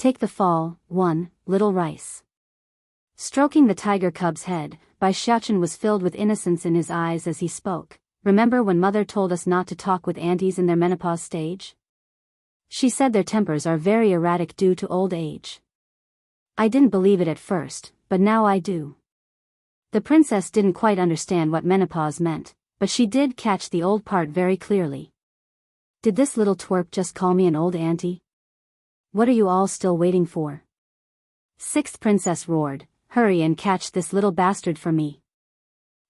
Take the fall, 1, Little Rice. Stroking the tiger cub's head, Bai Xiaochen was filled with innocence in his eyes as he spoke. Remember when mother told us not to talk with aunties in their menopause stage? She said their tempers are very erratic due to old age. I didn't believe it at first, but now I do. The princess didn't quite understand what menopause meant, but she did catch the old part very clearly. Did this little twerp just call me an old auntie? What are you all still waiting for? Sixth princess roared, hurry and catch this little bastard for me.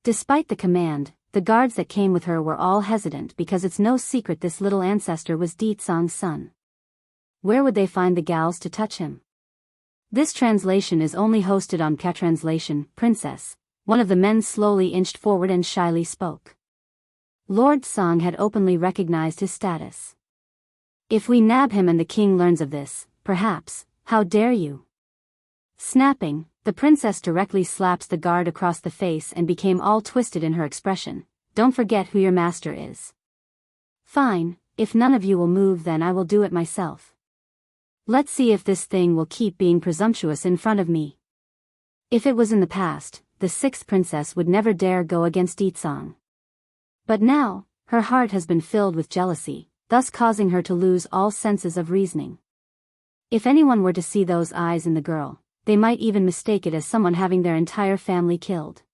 Despite the command, the guards that came with her were all hesitant because it's no secret this little ancestor was Di Tsong's son. Where would they find the gals to touch him? This translation is only hosted on Translation, Princess. One of the men slowly inched forward and shyly spoke. Lord Song had openly recognized his status. If we nab him and the king learns of this, perhaps, how dare you? Snapping, the princess directly slaps the guard across the face and became all twisted in her expression. Don't forget who your master is. Fine, if none of you will move then I will do it myself. Let's see if this thing will keep being presumptuous in front of me. If it was in the past, the sixth princess would never dare go against Di Tsong. But now, her heart has been filled with jealousy, thus causing her to lose all senses of reasoning. If anyone were to see those eyes in the girl, they might even mistake it as someone having their entire family killed.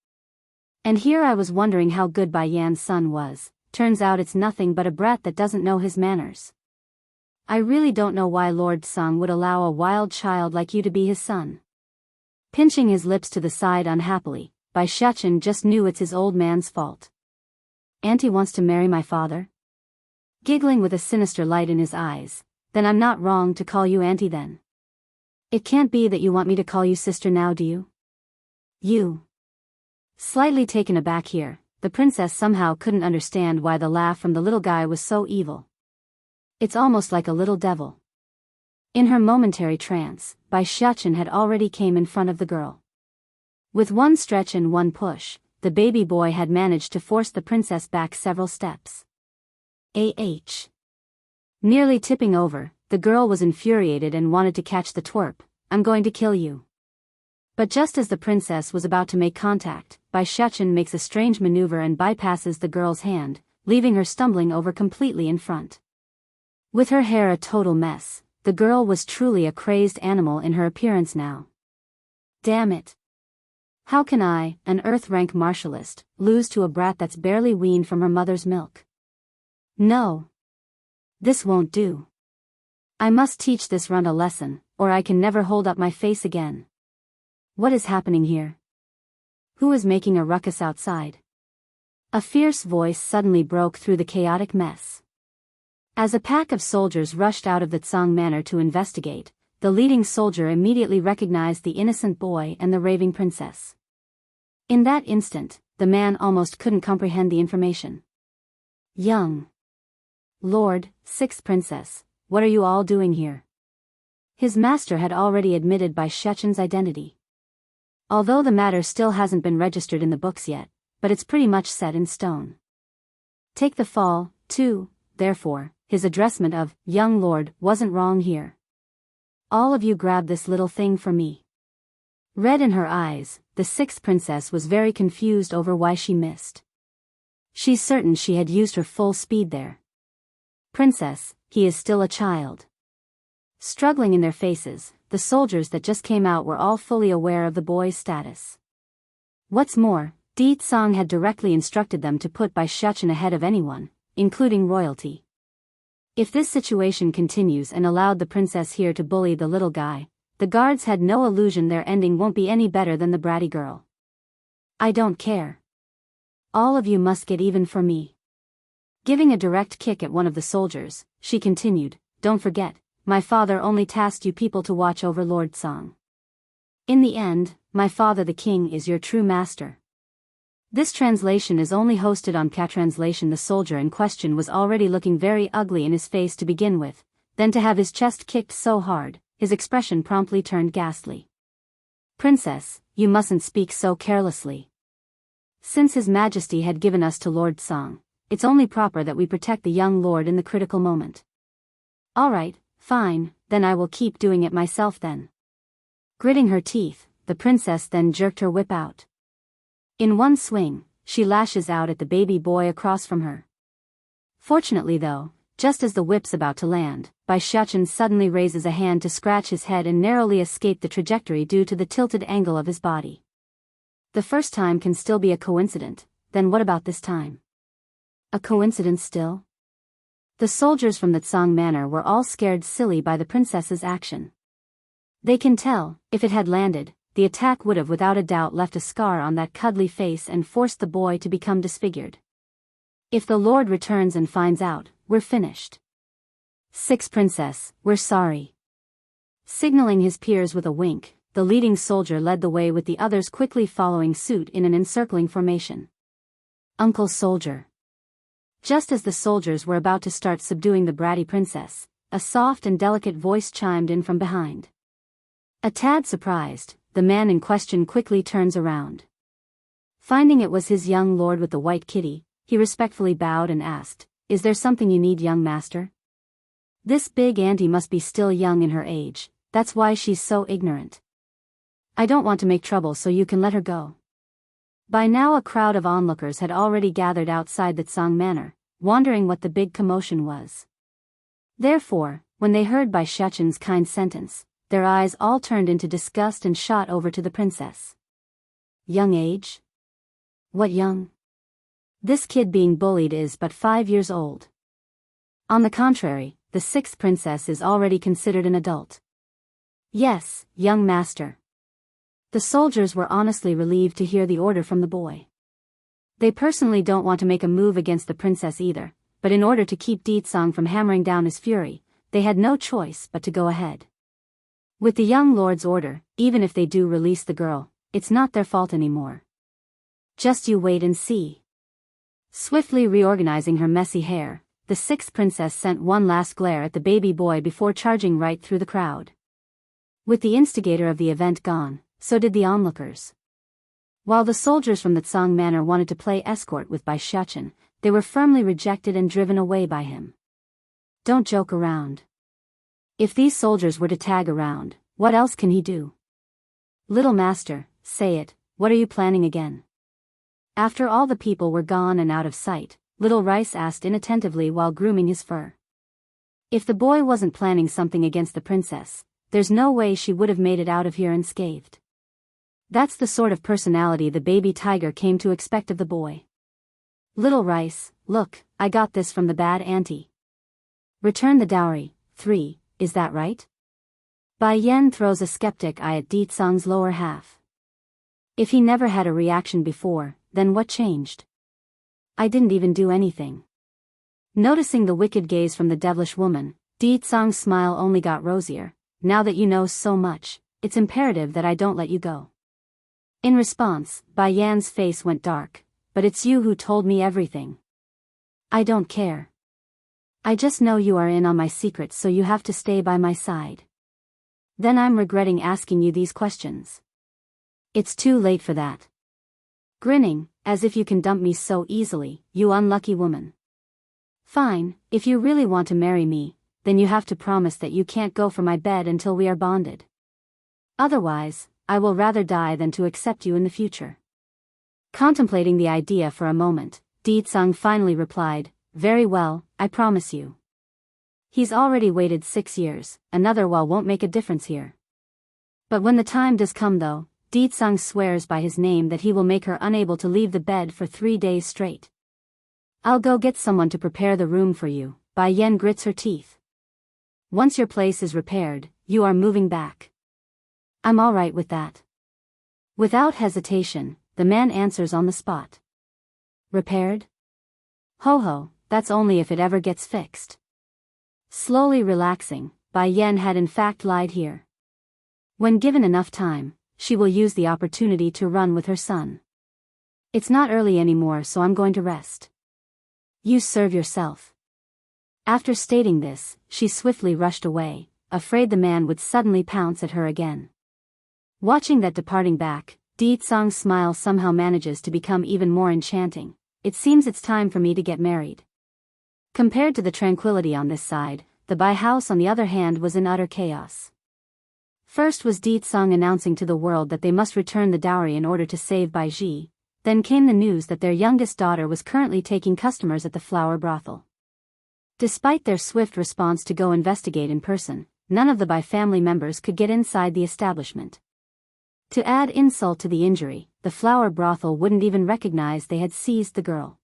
And here I was wondering how good Bai Yan's son was. Turns out it's nothing but a brat that doesn't know his manners. I really don't know why Lord Song would allow a wild child like you to be his son. Pinching his lips to the side unhappily, Bai Xiaochen just knew it's his old man's fault. Auntie wants to marry my father? Giggling with a sinister light in his eyes, then I'm not wrong to call you auntie then. It can't be that you want me to call you sister now, do you? You. Slightly taken aback here, the princess somehow couldn't understand why the laugh from the little guy was so evil. It's almost like a little devil. In her momentary trance, Bai Xiaochen had already came in front of the girl. With one stretch and one push, the baby boy had managed to force the princess back several steps. Nearly tipping over, the girl was infuriated and wanted to catch the twerp. I'm going to kill you. But just as the princess was about to make contact, Bai Xiaochen makes a strange maneuver and bypasses the girl's hand, leaving her stumbling over completely in front. With her hair a total mess, the girl was truly a crazed animal in her appearance now. Damn it. How can I, an Earth-rank martialist, lose to a brat that's barely weaned from her mother's milk? No. This won't do. I must teach this runt a lesson, or I can never hold up my face again. What is happening here? Who is making a ruckus outside? A fierce voice suddenly broke through the chaotic mess. As a pack of soldiers rushed out of the Tsong manor to investigate, the leading soldier immediately recognized the innocent boy and the raving princess. In that instant, the man almost couldn't comprehend the information. Young Lord, sixth princess, what are you all doing here? His master had already admitted Bai Xiaochen's identity. Although the matter still hasn't been registered in the books yet, but it's pretty much set in stone. Take the fall, too, therefore, his addressment of young lord wasn't wrong here. All of you grab this little thing for me. Red in her eyes, the sixth princess was very confused over why she missed. She's certain she had used her full speed there. Princess, he is still a child. Struggling in their faces, the soldiers that just came out were all fully aware of the boy's status. What's more, Di Tsong had directly instructed them to put Bai Xiaochen ahead of anyone, including royalty. If this situation continues and allowed the princess here to bully the little guy, the guards had no illusion their ending won't be any better than the bratty girl. I don't care. All of you must get even for me. Giving a direct kick at one of the soldiers, she continued, don't forget, my father only tasked you people to watch over Lord Song. In the end, my father the king is your true master. This translation is only hosted on Translation. The soldier in question was already looking very ugly in his face to begin with, then to have his chest kicked so hard, his expression promptly turned ghastly. Princess, you mustn't speak so carelessly. Since His Majesty had given us to Lord Song, it's only proper that we protect the young lord in the critical moment. All right, Fine, then I will keep doing it myself then. Gritting her teeth, the princess then jerked her whip out. In one swing, she lashes out at the baby boy across from her. Fortunately though, just as the whip's about to land, Xiachen suddenly raises a hand to scratch his head and narrowly escape the trajectory due to the tilted angle of his body. The first time can still be a coincidence, then what about this time? A coincidence still? The soldiers from the Tsang Manor were all scared silly by the princess's action. They can tell, if it had landed, the attack would have without a doubt left a scar on that cuddly face and forced the boy to become disfigured. If the Lord returns and finds out, we're finished. 6 Princess, we're sorry. Signaling his peers with a wink, the leading soldier led the way with the others quickly following suit in an encircling formation. Uncle Soldier. Just as the soldiers were about to start subduing the bratty princess, a soft and delicate voice chimed in from behind. A tad surprised, the man in question quickly turns around. Finding it was his young lord with the white kitty, he respectfully bowed and asked, "Is there something you need, young master?" This big auntie must be still young in her age, that's why she's so ignorant. I don't want to make trouble, so you can let her go. By now a crowd of onlookers had already gathered outside the Tsang Manor, wondering what the big commotion was. Therefore, when they heard Xiachen's kind sentence, their eyes all turned into disgust and shot over to the princess. Young age? What young? This kid being bullied is but 5 years old. On the contrary, the 6th princess is already considered an adult. Yes, young master. The soldiers were honestly relieved to hear the order from the boy. They personally don't want to make a move against the princess either, but in order to keep Ditsang from hammering down his fury, they had no choice but to go ahead. With the young lord's order, even if they do release the girl, it's not their fault anymore. Just you wait and see. Swiftly reorganizing her messy hair, the 6th princess sent one last glare at the baby boy before charging right through the crowd. With the instigator of the event gone, so did the onlookers. While the soldiers from the Tsang Manor wanted to play escort with Xiachen, they were firmly rejected and driven away by him. Don't joke around. If these soldiers were to tag around, what else can he do? Little master, say it, what are you planning again? After all the people were gone and out of sight, Little Rice asked inattentively while grooming his fur. If the boy wasn't planning something against the princess, there's no way she would have made it out of here unscathed. That's the sort of personality the baby tiger came to expect of the boy. Little Rice, look, I got this from the bad auntie. Return the dowry, 3, is that right? Bai Yan throws a skeptic eye at Ditsang's lower half. If he never had a reaction before, then what changed? I didn't even do anything. Noticing the wicked gaze from the devilish woman, Ditsang's smile only got rosier. Now that you know so much, it's imperative that I don't let you go. In response, Bai Yan's face went dark, but it's you who told me everything. I don't care. I just know you are in on my secrets, so you have to stay by my side. Then I'm regretting asking you these questions. It's too late for that. Grinning, as if you can dump me so easily, you unlucky woman. Fine, if you really want to marry me, then you have to promise that you can't go for my bed until we are bonded. Otherwise, I will rather die than to accept you in the future. Contemplating the idea for a moment, Ditsang finally replied, very well, I promise you. He's already waited 6 years, another while won't make a difference here. But when the time does come though, Ditsang swears by his name that he will make her unable to leave the bed for 3 days straight. I'll go get someone to prepare the room for you, Bai Yan grits her teeth. Once your place is repaired, you are moving back. I'm all right with that. Without hesitation, the man answers on the spot. Repaired? Ho ho, that's only if it ever gets fixed. Slowly relaxing, Bai Yan had in fact lied here. When given enough time, she will use the opportunity to run with her son. It's not early anymore, so I'm going to rest. You serve yourself. After stating this, she swiftly rushed away, afraid the man would suddenly pounce at her again. Watching that departing back, Ditsang's smile somehow manages to become even more enchanting. It seems it's time for me to get married. Compared to the tranquility on this side, The Bai house on the other hand was in utter chaos. First was Di Tsang announcing to the world that they must return the dowry in order to save Bai Ji. Then came the news that their youngest daughter was currently taking customers at the flower brothel. Despite their swift response to go investigate in person, none of the Bai family members could get inside the establishment. To add insult to the injury, the flower brothel wouldn't even recognize they had seized the girl.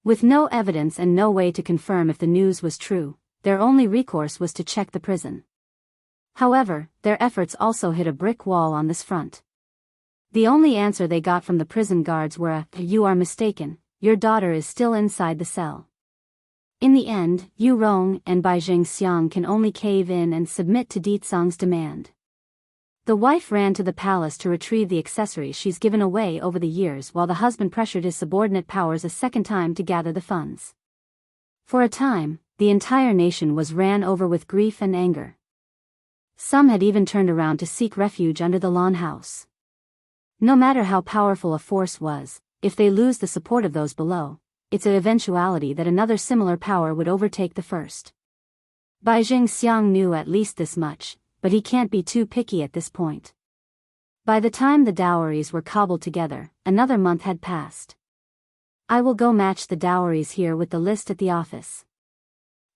With no evidence and no way to confirm if the news was true, their only recourse was to check the prison. However, their efforts also hit a brick wall on this front. The only answer they got from the prison guards were "You are mistaken, your daughter is still inside the cell." In the end, Yu Rong and Bai Jingxiang can only cave in and submit to Di Tsang's demand. The wife ran to the palace to retrieve the accessories she's given away over the years while the husband pressured his subordinate powers a second time to gather the funds. For a time, the entire nation was ran over with grief and anger. Some had even turned around to seek refuge under the lawn house. No matter how powerful a force was, if they lose the support of those below, it's an eventuality that another similar power would overtake the first. Bai Jingxiang knew at least this much, but he can't be too picky at this point. By the time the dowries were cobbled together, another month had passed. I will go match the dowries here with the list at the office.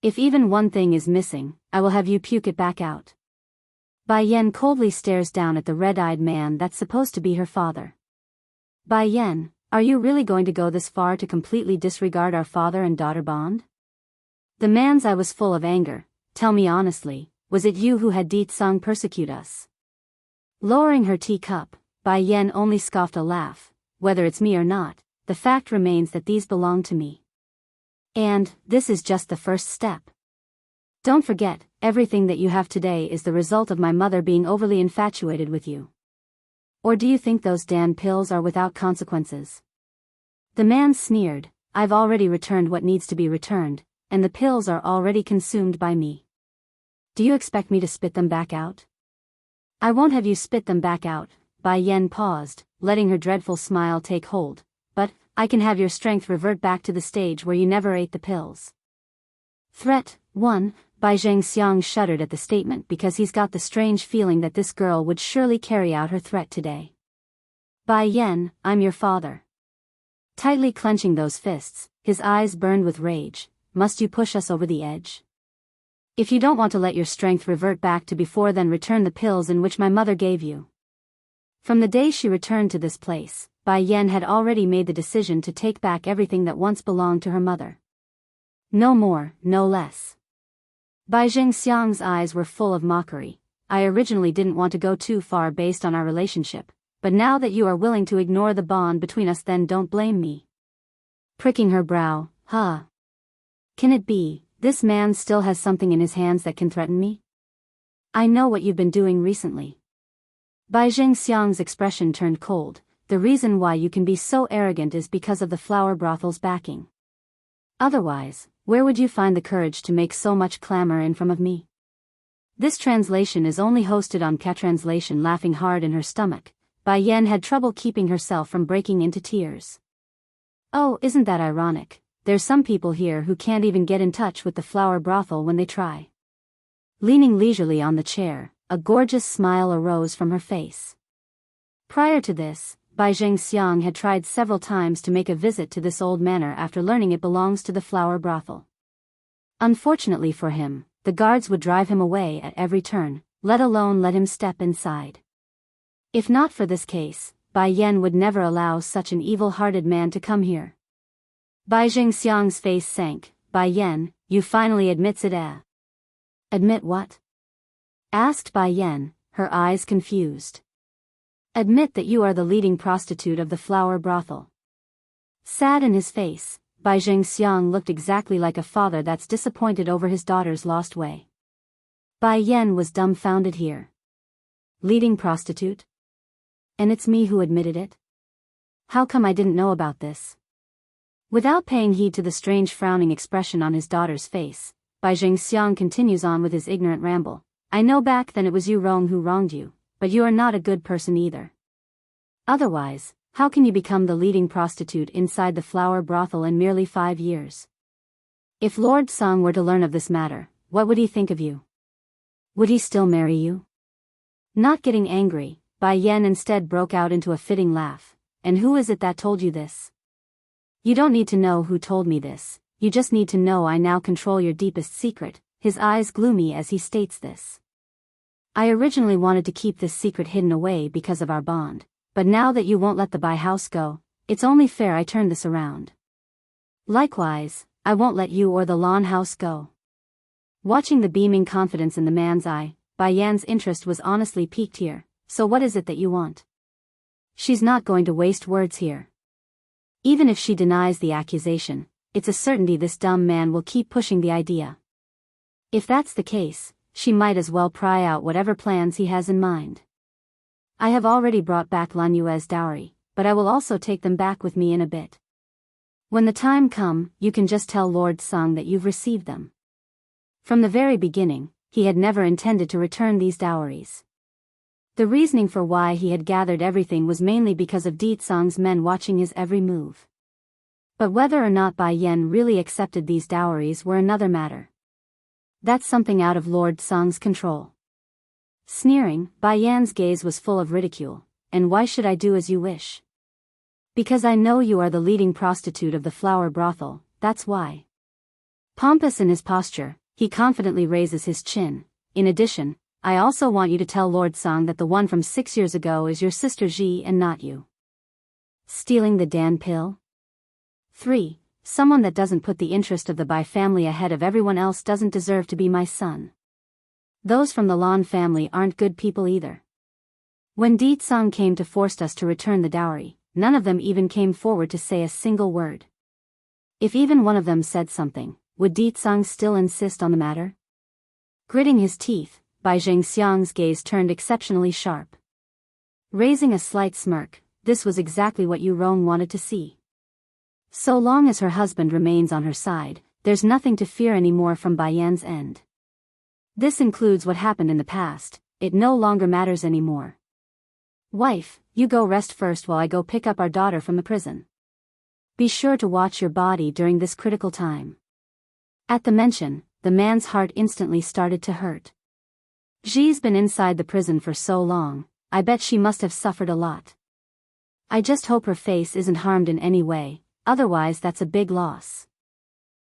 If even one thing is missing, I will have you puke it back out. Bai Yan coldly stares down at the red-eyed man that's supposed to be her father. Bai Yan, are you really going to go this far to completely disregard our father and daughter bond? The man's eye was full of anger. Tell me honestly, was it you who had Di Tsang persecute us? Lowering her teacup, Bai Yan only scoffed a laugh. Whether it's me or not, the fact remains that these belong to me. And, this is just the first step. Don't forget, everything that you have today is the result of my mother being overly infatuated with you. Or do you think those damn pills are without consequences? The man sneered, I've already returned what needs to be returned, and the pills are already consumed by me. Do you expect me to spit them back out? I won't have you spit them back out. Bai Yan paused, letting her dreadful smile take hold, but, I can have your strength revert back to the stage where you never ate the pills. Threat 1. Bai Jingxiang shuddered at the statement because he's got the strange feeling that this girl would surely carry out her threat today. Bai Yan, I'm your father. Tightly clenching those fists, his eyes burned with rage. Must you push us over the edge? If you don't want to let your strength revert back to before, then return the pills in which my mother gave you. From the day she returned to this place, Bai Yan had already made the decision to take back everything that once belonged to her mother. No more, no less. Bai Jingxiang's eyes were full of mockery. I originally didn't want to go too far based on our relationship, but now that you are willing to ignore the bond between us, then don't blame me. Pricking her brow, huh? Can it be, this man still has something in his hands that can threaten me? I know what you've been doing recently. Bai Jingxiang's expression turned cold. The reason why you can be so arrogant is because of the flower brothel's backing. Otherwise, where would you find the courage to make so much clamor in front of me? This translation is only hosted on K-Translation. Laughing hard in her stomach, Bai Yan had trouble keeping herself from breaking into tears. Oh, isn't that ironic? There's some people here who can't even get in touch with the flower brothel when they try. Leaning leisurely on the chair, a gorgeous smile arose from her face. Prior to this, Bai Jingxiang had tried several times to make a visit to this old manor after learning it belongs to the flower brothel. Unfortunately for him, the guards would drive him away at every turn, let alone let him step inside. If not for this case, Bai Yan would never allow such an evil-hearted man to come here. Bai Jingxiang's face sank. Bai Yan, you finally admits it, eh? Admit what? Asked Bai Yan, her eyes confused. Admit that you are the leading prostitute of the flower brothel. Sad in his face, Bai Jingxiang looked exactly like a father that's disappointed over his daughter's lost way. Bai Yan was dumbfounded here. Leading prostitute? And it's me who admitted it? How come I didn't know about this? Without paying heed to the strange frowning expression on his daughter's face, Bai Jingxiang continues on with his ignorant ramble. I know back then it was you Rong who wronged you, but you are not a good person either. Otherwise, how can you become the leading prostitute inside the flower brothel in merely 5 years? If Lord Song were to learn of this matter, what would he think of you? Would he still marry you? Not getting angry, Bai Yan instead broke out into a fitting laugh. And who is it that told you this? You don't need to know who told me this, you just need to know I now control your deepest secret, his eyes gloomy as he states this. I originally wanted to keep this secret hidden away because of our bond, but now that you won't let the Bai house go, it's only fair I turn this around. Likewise, I won't let you or the Lawn house go. Watching the beaming confidence in the man's eye, Bai Yan's interest was honestly piqued here. So what is it that you want? She's not going to waste words here. Even if she denies the accusation, it's a certainty this dumb man will keep pushing the idea. If that's the case, she might as well pry out whatever plans he has in mind. I have already brought back Lan Yue's dowry, but I will also take them back with me in a bit. When the time comes, you can just tell Lord Song that you've received them. From the very beginning, he had never intended to return these dowries. The reasoning for why he had gathered everything was mainly because of Di Tsong's men watching his every move. But whether or not Bai Yan really accepted these dowries were another matter. That's something out of Lord Song's control. Sneering, Bai Yan's gaze was full of ridicule. And why should I do as you wish? Because I know you are the leading prostitute of the flower brothel, that's why. Pompous in his posture, he confidently raises his chin. In addition, I also want you to tell Lord Song that the one from 6 years ago is your sister Ji and not you. Stealing the Dan pill? 3. Someone that doesn't put the interest of the Bai family ahead of everyone else doesn't deserve to be my son. Those from the Lan family aren't good people either. When Di Tsong came to force us to return the dowry, none of them even came forward to say a single word. If even one of them said something, would Di Tsong still insist on the matter? Gritting his teeth, Bai Zhengxiang's gaze turned exceptionally sharp. Raising a slight smirk, this was exactly what Yu Rong wanted to see. So long as her husband remains on her side, there's nothing to fear anymore from Bai Yan's end. This includes what happened in the past, it no longer matters anymore. Wife, you go rest first while I go pick up our daughter from the prison. Be sure to watch your body during this critical time. At the mention, the man's heart instantly started to hurt. Ji's been inside the prison for so long, I bet she must have suffered a lot. I just hope her face isn't harmed in any way, otherwise that's a big loss.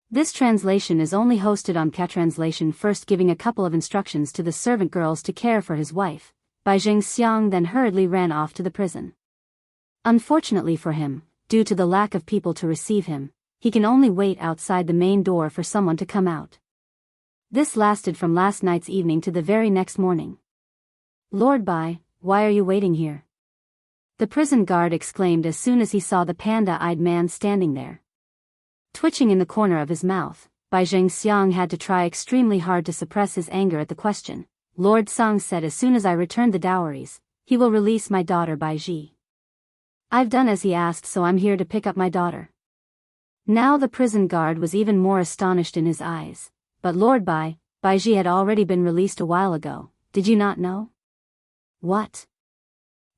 This translation is only hosted on K-Translation, first giving a couple of instructions to the servant girls to care for his wife. Bai Zhengxiang then hurriedly ran off to the prison. Unfortunately for him, due to the lack of people to receive him, he can only wait outside the main door for someone to come out. This lasted from last night's evening to the very next morning. Lord Bai, why are you waiting here? The prison guard exclaimed as soon as he saw the panda-eyed man standing there. Twitching in the corner of his mouth, Bai Zhengxiang had to try extremely hard to suppress his anger at the question. Lord Song said as soon as I return the dowries, he will release my daughter Bai Ji. I've done as he asked, so I'm here to pick up my daughter. Now the prison guard was even more astonished in his eyes. But Lord Bai Ji had already been released a while ago, did you not know? What?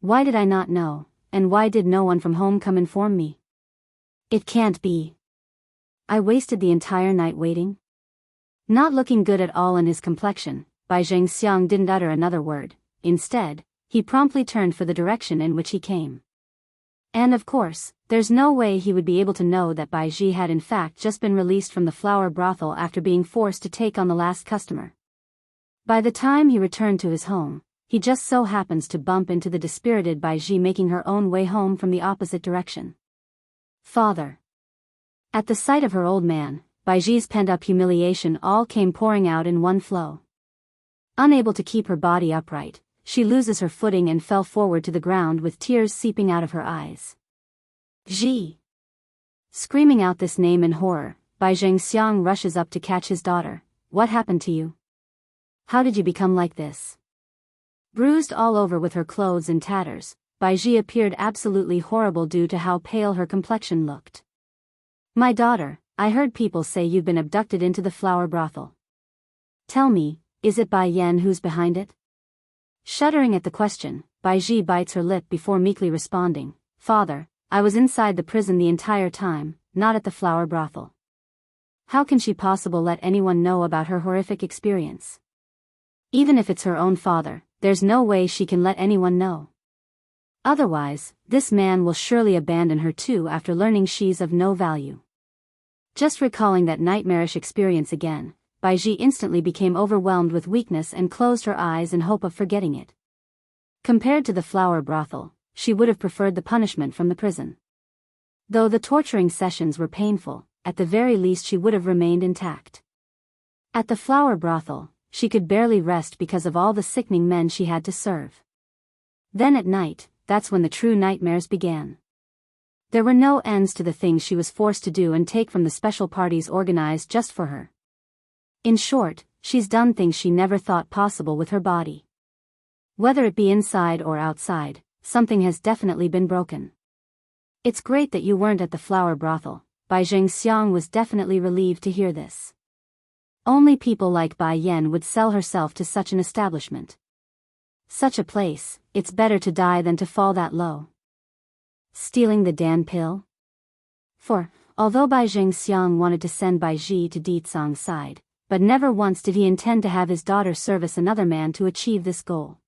Why did I not know, and why did no one from home come inform me? It can't be. I wasted the entire night waiting? Not looking good at all in his complexion, Bai Zhengxiang didn't utter another word. Instead, he promptly turned for the direction in which he came. And of course, there's no way he would be able to know that Bai Ji had in fact just been released from the flower brothel after being forced to take on the last customer. By the time he returned to his home, he just so happens to bump into the dispirited Bai Ji making her own way home from the opposite direction. Father. At the sight of her old man, Bai Ji's pent-up humiliation all came pouring out in one flow. Unable to keep her body upright, she loses her footing and fell forward to the ground with tears seeping out of her eyes. Ji! Screaming out this name in horror, Bai Zhengxiang rushes up to catch his daughter. What happened to you? How did you become like this? Bruised all over with her clothes in tatters, Bai Ji appeared absolutely horrible due to how pale her complexion looked. My daughter, I heard people say you've been abducted into the flower brothel. Tell me, is it Bai Yan who's behind it? Shuddering at the question, Bai Ji bites her lip before meekly responding, Father, I was inside the prison the entire time, not at the flower brothel. How can she possibly let anyone know about her horrific experience? Even if it's her own father, there's no way she can let anyone know. Otherwise, this man will surely abandon her too after learning she's of no value. Just recalling that nightmarish experience again, Baiji instantly became overwhelmed with weakness and closed her eyes in hope of forgetting it. Compared to the flower brothel, she would have preferred the punishment from the prison. Though the torturing sessions were painful, at the very least she would have remained intact. At the flower brothel, she could barely rest because of all the sickening men she had to serve. Then at night, that's when the true nightmares began. There were no ends to the things she was forced to do and take from the special parties organized just for her. In short, she's done things she never thought possible with her body. Whether it be inside or outside, something has definitely been broken. It's great that you weren't at the flower brothel. Bai Zhengxiang was definitely relieved to hear this. Only people like Bai Yan would sell herself to such an establishment. Such a place, it's better to die than to fall that low. Stealing the Dan pill? For, although Bai Zhengxiang wanted to send Bai Ji to Di Tsang's side, but never once did he intend to have his daughter service another man to achieve this goal.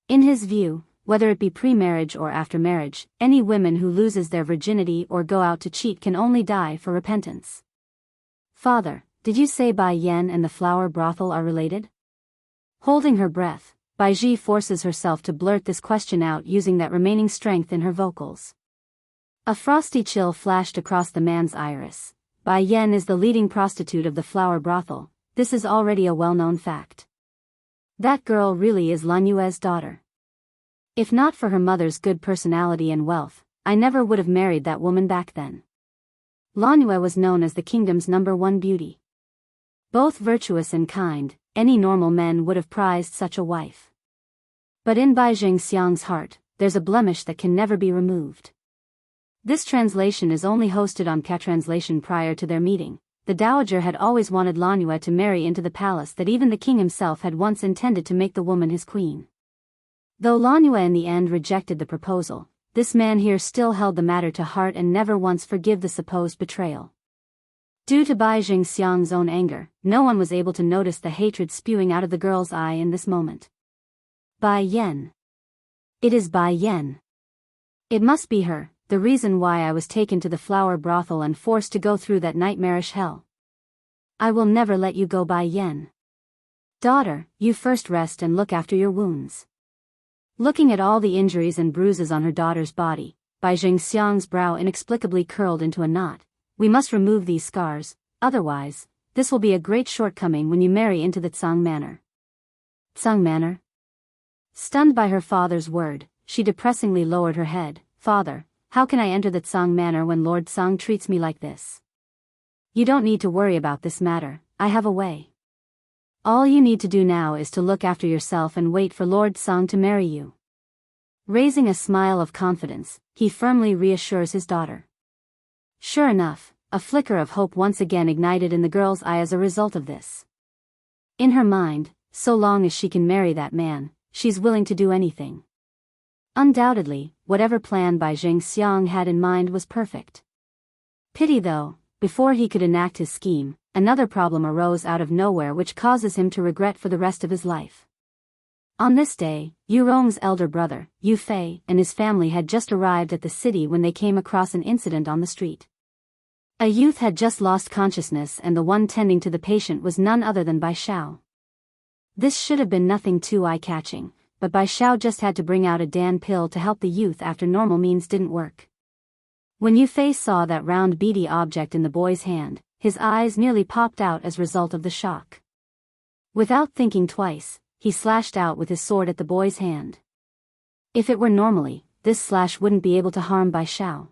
In his view, whether it be pre-marriage or after marriage, any women who loses their virginity or go out to cheat can only die for repentance. Father, did you say Bai Yan and the flower brothel are related? Holding her breath, Bai Ji forces herself to blurt this question out using that remaining strength in her vocals. A frosty chill flashed across the man's iris. Bai Yan is the leading prostitute of the flower brothel. This is already a well-known fact. That girl really is Lan Yue's daughter. If not for her mother's good personality and wealth, I never would have married that woman back then. Lan Yue was known as the kingdom's #1 beauty. Both virtuous and kind, any normal men would have prized such a wife. But in Bai Zhengxiang's heart, there's a blemish that can never be removed. This translation is only hosted on K-translation. Prior to their meeting, the dowager had always wanted Lan Yue to marry into the palace that even the king himself had once intended to make the woman his queen. Though Lan Yue in the end rejected the proposal, this man here still held the matter to heart and never once forgave the supposed betrayal. Due to Bai Zhengxiang's own anger, no one was able to notice the hatred spewing out of the girl's eye in this moment. Bai Yan. It is Bai Yan. It must be her, the reason why I was taken to the flower brothel and forced to go through that nightmarish hell. I will never let you go, Bai Yan. Daughter, you first rest and look after your wounds. Looking at all the injuries and bruises on her daughter's body, Bai Zhengxiang's brow inexplicably curled into a knot. We must remove these scars, otherwise, this will be a great shortcoming when you marry into the Tsang manor. Tsang manor? Stunned by her father's word, she depressingly lowered her head. Father, how can I enter the Tsang manor when Lord Tsang treats me like this? You don't need to worry about this matter, I have a way. All you need to do now is to look after yourself and wait for Lord Tsang to marry you. Raising a smile of confidence, he firmly reassures his daughter. Sure enough, a flicker of hope once again ignited in the girl's eye as a result of this. In her mind, so long as she can marry that man, she's willing to do anything. Undoubtedly, whatever plan Bai Zhengxiang had in mind was perfect. Pity though, before he could enact his scheme, another problem arose out of nowhere which causes him to regret for the rest of his life. On this day, Yu Rong's elder brother, Yu Fei, and his family had just arrived at the city when they came across an incident on the street. A youth had just lost consciousness and the one tending to the patient was none other than Bai Xiao. This should have been nothing too eye-catching, but Bai Xiao just had to bring out a Dan pill to help the youth after normal means didn't work. When Yu Fei saw that round beady object in the boy's hand, his eyes nearly popped out as a result of the shock. Without thinking twice, he slashed out with his sword at the boy's hand. If it were normally, this slash wouldn't be able to harm Bai Xiao.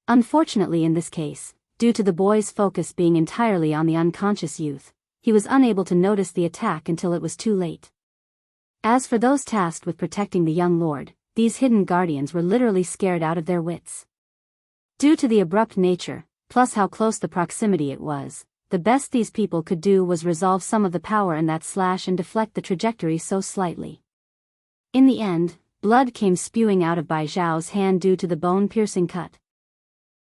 Unfortunately in this case, due to the boy's focus being entirely on the unconscious youth, he was unable to notice the attack until it was too late. As for those tasked with protecting the young lord, these hidden guardians were literally scared out of their wits. Due to the abrupt nature, plus how close the proximity it was, the best these people could do was resolve some of the power in that slash and deflect the trajectory so slightly. In the end, blood came spewing out of Bai Zhao's hand due to the bone-piercing cut.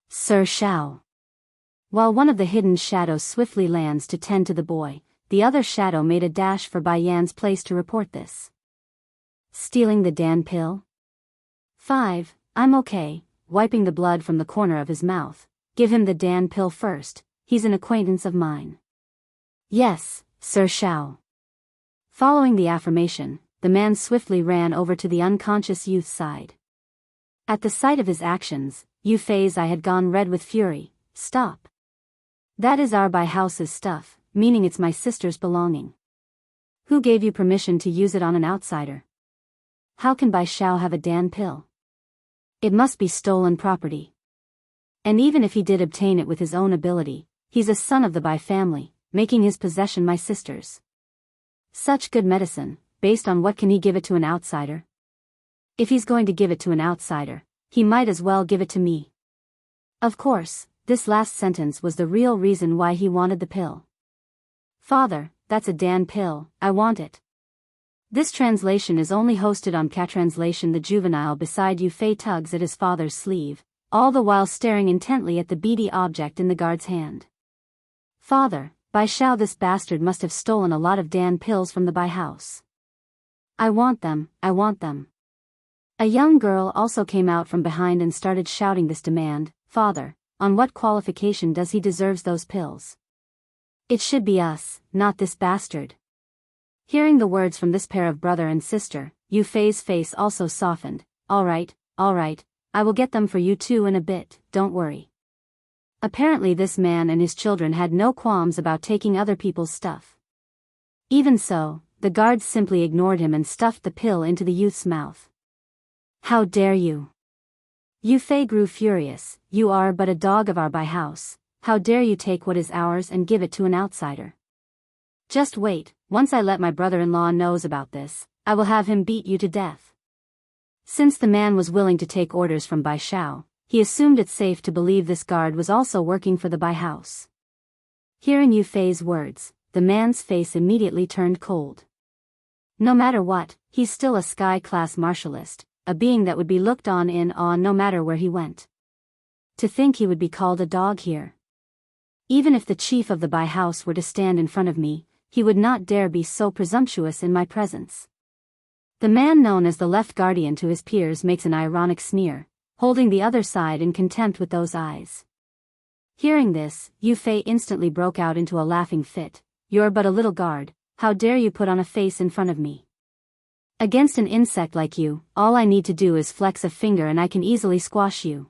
Sir Xiao. While one of the hidden shadows swiftly lands to tend to the boy, the other shadow made a dash for Bai Yan's place to report this. Stealing the Dan pill? 5. I'm okay, wiping the blood from the corner of his mouth. Give him the Dan pill first, he's an acquaintance of mine. Yes, Sir Shao. Following the affirmation, the man swiftly ran over to the unconscious youth's side. At the sight of his actions, Yu Fei's eye had gone red with fury. Stop. That is our Bai house's stuff, meaning it's my sister's belonging. Who gave you permission to use it on an outsider? How can Bai Shao have a Dan pill? It must be stolen property. And even if he did obtain it with his own ability, he's a son of the Bai family, making his possession my sister's. Such good medicine, based on what can he give it to an outsider? If he's going to give it to an outsider, he might as well give it to me. Of course, this last sentence was the real reason why he wanted the pill. Father, that's a Dan pill, I want it. This translation is only hosted on Catranslation. The juvenile beside Yu Fei tugs at his father's sleeve, all the while staring intently at the beady object in the guard's hand. Father, Bai Shao, this bastard must have stolen a lot of Dan pills from the Bai house. I want them, I want them. A young girl also came out from behind and started shouting this demand. Father, on what qualification does he deserve those pills? It should be us, not this bastard. Hearing the words from this pair of brother and sister, Yu Fei's face also softened. All right, I will get them for you too in a bit, don't worry. Apparently this man and his children had no qualms about taking other people's stuff. Even so, the guards simply ignored him and stuffed the pill into the youth's mouth. How dare you? Yu Fei grew furious. You are but a dog of our Bai house. How dare you take what is ours and give it to an outsider? Just wait, once I let my brother-in-law knows about this, I will have him beat you to death. Since the man was willing to take orders from Bai Shao, he assumed it safe to believe this guard was also working for the Bai house. Hearing Yu Fei's words, the man's face immediately turned cold. No matter what, he's still a sky-class martialist, a being that would be looked on in awe no matter where he went. To think he would be called a dog here. Even if the chief of the Bai house were to stand in front of me, he would not dare be so presumptuous in my presence. The man known as the left guardian to his peers makes an ironic sneer, holding the other side in contempt with those eyes. Hearing this, Yu Fei instantly broke out into a laughing fit. You're but a little guard, how dare you put on a face in front of me? Against an insect like you, all I need to do is flex a finger and I can easily squash you.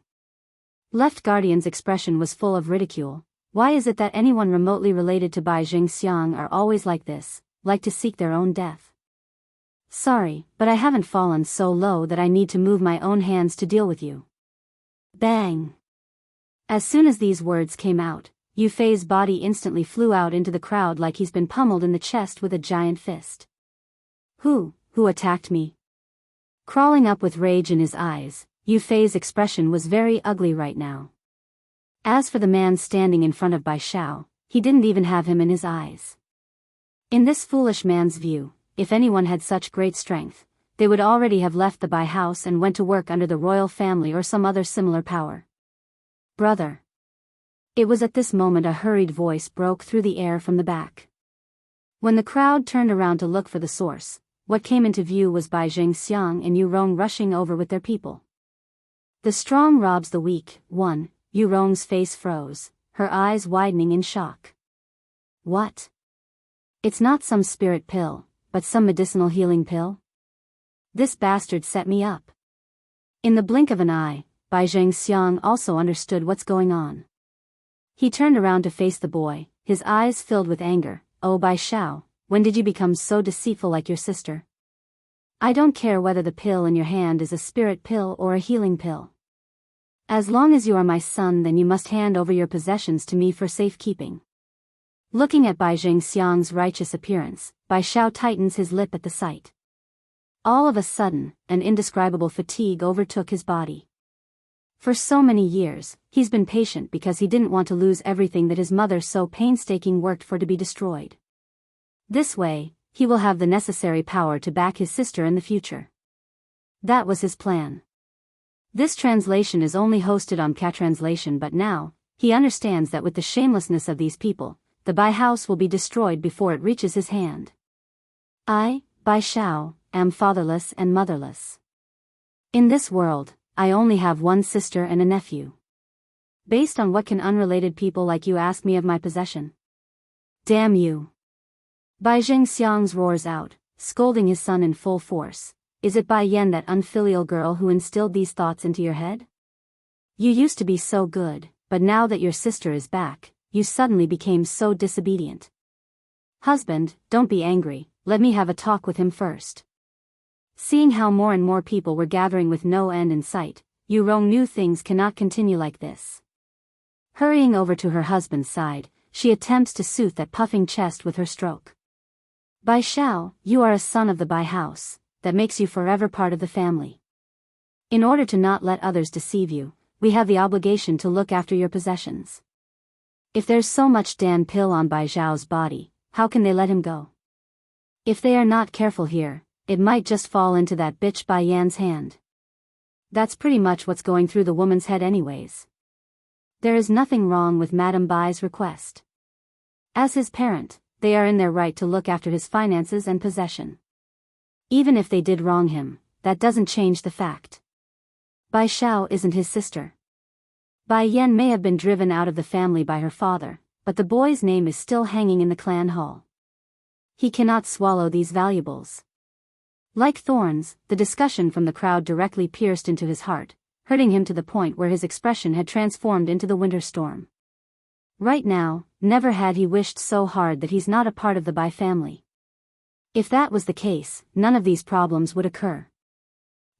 Left Guardian's expression was full of ridicule. Why is it that anyone remotely related to Bai Jingxiang are always like this, like to seek their own death? Sorry, but I haven't fallen so low that I need to move my own hands to deal with you. Bang! As soon as these words came out, Yu Fei's body instantly flew out into the crowd like he's been pummeled in the chest with a giant fist. Who attacked me? Crawling up with rage in his eyes, Yu Fei's expression was very ugly right now. As for the man standing in front of Bai Shao, he didn't even have him in his eyes. In this foolish man's view, if anyone had such great strength, they would already have left the Bai house and went to work under the royal family or some other similar power. Brother. It was at this moment a hurried voice broke through the air from the back. When the crowd turned around to look for the source, what came into view was Bai Jingxiang and Yu Rong rushing over with their people. The strong robs the weak. Yu Rong's face froze, her eyes widening in shock. What? It's not some spirit pill, but some medicinal healing pill? This bastard set me up. In the blink of an eye, Bai Jingxiang also understood what's going on. He turned around to face the boy, his eyes filled with anger. Oh Bai Shao, when did you become so deceitful like your sister? I don't care whether the pill in your hand is a spirit pill or a healing pill. As long as you are my son, then you must hand over your possessions to me for safekeeping. Looking at Bai Jingxiang's righteous appearance, Bai Shao tightens his lip at the sight. All of a sudden, an indescribable fatigue overtook his body. For so many years, he's been patient because he didn't want to lose everything that his mother so painstakingly worked for to be destroyed. This way, he will have the necessary power to back his sister in the future. That was his plan. This translation is only hosted on Catranslation, but now, He understands that with the shamelessness of these people, the Bai house will be destroyed before it reaches his hand. I, Bai Xiao, am fatherless and motherless. In this world, I only have one sister and a nephew. Based on what can unrelated people like you ask me of my possession? Damn you. Bai Zhengxiang roars out, scolding his son in full force. Is it Bai Yan, that unfilial girl, who instilled these thoughts into your head? You used to be so good, but now that your sister is back, you suddenly became so disobedient. Husband, don't be angry, let me have a talk with him first. Seeing how more and more people were gathering with no end in sight, Yu Rong knew things cannot continue like this. Hurrying over to her husband's side, she attempts to soothe that puffing chest with her stroke. Bai Xiao, you are a son of the Bai house, that makes you forever part of the family. In order to not let others deceive you, we have the obligation to look after your possessions. If there's so much Dan pill on Bai Zhao's body, how can they let him go? If they are not careful here, it might just fall into that bitch Bai Yan's hand. That's pretty much what's going through the woman's head anyways. There is nothing wrong with Madame Bai's request. As his parent, they are in their right to look after his finances and possession. Even if they did wrong him, that doesn't change the fact. Bai Xiao isn't his sister. Bai Yan may have been driven out of the family by her father, but the boy's name is still hanging in the clan hall. He cannot swallow these valuables. Like thorns, the discussion from the crowd directly pierced into his heart, hurting him to the point where his expression had transformed into the winter storm. Right now, never had he wished so hard that he's not a part of the Bai family. If that was the case, none of these problems would occur.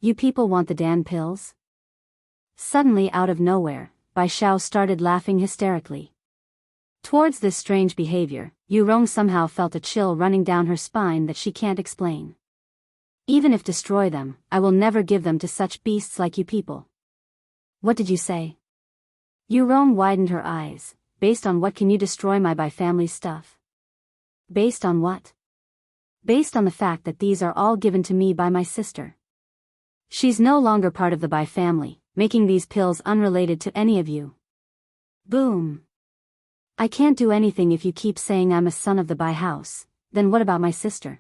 You people want the Dan pills? Suddenly, out of nowhere, Bai Xiao started laughing hysterically. Towards this strange behavior, Yu Rong somehow felt a chill running down her spine that she can't explain. Even if destroy them, I will never give them to such beasts like you people. What did you say? Yu Rong widened her eyes. Based on what can you destroy my Bai family's stuff? Based on what? Based on the fact that these are all given to me by my sister. She's no longer part of the Bai family, making these pills unrelated to any of you. Boom. I can't do anything if you keep saying I'm a son of the Bai house, then what about my sister?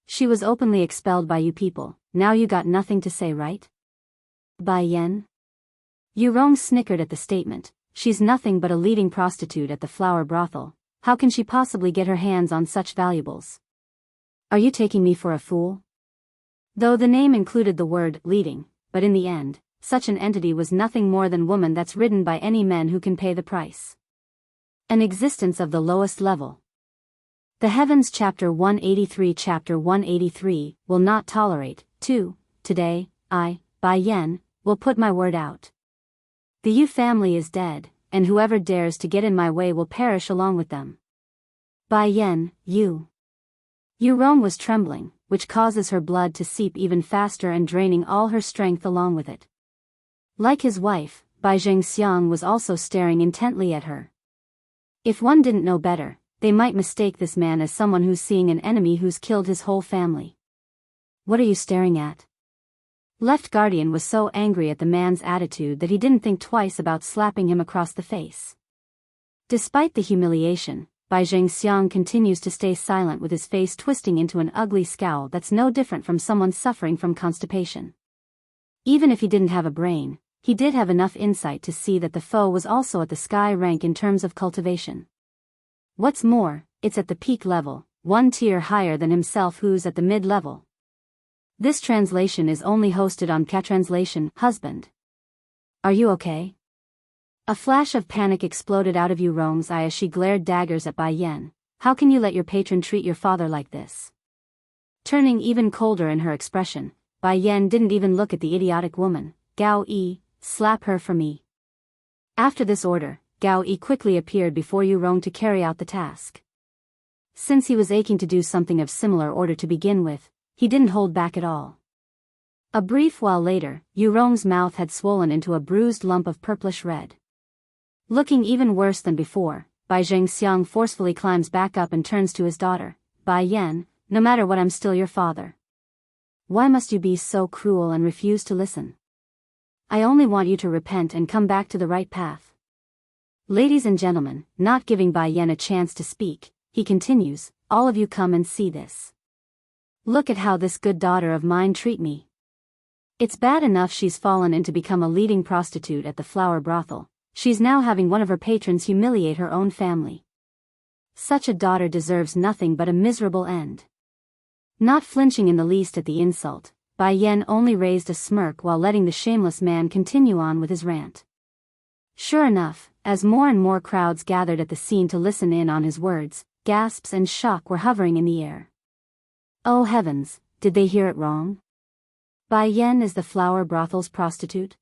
She was openly expelled by you people, now you got nothing to say, right? Bai Yan? Yu Rong snickered at the statement. She's nothing but a leading prostitute at the flower brothel, how can she possibly get her hands on such valuables? Are you taking me for a fool? Though the name included the word leading, but in the end, such an entity was nothing more than woman that's ridden by any men who can pay the price. An existence of the lowest level. The Heavens Chapter 183 will not tolerate, today, I, Bai Yan, will put my word out. The Yu family is dead, and whoever dares to get in my way will perish along with them. Bai Yan, Yu Rong was trembling, which causes her blood to seep even faster and draining all her strength along with it. Like his wife, Bai Zhengxiang was also staring intently at her. If one didn't know better, they might mistake this man as someone who's seeing an enemy who's killed his whole family. What are you staring at? Left Guardian was so angry at the man's attitude that he didn't think twice about slapping him across the face. Despite the humiliation, Bai Zhengxiang continues to stay silent with his face twisting into an ugly scowl that's no different from someone suffering from constipation. Even if he didn't have a brain, he did have enough insight to see that the foe was also at the sky rank in terms of cultivation. What's more, it's at the peak level, one tier higher than himself who's at the mid-level. This translation is only hosted on K-Translation, husband. Are you okay? A flash of panic exploded out of Yu Rong's eye as she glared daggers at Bai Yan. How can you let your patron treat your father like this? Turning even colder in her expression, Bai Yan didn't even look at the idiotic woman. Gao Yi, slap her for me. After this order, Gao Yi quickly appeared before Yu Rong to carry out the task. Since he was aching to do something of similar order to begin with, he didn't hold back at all. A brief while later, Yu Rong's mouth had swollen into a bruised lump of purplish red. Looking even worse than before, Bai Zhengxiang forcefully climbs back up and turns to his daughter. Bai Yan, no matter what, I'm still your father. Why must you be so cruel and refuse to listen? I only want you to repent and come back to the right path. Ladies and gentlemen, not giving Bai Yan a chance to speak, he continues, all of you come and see this. Look at how this good daughter of mine treat me. It's bad enough she's fallen in to become a leading prostitute at the flower brothel. She's now having one of her patrons humiliate her own family. Such a daughter deserves nothing but a miserable end. Not flinching in the least at the insult, Bai Yan only raised a smirk while letting the shameless man continue on with his rant. Sure enough, as more and more crowds gathered at the scene to listen in on his words, gasps and shock were hovering in the air. Oh heavens, did they hear it wrong? Bai Yan is the flower brothel's prostitute?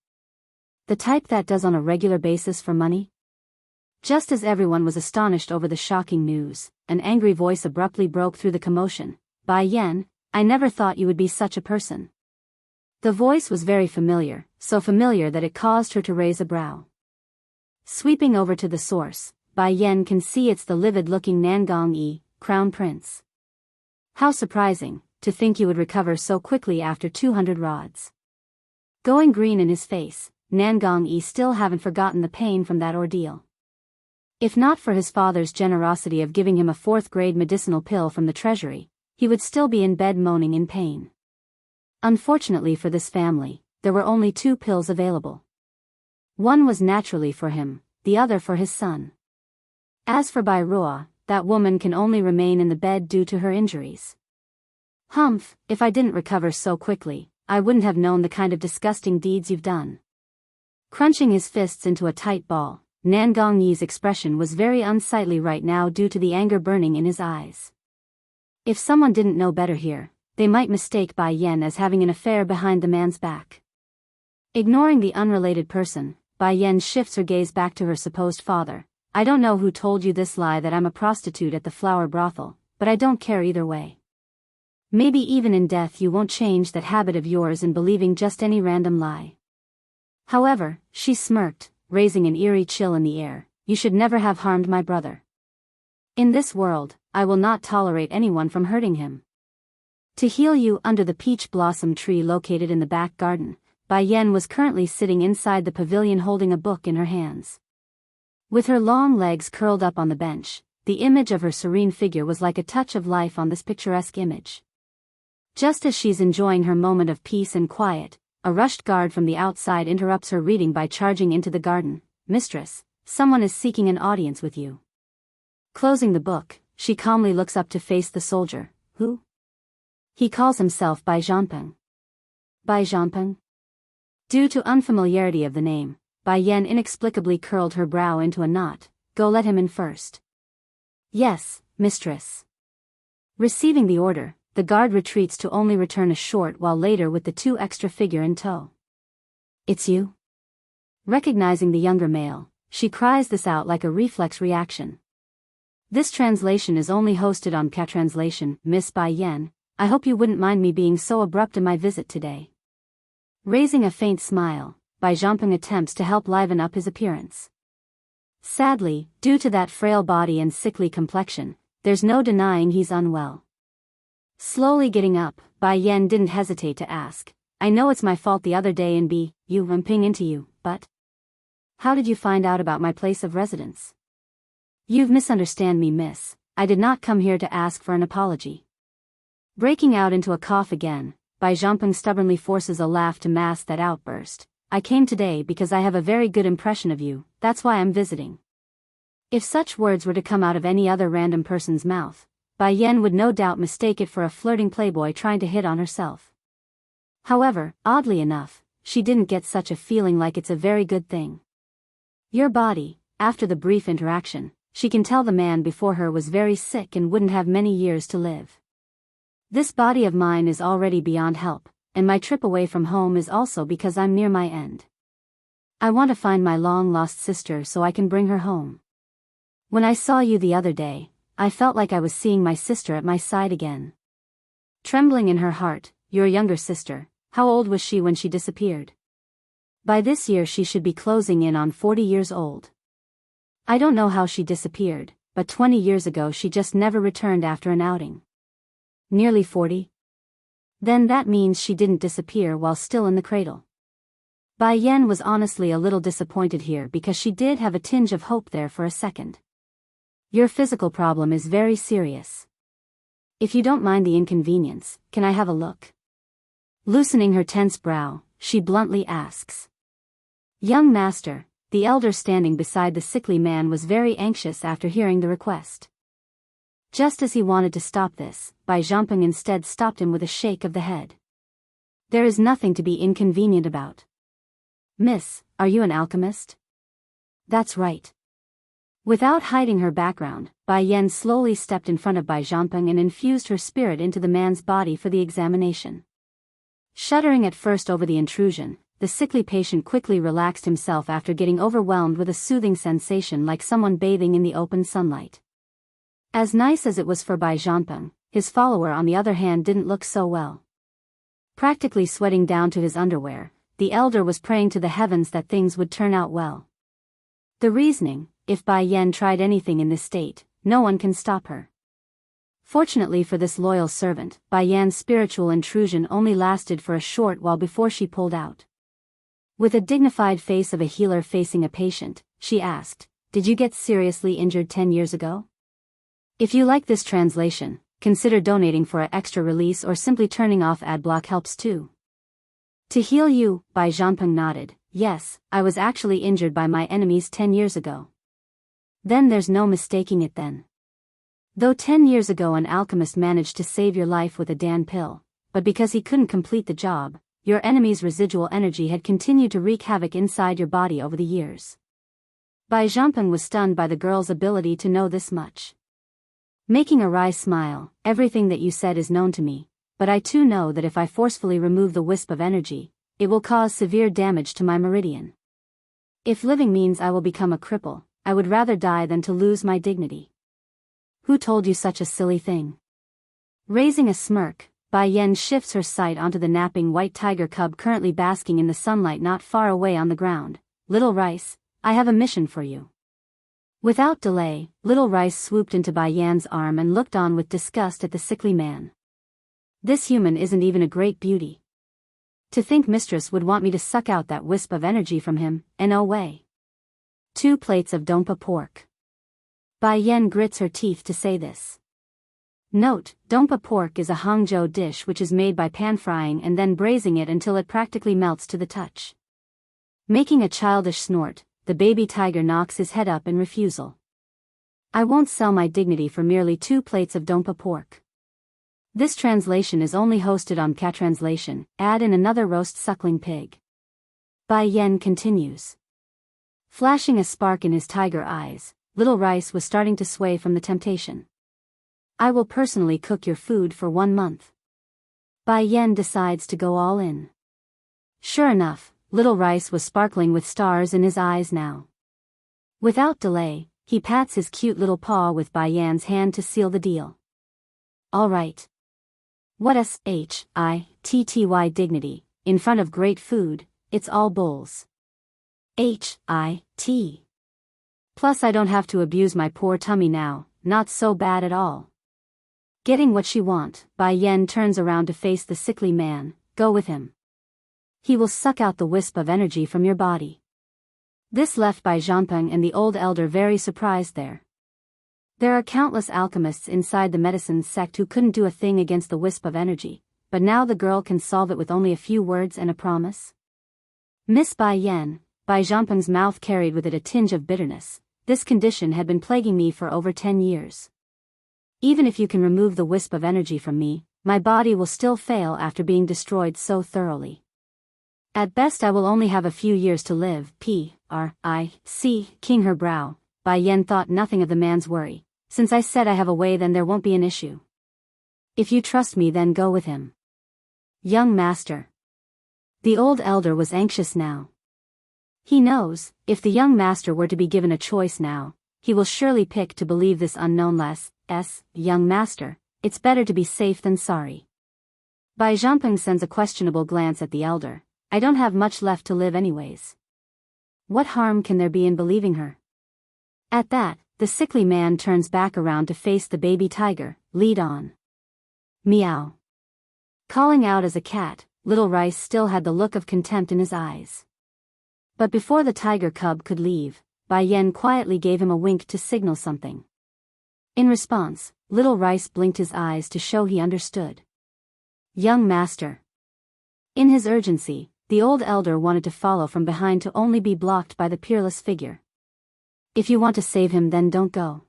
The type that does on a regular basis for money? Just as everyone was astonished over the shocking news, an angry voice abruptly broke through the commotion. Bai Yan, I never thought you would be such a person. The voice was very familiar, so familiar that it caused her to raise a brow. Sweeping over to the source, Bai Yan can see it's the livid-looking Nangong Yi, Crown Prince. How surprising, to think you would recover so quickly after 200 rods. Going green in his face, Nangong Yi still haven't forgotten the pain from that ordeal. If not for his father's generosity of giving him a 4th-grade medicinal pill from the treasury, he would still be in bed moaning in pain. Unfortunately for this family, there were only 2 pills available. One was naturally for him, the other for his son. As for Bai Ruo, that woman can only remain in the bed due to her injuries. Humph, if I didn't recover so quickly, I wouldn't have known the kind of disgusting deeds you've done. Crunching his fists into a tight ball, Nangong Yi's expression was very unsightly right now due to the anger burning in his eyes. If someone didn't know better here, they might mistake Bai Yan as having an affair behind the man's back. Ignoring the unrelated person, Bai Yan shifts her gaze back to her supposed father. I don't know who told you this lie that I'm a prostitute at the flower brothel, but I don't care either way. Maybe even in death you won't change that habit of yours in believing just any random lie. However, she smirked, raising an eerie chill in the air. You should never have harmed my brother. In this world, I will not tolerate anyone from hurting him. To heal you under the peach blossom tree located in the back garden, Bai Yan was currently sitting inside the pavilion holding a book in her hands. With her long legs curled up on the bench, the image of her serene figure was like a touch of life on this picturesque image. Just as she's enjoying her moment of peace and quiet, a rushed guard from the outside interrupts her reading by charging into the garden. Mistress, someone is seeking an audience with you. Closing the book, she calmly looks up to face the soldier. Who? He calls himself Bai Zhanpeng. Bai Zhanpeng? Due to unfamiliarity of the name, Bai Yan inexplicably curled her brow into a knot. Go, let him in first. Yes, mistress. Receiving the order, the guard retreats to only return a short while later with the 2 extra figure in tow. It's you? Recognizing the younger male, she cries this out like a reflex reaction. This translation is only hosted on Ka Translation. Miss Bai Yan, I hope you wouldn't mind me being so abrupt in my visit today. Raising a faint smile, Bai Zhanpeng attempts to help liven up his appearance. Sadly, due to that frail body and sickly complexion, there's no denying he's unwell. Slowly getting up, Bai Yan didn't hesitate to ask, I know it's my fault the other day in bumping into you, but how did you find out about my place of residence? You've misunderstood me, miss. I did not come here to ask for an apology. Breaking out into a cough again, Bai Zhanpeng stubbornly forces a laugh to mask that outburst. I came today because I have a very good impression of you, that's why I'm visiting. If such words were to come out of any other random person's mouth, Bai Yan would no doubt mistake it for a flirting playboy trying to hit on herself. However, oddly enough, she didn't get such a feeling like it's a very good thing. Your body, after the brief interaction, she can tell the man before her was very sick and wouldn't have many years to live. This body of mine is already beyond help, and my trip away from home is also because I'm near my end. I want to find my long-lost sister so I can bring her home. When I saw you the other day, I felt like I was seeing my sister at my side again. Trembling in her heart, your younger sister, how old was she when she disappeared? By this year she should be closing in on 40 years old. I don't know how she disappeared, but 20 years ago she just never returned after an outing. Nearly 40? Then that means she didn't disappear while still in the cradle. Bai Yan was honestly a little disappointed here because she did have a tinge of hope there for a second. Your physical problem is very serious. If you don't mind the inconvenience, can I have a look? Loosening her tense brow, she bluntly asks. Young master, the elder standing beside the sickly man was very anxious after hearing the request. Just as he wanted to stop this, Bai Zhangpeng instead stopped him with a shake of the head. There is nothing to be inconvenient about. Miss, are you an alchemist? That's right. Without hiding her background, Bai Yan slowly stepped in front of Bai Zhangpeng and infused her spirit into the man's body for the examination. Shuddering at first over the intrusion, the sickly patient quickly relaxed himself after getting overwhelmed with a soothing sensation like someone bathing in the open sunlight. As nice as it was for Bai Zhangpeng, his follower on the other hand didn't look so well. Practically sweating down to his underwear, the elder was praying to the heavens that things would turn out well. The reasoning, if Bai Yan tried anything in this state, no one can stop her. Fortunately for this loyal servant, Bai Yan's spiritual intrusion only lasted for a short while before she pulled out. With a dignified face of a healer facing a patient, she asked, "Did you get seriously injured 10 years ago? If you like this translation, consider donating for an extra release or simply turning off ad block helps too." To heal you, Bai Zhangpeng nodded. Yes, I was actually injured by my enemies 10 years ago. Then there's no mistaking it then. Though 10 years ago an alchemist managed to save your life with a Dan pill, but because he couldn't complete the job, your enemy's residual energy had continued to wreak havoc inside your body over the years. Bai Zhangpeng was stunned by the girl's ability to know this much. Making a wry smile, everything that you said is known to me, but I too know that if I forcefully remove the wisp of energy, it will cause severe damage to my meridian. If living means I will become a cripple, I would rather die than to lose my dignity. Who told you such a silly thing? Raising a smirk, Bai Yan shifts her sight onto the napping white tiger cub currently basking in the sunlight not far away on the ground. Little Rice, I have a mission for you. Without delay, Little Rice swooped into Bai Yan's arm and looked on with disgust at the sickly man. This human isn't even a great beauty. To think mistress would want me to suck out that wisp of energy from him, no way. 2 plates of Dongpa pork. Bai Yan grits her teeth to say this. Note, Dongpa pork is a Hangzhou dish which is made by pan-frying and then braising it until it practically melts to the touch. Making a childish snort, the baby tiger knocks his head up in refusal. I won't sell my dignity for merely 2 plates of Dongpa pork. This translation is only hosted on Catranslation, add in another roast suckling pig. Bai Yan continues. Flashing a spark in his tiger eyes, Little Rice was starting to sway from the temptation. I will personally cook your food for 1 month. Bai Yan decides to go all in. Sure enough, Little Rice was sparkling with stars in his eyes now. Without delay, he pats his cute little paw with Bai Yan's hand to seal the deal. All right. What H-I-T-T-Y dignity, in front of great food, it's all bulls. H-I-T. Plus I don't have to abuse my poor tummy now, not so bad at all. Getting what she want, Bai Yan turns around to face the sickly man. Go with him. He will suck out the wisp of energy from your body. This left Bai Zhangpeng and the old elder very surprised there. There are countless alchemists inside the medicine sect who couldn't do a thing against the wisp of energy, but now the girl can solve it with only a few words and a promise. Miss Bai Yan, Bai Zhangpeng's mouth carried with it a tinge of bitterness. This condition had been plaguing me for over 10 years. Even if you can remove the wisp of energy from me, my body will still fail after being destroyed so thoroughly. At best I will only have a few years to live. P-R-I-C, king her brow. Bai Yan thought nothing of the man's worry. Since I said I have a way, then there won't be an issue. If you trust me, then go with him. Young master. The old elder was anxious now. He knows, if the young master were to be given a choice now, he will surely pick to believe this unknown young master. It's better to be safe than sorry. Bai Zhangpeng sends a questionable glance at the elder. I don't have much left to live anyways. What harm can there be in believing her? At that, the sickly man turns back around to face the baby tiger. Lead on. Meow. Calling out as a cat, Little Rice still had the look of contempt in his eyes. But before the tiger cub could leave, Bai Yan quietly gave him a wink to signal something. In response, Little Rice blinked his eyes to show he understood. Young master. In his urgency, the old elder wanted to follow from behind to only be blocked by the peerless figure. If you want to save him, then don't go.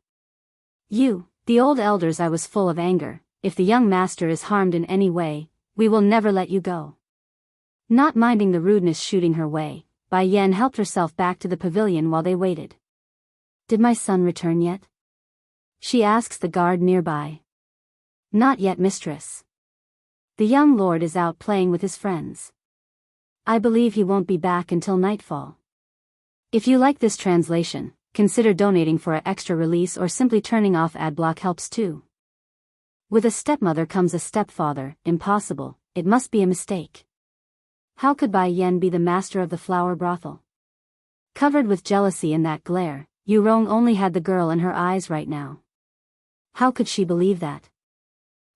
The old elders. I was full of anger. If the young master is harmed in any way, we will never let you go. Not minding the rudeness shooting her way, Bai Yan helped herself back to the pavilion while they waited. Did my son return yet? She asks the guard nearby. Not yet, mistress. The young lord is out playing with his friends. I believe he won't be back until nightfall. If you like this translation, consider donating for an extra release or simply turning off adblock helps too. With a stepmother comes a stepfather. Impossible, it must be a mistake. How could Bai Yan be the master of the flower brothel? Covered with jealousy in that glare, Yu Rong only had the girl in her eyes right now. How could she believe that?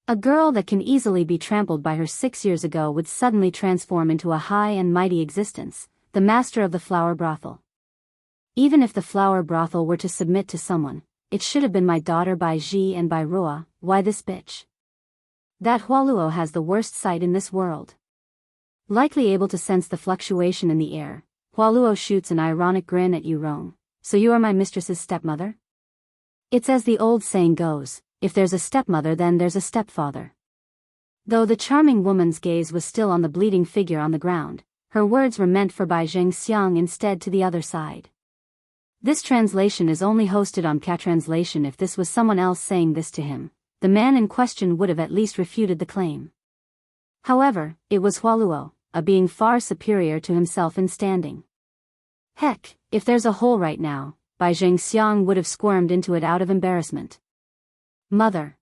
A girl that can easily be trampled by her 6 years ago would suddenly transform into a high and mighty existence, the master of the flower brothel. Even if the flower brothel were to submit to someone, it should have been my daughter Bai Ji and Bai Ruo. Why this bitch? That Hualuo has the worst sight in this world. Likely able to sense the fluctuation in the air, Hualuo shoots an ironic grin at Yu Rong. So you are my mistress's stepmother? It's as the old saying goes, if there's a stepmother then there's a stepfather. Though the charming woman's gaze was still on the bleeding figure on the ground, her words were meant for Bai Zhengxiang instead to the other side. This translation is only hosted on Catranslation. If this was someone else saying this to him, the man in question would have at least refuted the claim. However, it was Hualuo, a being far superior to himself in standing. Heck, if there's a hole right now, Bai Zhengxiang would have squirmed into it out of embarrassment. Mother.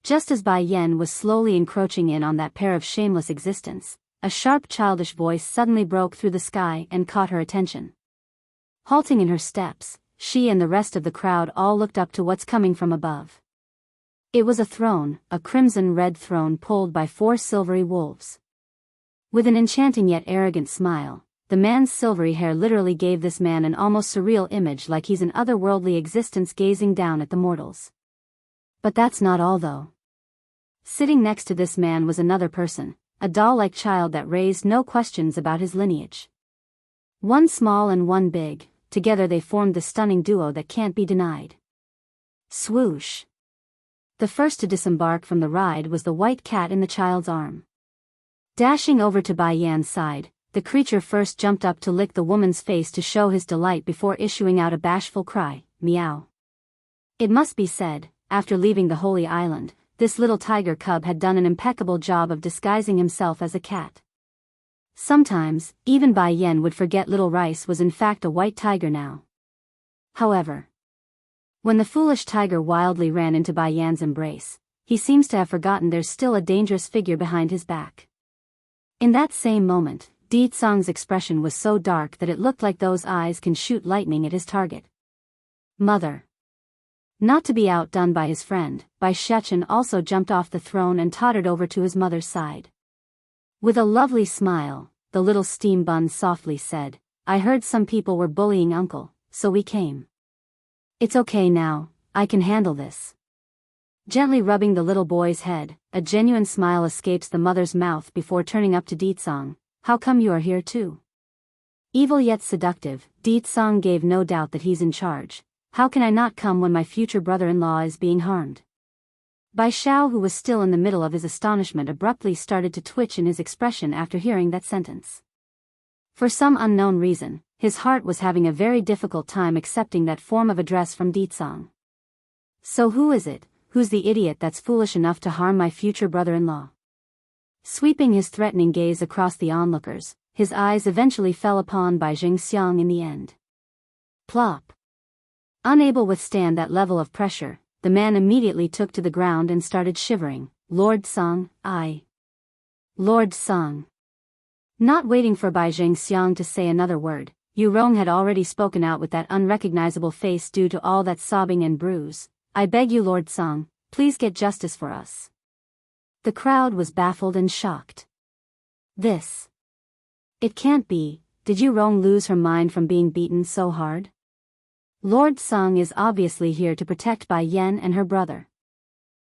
Just as Bai Yan was slowly encroaching in on that pair of shameless existence, a sharp childish voice suddenly broke through the sky and caught her attention. Halting in her steps, she and the rest of the crowd all looked up to what's coming from above. It was a throne, a crimson-red throne pulled by 4 silvery wolves. With an enchanting yet arrogant smile, the man's silvery hair literally gave this man an almost surreal image, like he's an otherworldly existence gazing down at the mortals. But that's not all though. Sitting next to this man was another person, a doll-like child that raised no questions about his lineage. One small and one big, together they formed the stunning duo that can't be denied. Swoosh. The first to disembark from the ride was the white cat in the child's arm. Dashing over to Bai Yan's side, the creature first jumped up to lick the woman's face to show his delight before issuing out a bashful cry, meow. It must be said, after leaving the Holy Island, this little tiger cub had done an impeccable job of disguising himself as a cat. Sometimes, even Bai Yan would forget Little Rice was in fact a white tiger now. However, when the foolish tiger wildly ran into Bai Yan's embrace, he seems to have forgotten there's still a dangerous figure behind his back. In that same moment, Di Tsong's expression was so dark that it looked like those eyes can shoot lightning at his target. Mother. Not to be outdone by his friend, Bai Shechen also jumped off the throne and tottered over to his mother's side. With a lovely smile, the little steam bun softly said, I heard some people were bullying uncle, so we came. It's okay now, I can handle this. Gently rubbing the little boy's head, a genuine smile escapes the mother's mouth before turning up to Di Tsong. How come you are here too? Evil yet seductive, Di Tsong gave no doubt that he's in charge. How can I not come when my future brother-in-law is being harmed? Bai Xiao, who was still in the middle of his astonishment, abruptly started to twitch in his expression after hearing that sentence. For some unknown reason, his heart was having a very difficult time accepting that form of address from Di Tsong. So who is it? Who's the idiot that's foolish enough to harm my future brother-in-law? Sweeping his threatening gaze across the onlookers, his eyes eventually fell upon Bai Zhengxiang in the end. Plop. Unable to withstand that level of pressure, the man immediately took to the ground and started shivering. Lord Song, Lord Song. Not waiting for Bai Zhengxiang to say another word, Yu Rong had already spoken out with that unrecognizable face due to all that sobbing and bruise. I beg you, Lord Song, please get justice for us. The crowd was baffled and shocked. It can't be, did you Rong lose her mind from being beaten so hard? Lord Sung is obviously here to protect Bai Yen and her brother.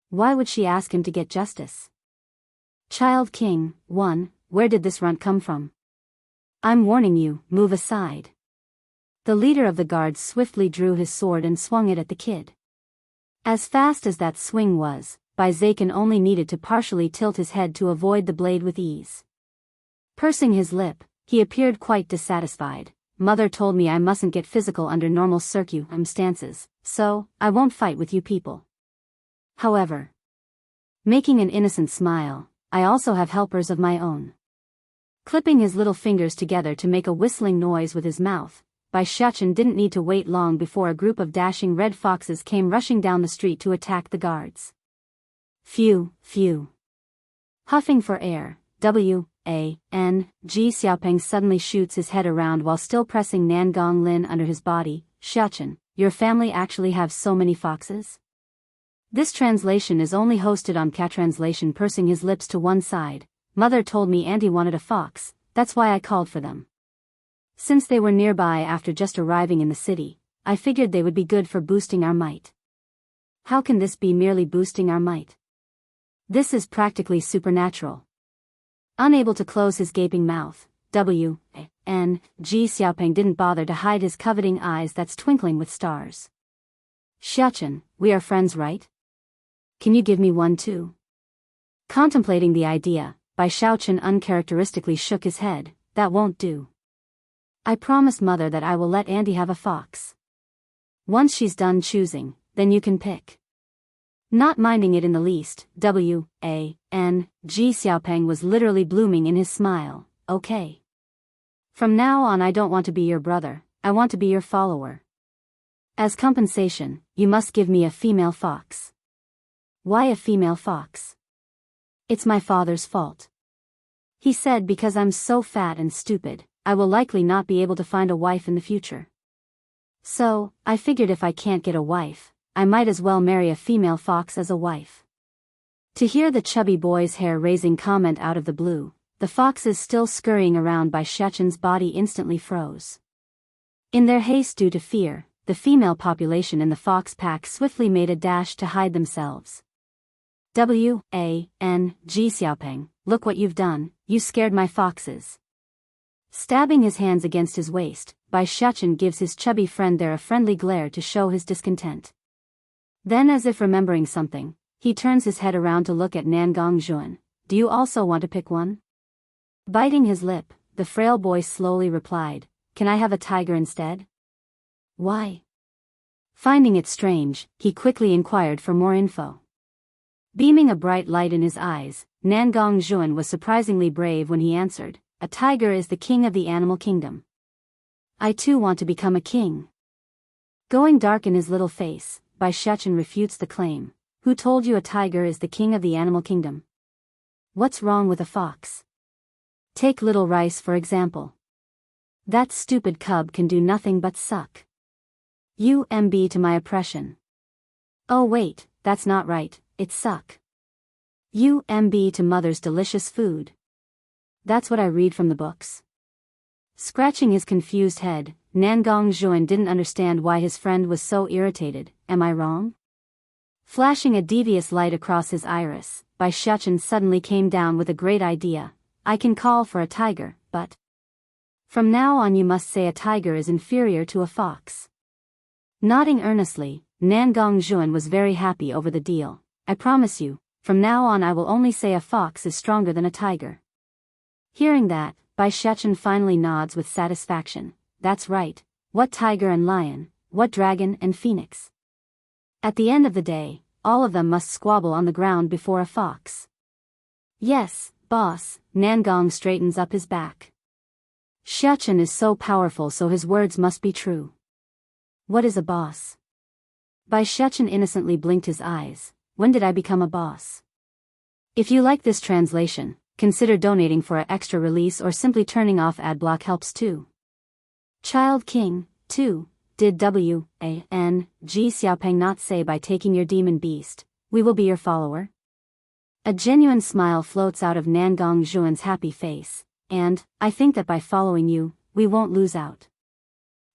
Why would she ask him to get justice? Child King, 1, where did this runt come from? I'm warning you, move aside. The leader of the guards swiftly drew his sword and swung it at the kid. As fast as that swing was, Bai Zaken only needed to partially tilt his head to avoid the blade with ease. Pursing his lip, he appeared quite dissatisfied. Mother told me I mustn't get physical under normal circumstances, so I won't fight with you people. However, making an innocent smile, I also have helpers of my own. Clipping his little fingers together to make a whistling noise with his mouth, Bai Shachen didn't need to wait long before a group of dashing red foxes came rushing down the street to attack the guards. Phew, phew. Huffing for air, G Xiaopeng suddenly shoots his head around while still pressing Nan Gonglin under his body. Shachen, your family actually have so many foxes? This translation is only hosted on Catranslation. Pursing his lips to one side, Mother told me Auntie wanted a fox, that's why I called for them. Since they were nearby after just arriving in the city, I figured they would be good for boosting our might. How can this be merely boosting our might? This is practically supernatural. Unable to close his gaping mouth, G Xiaopeng didn't bother to hide his coveting eyes that's twinkling with stars. Shachen, we are friends, right? Can you give me one too? Contemplating the idea, Bai Shaochen uncharacteristically shook his head. That won't do. I promised Mother that I will let Auntie have a fox. Once she's done choosing, then you can pick. Not minding it in the least, G Xiaopeng was literally blooming in his smile. Okay. From now on I don't want to be your brother, I want to be your follower. As compensation, you must give me a female fox. Why a female fox? It's my father's fault. He said because I'm so fat and stupid, I will likely not be able to find a wife in the future. So, I figured if I can't get a wife, I might as well marry a female fox as a wife. To hear the chubby boy's hair-raising comment out of the blue, the foxes still scurrying around Bai Shachen's body instantly froze. In their haste due to fear, the female population in the fox pack swiftly made a dash to hide themselves. G Xiaopeng, look what you've done, you scared my foxes. Stabbing his hands against his waist, Bai Shachen gives his chubby friend there a friendly glare to show his discontent. Then, as if remembering something, he turns his head around to look at Nan Gongjuan. Do you also want to pick one? Biting his lip, the frail boy slowly replied, can I have a tiger instead? Why? Finding it strange, he quickly inquired for more info. Beaming a bright light in his eyes, Nan Gongjuan was surprisingly brave when he answered, a tiger is the king of the animal kingdom. I too want to become a king. Going dark in his little face, Bai Shachen refutes the claim. Who told you a tiger is the king of the animal kingdom? What's wrong with a fox? Take Little Rice for example. That stupid cub can do nothing but suck. UMB to my oppression. Oh wait, that's not right, it's suck. UMB to mother's delicious food. That's what I read from the books. Scratching his confused head, Nan Gongjuan didn't understand why his friend was so irritated. Am I wrong? Flashing a devious light across his iris, Bai Shachen suddenly came down with a great idea. I can call for a tiger, but from now on you must say a tiger is inferior to a fox. Nodding earnestly, Nan Gongjuan was very happy over the deal. I promise you, from now on I will only say a fox is stronger than a tiger. Hearing that, Bai Shachen finally nods with satisfaction. That's right, what tiger and lion, what dragon and phoenix. At the end of the day, all of them must squabble on the ground before a fox. Yes, boss, Nan Gong straightens up his back. Shachen is so powerful so his words must be true. What is a boss? Bai Shachen innocently blinked his eyes. When did I become a boss? If you like this translation, consider donating for an extra release or simply turning off adblock helps too. Child King, 2, did G Xiaopeng not say by taking your demon beast, we will be your follower? A genuine smile floats out of Nan Gongjuan's happy face, and, I think that by following you, we won't lose out.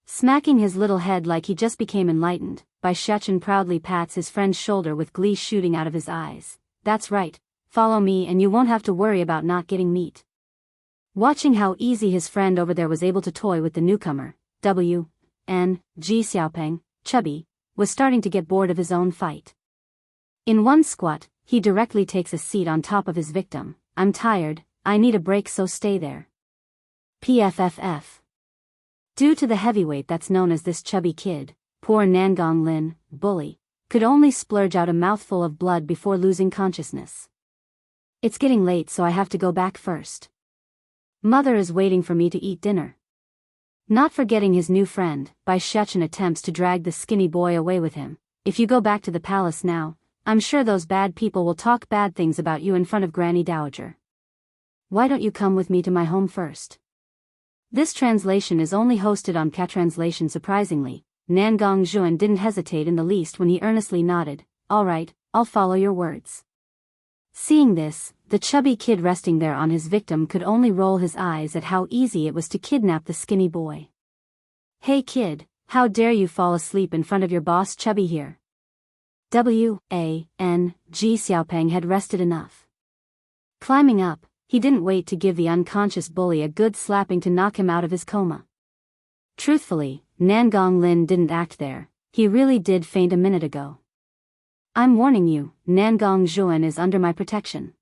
Smacking his little head like he just became enlightened, Bai Shechen proudly pats his friend's shoulder with glee shooting out of his eyes. That's right, follow me and you won't have to worry about not getting meat. Watching how easy his friend over there was able to toy with the newcomer, Ji Xiaopeng, chubby, was starting to get bored of his own fight. In one squat, he directly takes a seat on top of his victim. I'm tired, I need a break, so stay there. PFFF. Due to the heavyweight that's known as this chubby kid, poor Nangong Lin, bully, could only splurge out a mouthful of blood before losing consciousness. It's getting late, so I have to go back first. Mother is waiting for me to eat dinner. Not forgetting his new friend, Bai Shechen attempts to drag the skinny boy away with him. If you go back to the palace now, I'm sure those bad people will talk bad things about you in front of Granny Dowager. Why don't you come with me to my home first? This translation is only hosted on Catranslation. Surprisingly, Nangong Zhuan didn't hesitate in the least when he earnestly nodded. All right, I'll follow your words. Seeing this, the chubby kid resting there on his victim could only roll his eyes at how easy it was to kidnap the skinny boy. Hey kid, how dare you fall asleep in front of your boss chubby here? Ji Xiaopeng had rested enough. Climbing up, he didn't wait to give the unconscious bully a good slapping to knock him out of his coma. Truthfully, Nangong Lin didn't act there, he really did faint a minute ago. I'm warning you, Nangong Zhuan is under my protection.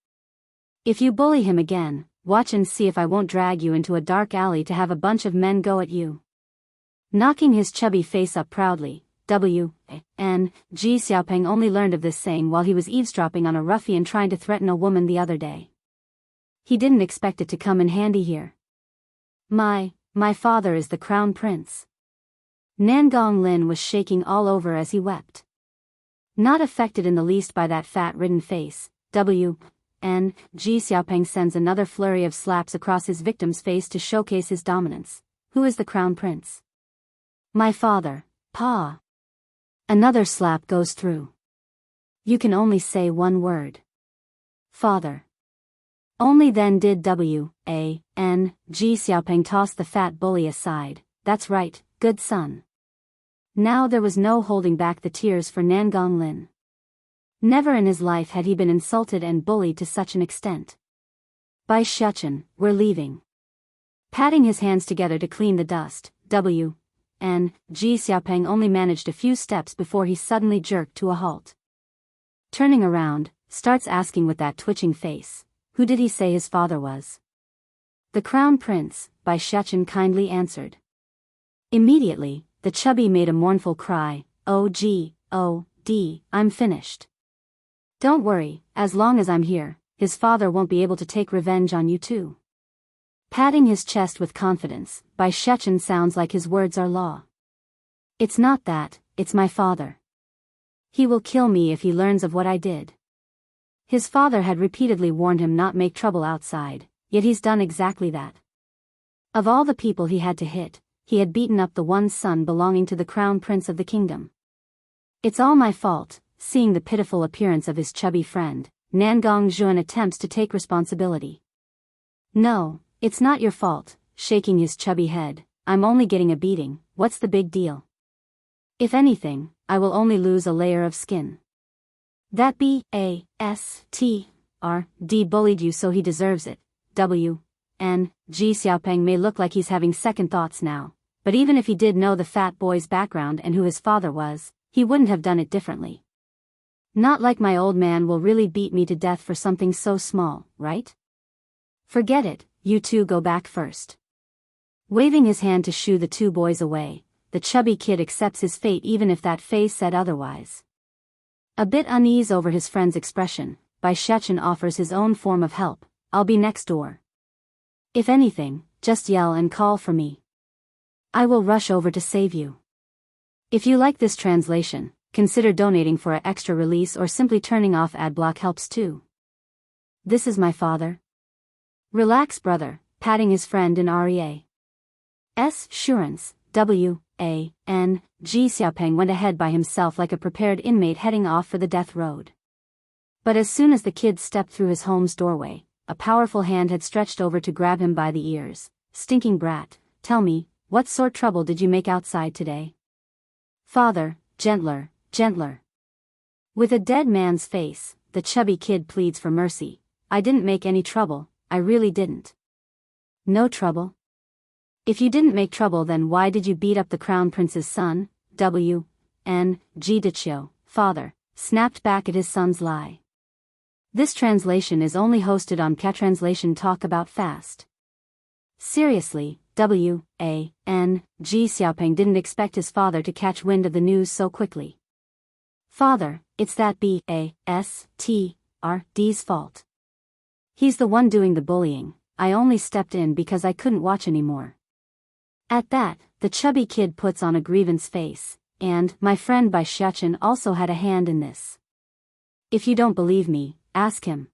If you bully him again, watch and see if I won't drag you into a dark alley to have a bunch of men go at you. Knocking his chubby face up proudly, Ji Xiaopeng only learned of this saying while he was eavesdropping on a ruffian trying to threaten a woman the other day. He didn't expect it to come in handy here. My father is the crown prince. Nangong Lin was shaking all over as he wept. Not affected in the least by that fat-ridden face, Ji Xiaopeng sends another flurry of slaps across his victim's face to showcase his dominance. Who is the crown prince? My father, Pa. Another slap goes through. You can only say one word. Father. Only then did Ji Xiaopeng toss the fat bully aside. That's right, good son. Now there was no holding back the tears for Nangong Lin. Never in his life had he been insulted and bullied to such an extent. Bai Shechen, we're leaving. Patting his hands together to clean the dust, Ji Xiaopeng only managed a few steps before he suddenly jerked to a halt. Turning around, starts asking with that twitching face, who did he say his father was? The crown prince, Bai Shechen kindly answered. Immediately, the chubby made a mournful cry, I'm finished. Don't worry, as long as I'm here, his father won't be able to take revenge on you too. Patting his chest with confidence, Bai Shechen sounds like his words are law. It's not that, it's my father. He will kill me if he learns of what I did. His father had repeatedly warned him not make trouble outside, yet he's done exactly that. Of all the people he had to hit, he had beaten up the one son belonging to the crown prince of the kingdom. It's all my fault. Seeing the pitiful appearance of his chubby friend, Nangong Zhuan attempts to take responsibility. No, it's not your fault, shaking his chubby head, I'm only getting a beating, what's the big deal? If anything, I will only lose a layer of skin. That bastard bullied you, so he deserves it. Ji Xiaopeng may look like he's having second thoughts now, but even if he did know the fat boy's background and who his father was, he wouldn't have done it differently. Not like my old man will really beat me to death for something so small, right? Forget it, you two go back first. Waving his hand to shoo the two boys away, the chubby kid accepts his fate even if that face said otherwise. A bit uneasy over his friend's expression, Bai Shechen offers his own form of help. I'll be next door. If anything, just yell and call for me. I will rush over to save you. If you like this translation, consider donating for an extra release or simply turning off adblock helps too. This is my father. Relax, brother, patting his friend in REA's assurance. Ji Xiaopeng went ahead by himself like a prepared inmate heading off for the death road. But as soon as the kid stepped through his home's doorway, a powerful hand had stretched over to grab him by the ears. Stinking brat, tell me, what sort trouble did you make outside today? Father, gentler, gentler. With a dead man's face, the chubby kid pleads for mercy. I didn't make any trouble, I really didn't. No trouble? If you didn't make trouble, then why did you beat up the crown prince's son? Gidicio, father, snapped back at his son's lie. This translation is only hosted on Translation Talk About Fast. Seriously, G. Xiaopeng didn't expect his father to catch wind of the news so quickly. Father, it's that B.A.S.T.R.D.'s fault. He's the one doing the bullying, I only stepped in because I couldn't watch anymore. At that, the chubby kid puts on a grievance face, and my friend Bai Xiachen also had a hand in this. If you don't believe me, ask him.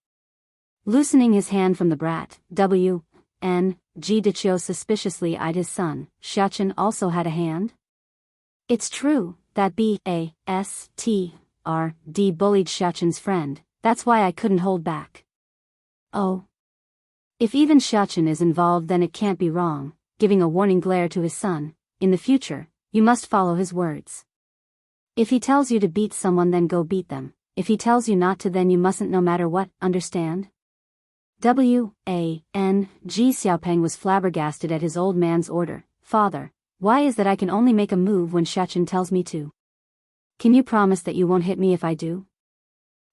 Loosening his hand from the brat, Gidicio suspiciously eyed his son. Xiachen also had a hand? It's true, that B.A.S.T.R.D. bullied Xiachen's friend, that's why I couldn't hold back. Oh. If even Xiachen is involved, then it can't be wrong, giving a warning glare to his son. In the future, you must follow his words. If he tells you to beat someone, then go beat them. If he tells you not to, then you mustn't, no matter what, understand? G. Xiaopeng was flabbergasted at his old man's order. Father, why is that I can only make a move when Xiachen tells me to? Can you promise that you won't hit me if I do?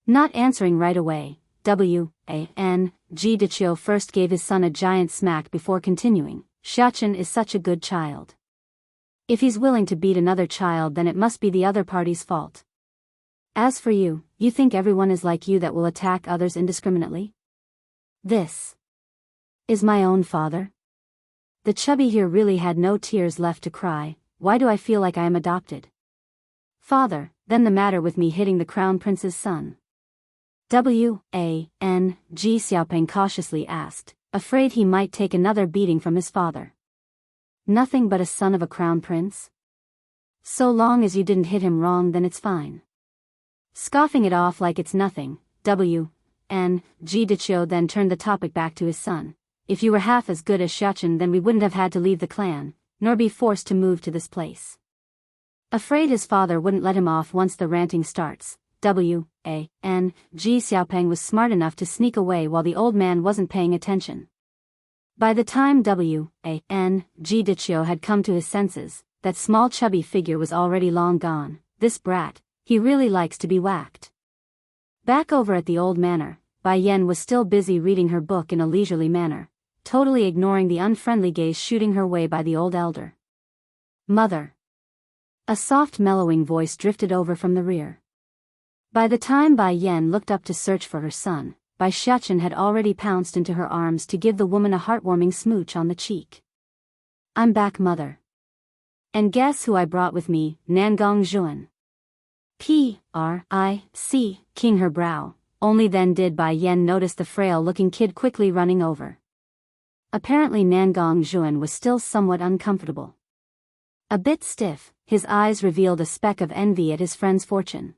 Not answering right away, Gidicio first gave his son a giant smack before continuing. Xiachen is such a good child. If he's willing to beat another child, then it must be the other party's fault. As for you, you think everyone is like you, that will attack others indiscriminately? This is my own father? The chubby here really had no tears left to cry. Why do I feel like I am adopted? Father, then the matter with me hitting the crown prince's son? G. Xiaopeng cautiously asked, afraid he might take another beating from his father. Nothing but a son of a crown prince? So long as you didn't hit him wrong, then it's fine. Scoffing it off like it's nothing, Gidicio then turned the topic back to his son. If you were half as good as Xiachen, then we wouldn't have had to leave the clan, nor be forced to move to this place. Afraid his father wouldn't let him off once the ranting starts. G. Xiaopeng was smart enough to sneak away while the old man wasn't paying attention. By the time Gidicio had come to his senses, that small chubby figure was already long gone. This brat, he really likes to be whacked. Back over at the old manor, Bai Yan was still busy reading her book in a leisurely manner, totally ignoring the unfriendly gaze shooting her way by the old elder. Mother. A soft mellowing voice drifted over from the rear. By the time Bai Yan looked up to search for her son, Bai Xiachen had already pounced into her arms to give the woman a heartwarming smooch on the cheek. I'm back, mother. And guess who I brought with me, Nangong Zhuan. P.R.I.C. King her brow, only then did Bai Yan notice the frail-looking kid quickly running over. Apparently Nangong Zhuan was still somewhat uncomfortable. A bit stiff, his eyes revealed a speck of envy at his friend's fortune.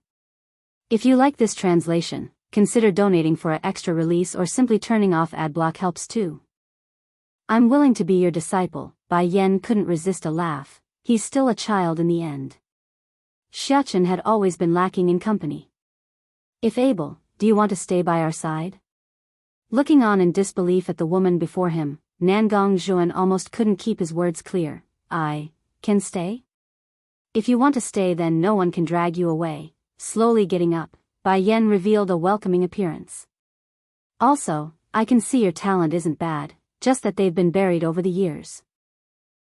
If you like this translation, consider donating for an extra release or simply turning off adblock helps too. I'm willing to be your disciple. Bai Yan couldn't resist a laugh, he's still a child in the end. Xiachen had always been lacking in company. If able, do you want to stay by our side? Looking on in disbelief at the woman before him, Nangong Zhuan almost couldn't keep his words clear. I can stay? If you want to stay, then no one can drag you away. Slowly getting up, Bai Yan revealed a welcoming appearance. Also, I can see your talent isn't bad, just that they've been buried over the years.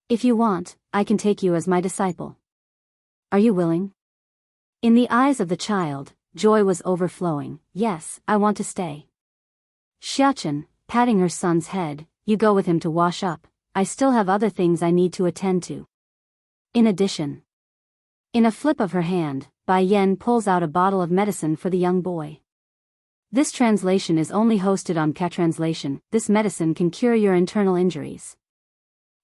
If you want, I can take you as my disciple. Are you willing? In the eyes of the child, joy was overflowing. Yes, I want to stay. Xiachen, patting her son's head, you go with him to wash up, I still have other things I need to attend to. In addition. In a flip of her hand, Bai Yan pulls out a bottle of medicine for the young boy. This translation is only hosted on Translation. This medicine can cure your internal injuries.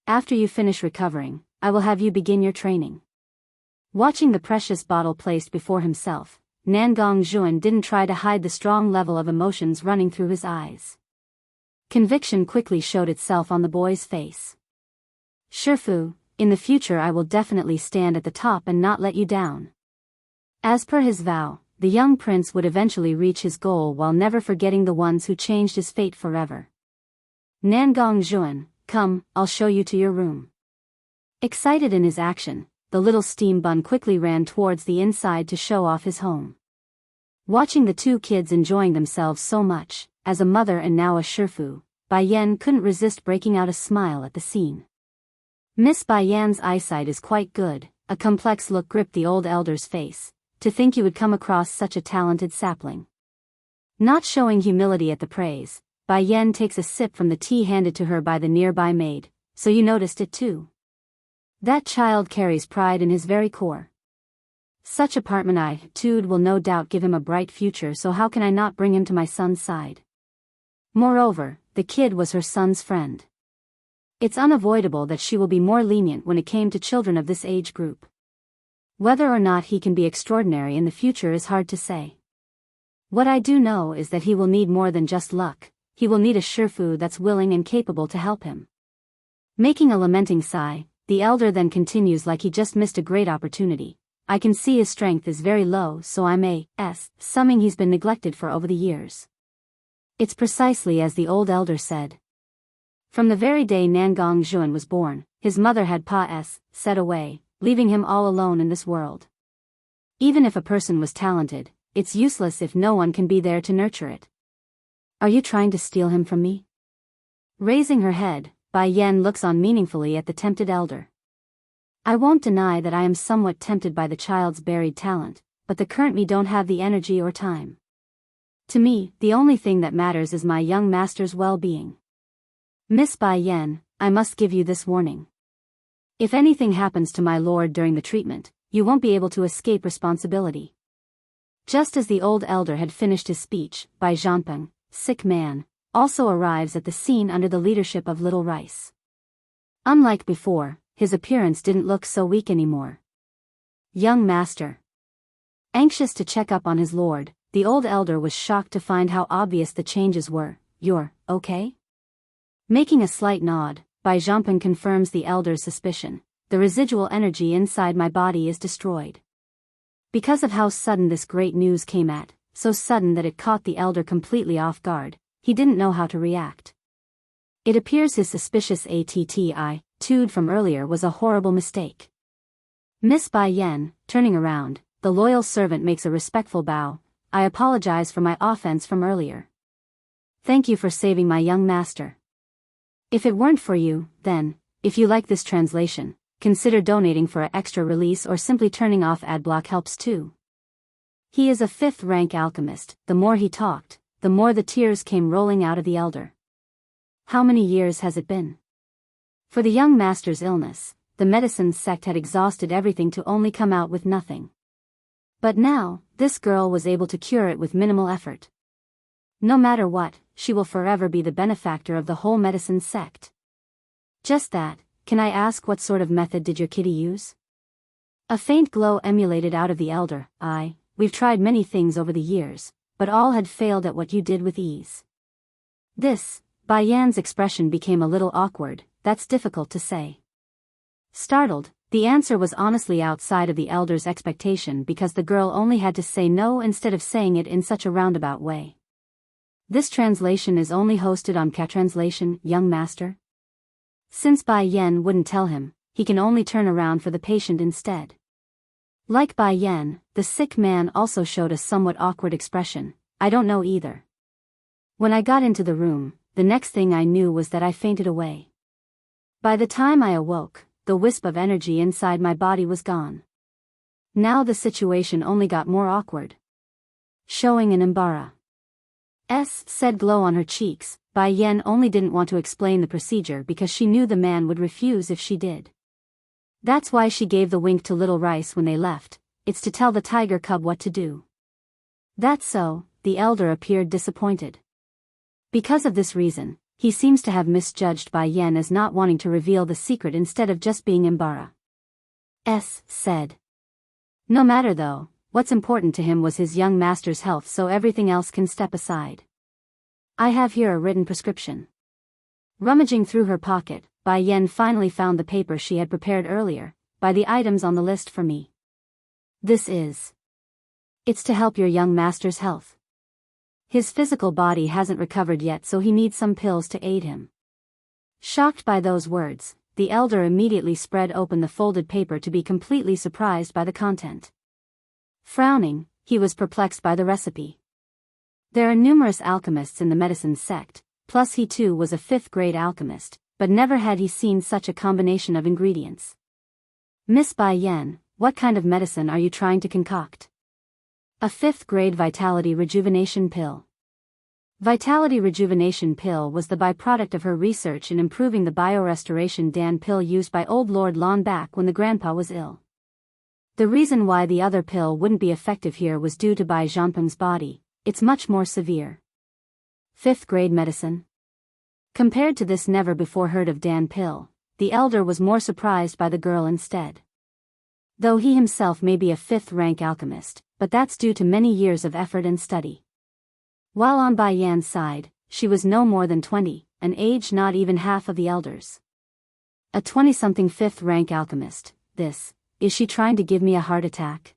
After you finish recovering, I will have you begin your training. Watching the precious bottle placed before himself, Nangong Zhuan didn't try to hide the strong level of emotions running through his eyes. Conviction quickly showed itself on the boy's face. Shifu, in the future I will definitely stand at the top and not let you down. As per his vow, the young prince would eventually reach his goal while never forgetting the ones who changed his fate forever. Nangong Juan, come, I'll show you to your room. Excited in his action, the little steam bun quickly ran towards the inside to show off his home. Watching the two kids enjoying themselves so much, as a mother and now a Shifu, Bai Yan couldn't resist breaking out a smile at the scene. Miss Bai Yan's eyesight is quite good, a complex look gripped the old elder's face. To think you would come across such a talented sapling. Not showing humility at the praise, Bai Yan takes a sip from the tea handed to her by the nearby maid. So you noticed it too? That child carries pride in his very core. Such apartment will no doubt give him a bright future, so how can I not bring him to my son's side? Moreover, the kid was her son's friend. It's unavoidable that she will be more lenient when it came to children of this age group. Whether or not he can be extraordinary in the future is hard to say. What I do know is that he will need more than just luck, he will need a Shifu that's willing and capable to help him. Making a lamenting sigh, the elder then continues like he just missed a great opportunity. I can see his strength is very low, so I'm assuming he's been neglected for over the years. It's precisely as the old elder said. From the very day Nangong Juan was born, his mother had set away, leaving him all alone in this world. Even if a person was talented, it's useless if no one can be there to nurture it. Are you trying to steal him from me? Raising her head, Bai Yan looks on meaningfully at the tempted elder. I won't deny that I am somewhat tempted by the child's buried talent, but the current me don't have the energy or time. To me, the only thing that matters is my young master's well-being. Miss Bai Yan, I must give you this warning. If anything happens to my lord during the treatment, you won't be able to escape responsibility. Just as the old elder had finished his speech, Bai Zhanpeng, sick man, also arrives at the scene under the leadership of Little Rice. Unlike before, his appearance didn't look so weak anymore. Young master. Anxious to check up on his lord, the old elder was shocked to find how obvious the changes were. You're okay? Making a slight nod, Bai Zhanpeng confirms the elder's suspicion. The residual energy inside my body is destroyed. Because of how sudden this great news came at, so sudden that it caught the elder completely off guard, he didn't know how to react. It appears his suspicious attitude from earlier was a horrible mistake. Miss Bai Yan, turning around, the loyal servant makes a respectful bow. I apologize for my offense from earlier. Thank you for saving my young master. If it weren't for you, then, if you like this translation, consider donating for an extra release or simply turning off adblock helps too. He is a 5th rank alchemist. The more he talked, the more the tears came rolling out of the elder. How many years has it been? For the young master's illness, the medicine sect had exhausted everything to only come out with nothing. But now, this girl was able to cure it with minimal effort. No matter what, she will forever be the benefactor of the whole medicine sect. Just that, can I ask what sort of method did your kitty use? A faint glow emulated out of the elder. We've tried many things over the years, but all had failed at what you did with ease. This, Bai Yan's expression became a little awkward. That's difficult to say. Startled, the answer was honestly outside of the elder's expectation because the girl only had to say no instead of saying it in such a roundabout way. This translation is only hosted on Translation, young master. Since Bai Yan wouldn't tell him, he can only turn around for the patient instead. Like Bai Yan, the sick man also showed a somewhat awkward expression. I don't know either. When I got into the room, the next thing I knew was that I fainted away. By the time I awoke, the wisp of energy inside my body was gone. Now the situation only got more awkward. Showing an embarrass. Said glow on her cheeks, Bai Yan only didn't want to explain the procedure because she knew the man would refuse if she did. That's why she gave the wink to Little Rice when they left. It's to tell the tiger cub what to do. That's so, the elder appeared disappointed. Because of this reason, he seems to have misjudged Bai Yan as not wanting to reveal the secret instead of just being embarrassed. Said. No matter though, what's important to him was his young master's health, so everything else can step aside. I have here a written prescription. Rummaging through her pocket, Bai Yen finally found the paper she had prepared earlier, by the items on the list for me. It's to help your young master's health. His physical body hasn't recovered yet, so he needs some pills to aid him. Shocked by those words, the elder immediately spread open the folded paper to be completely surprised by the content. Frowning, he was perplexed by the recipe. There are numerous alchemists in the medicine sect, plus he too was a 5th-grade alchemist, but never had he seen such a combination of ingredients. Miss Bai Yen, what kind of medicine are you trying to concoct? A 5th-grade Vitality Rejuvenation Pill. Vitality Rejuvenation Pill was the byproduct of her research in improving the biorestoration Dan pill used by old Lord Lon back when the grandpa was ill. The reason why the other pill wouldn't be effective here was due to Bai Zhanpeng's body. It's much more severe. 5th-grade medicine? Compared to this never-before-heard-of Dan pill, the elder was more surprised by the girl instead. Though he himself may be a 5th-rank alchemist, but that's due to many years of effort and study. While on Bai Yan's side, she was no more than 20, an age not even half of the elder's. A 20-something 5th-rank alchemist, is she trying to give me a heart attack?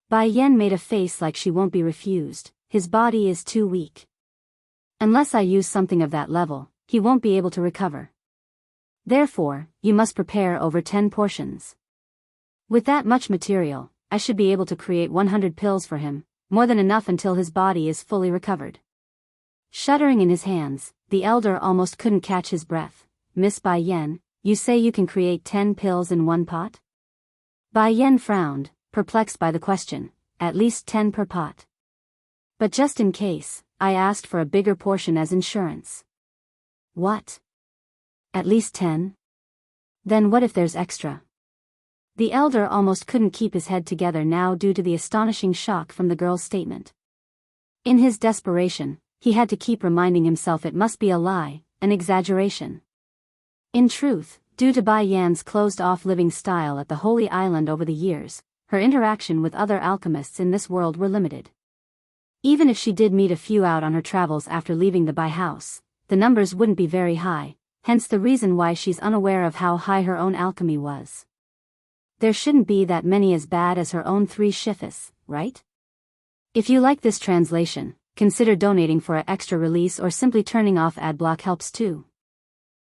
Bai Yan made a face like she won't be refused. His body is too weak. Unless I use something of that level, he won't be able to recover. Therefore, you must prepare over 10 portions. With that much material, I should be able to create 100 pills for him, more than enough until his body is fully recovered. Shuddering in his hands, the elder almost couldn't catch his breath. Miss Bai Yen, you say you can create 10 pills in one pot? Bai Yen frowned, perplexed by the question. At least 10 per pot. But just in case, I asked for a bigger portion as insurance. What? At least 10? Then what if there's extra? The elder almost couldn't keep his head together now due to the astonishing shock from the girl's statement. In his desperation, he had to keep reminding himself it must be a lie, an exaggeration. In truth, due to Bai Yan's closed-off living style at the Holy Island over the years, her interaction with other alchemists in this world were limited. Even if she did meet a few out on her travels after leaving the Bai house, the numbers wouldn't be very high, hence the reason why she's unaware of how high her own alchemy was. There shouldn't be that many as bad as her own 3 shifis, right? If you like this translation, consider donating for an extra release or simply turning off adblock helps too.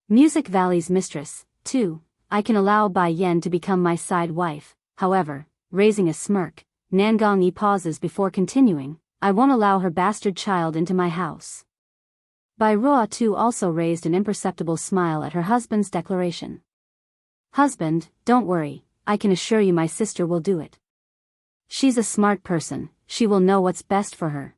Music Valley's mistress, too. I can allow Bai Yen to become my side wife, however, raising a smirk, Nangong Yi pauses before continuing, I won't allow her bastard child into my house. Bai Ruo too also raised an imperceptible smile at her husband's declaration. Husband, don't worry, I can assure you my sister will do it. She's a smart person, she will know what's best for her.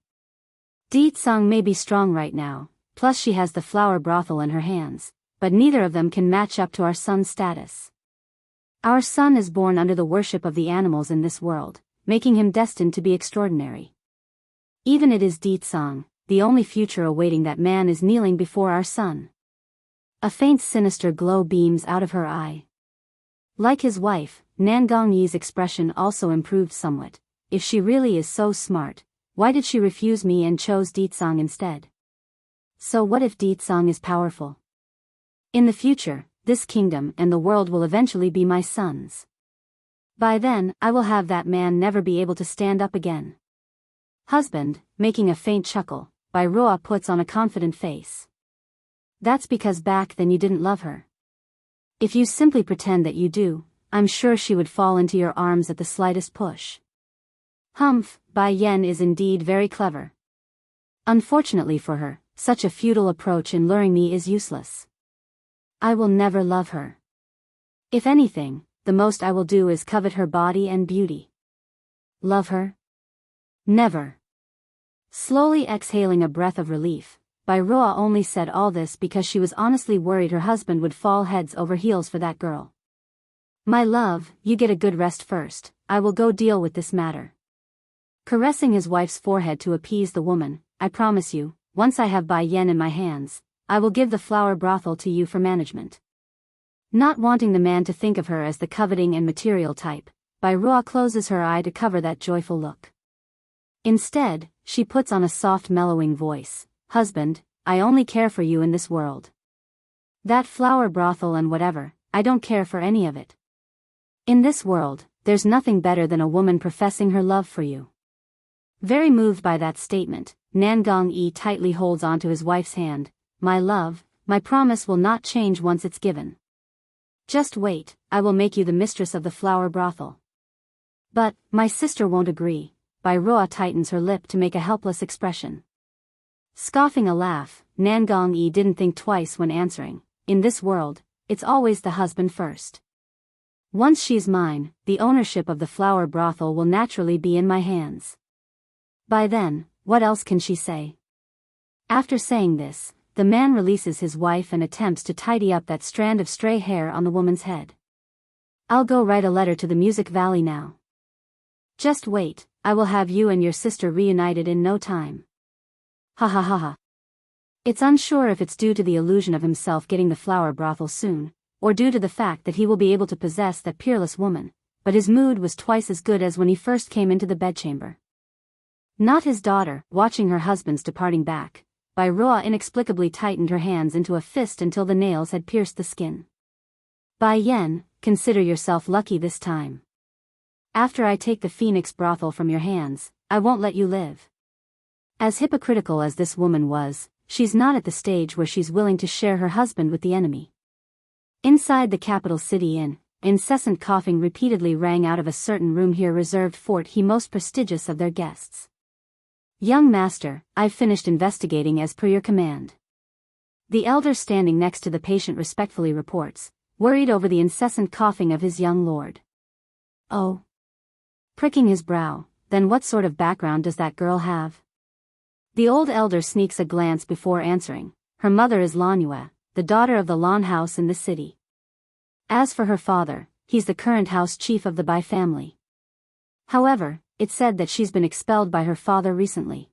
Di Tsang may be strong right now, plus she has the flower brothel in her hands, but neither of them can match up to our son's status. Our son is born under the worship of the animals in this world, making him destined to be extraordinary. Even it is Di Tsang, the only future awaiting that man is kneeling before our son. A faint sinister glow beams out of her eye. Like his wife, Nangong Yi's expression also improved somewhat. If she really is so smart, why did she refuse me and chose Di Tsang instead? So what if Di Tsang is powerful? In the future, this kingdom and the world will eventually be my son's. By then, I will have that man never be able to stand up again. Husband, making a faint chuckle, Bai Ruo puts on a confident face. That's because back then you didn't love her. If you simply pretend that you do, I'm sure she would fall into your arms at the slightest push. Humph, Bai Yen is indeed very clever. Unfortunately for her, such a futile approach in luring me is useless. I will never love her. If anything, the most I will do is covet her body and beauty. Love her? Never. Slowly exhaling a breath of relief, Bai Ruo only said all this because she was honestly worried her husband would fall heads over heels for that girl. My love, you get a good rest first, I will go deal with this matter. Caressing his wife's forehead to appease the woman, I promise you, once I have Bai Yen in my hands, I will give the flower brothel to you for management. Not wanting the man to think of her as the coveting and material type, Bai Ruo closes her eye to cover that joyful look. Instead, she puts on a soft mellowing voice, Husband, I only care for you in this world. That flower brothel and whatever, I don't care for any of it. In this world, there's nothing better than a woman professing her love for you. Very moved by that statement, Nan Gong-yi tightly holds onto his wife's hand. My love, my promise will not change once it's given. Just wait, I will make you the mistress of the flower brothel. But, my sister won't agree. Roa tightens her lip to make a helpless expression. Scoffing a laugh, Nan Gong-yi didn't think twice when answering. In this world, it's always the husband first. Once she's mine, the ownership of the flower brothel will naturally be in my hands. By then, what else can she say? After saying this, the man releases his wife and attempts to tidy up that strand of stray hair on the woman's head. I'll go write a letter to the Music Valley now. Just wait, I will have you and your sister reunited in no time. Ha ha ha ha. It's unsure if it's due to the illusion of himself getting the flower brothel soon, or due to the fact that he will be able to possess that peerless woman, but his mood was twice as good as when he first came into the bedchamber. Not his daughter, watching her husband's departing back. Roa inexplicably tightened her hands into a fist until the nails had pierced the skin. Bai Yen, consider yourself lucky this time. After I take the Phoenix brothel from your hands, I won't let you live. As hypocritical as this woman was, she's not at the stage where she's willing to share her husband with the enemy. Inside the capital city inn, incessant coughing repeatedly rang out of a certain room here reserved for the most prestigious of their guests. Young master, I've finished investigating as per your command. The elder standing next to the patient respectfully reports, worried over the incessant coughing of his young lord. Oh. Pricking his brow, then what sort of background does that girl have? The old elder sneaks a glance before answering. Her mother is Lanue, the daughter of the Lan house in the city. As for her father, he's the current house chief of the Bai family. However, it's said that she's been expelled by her father recently.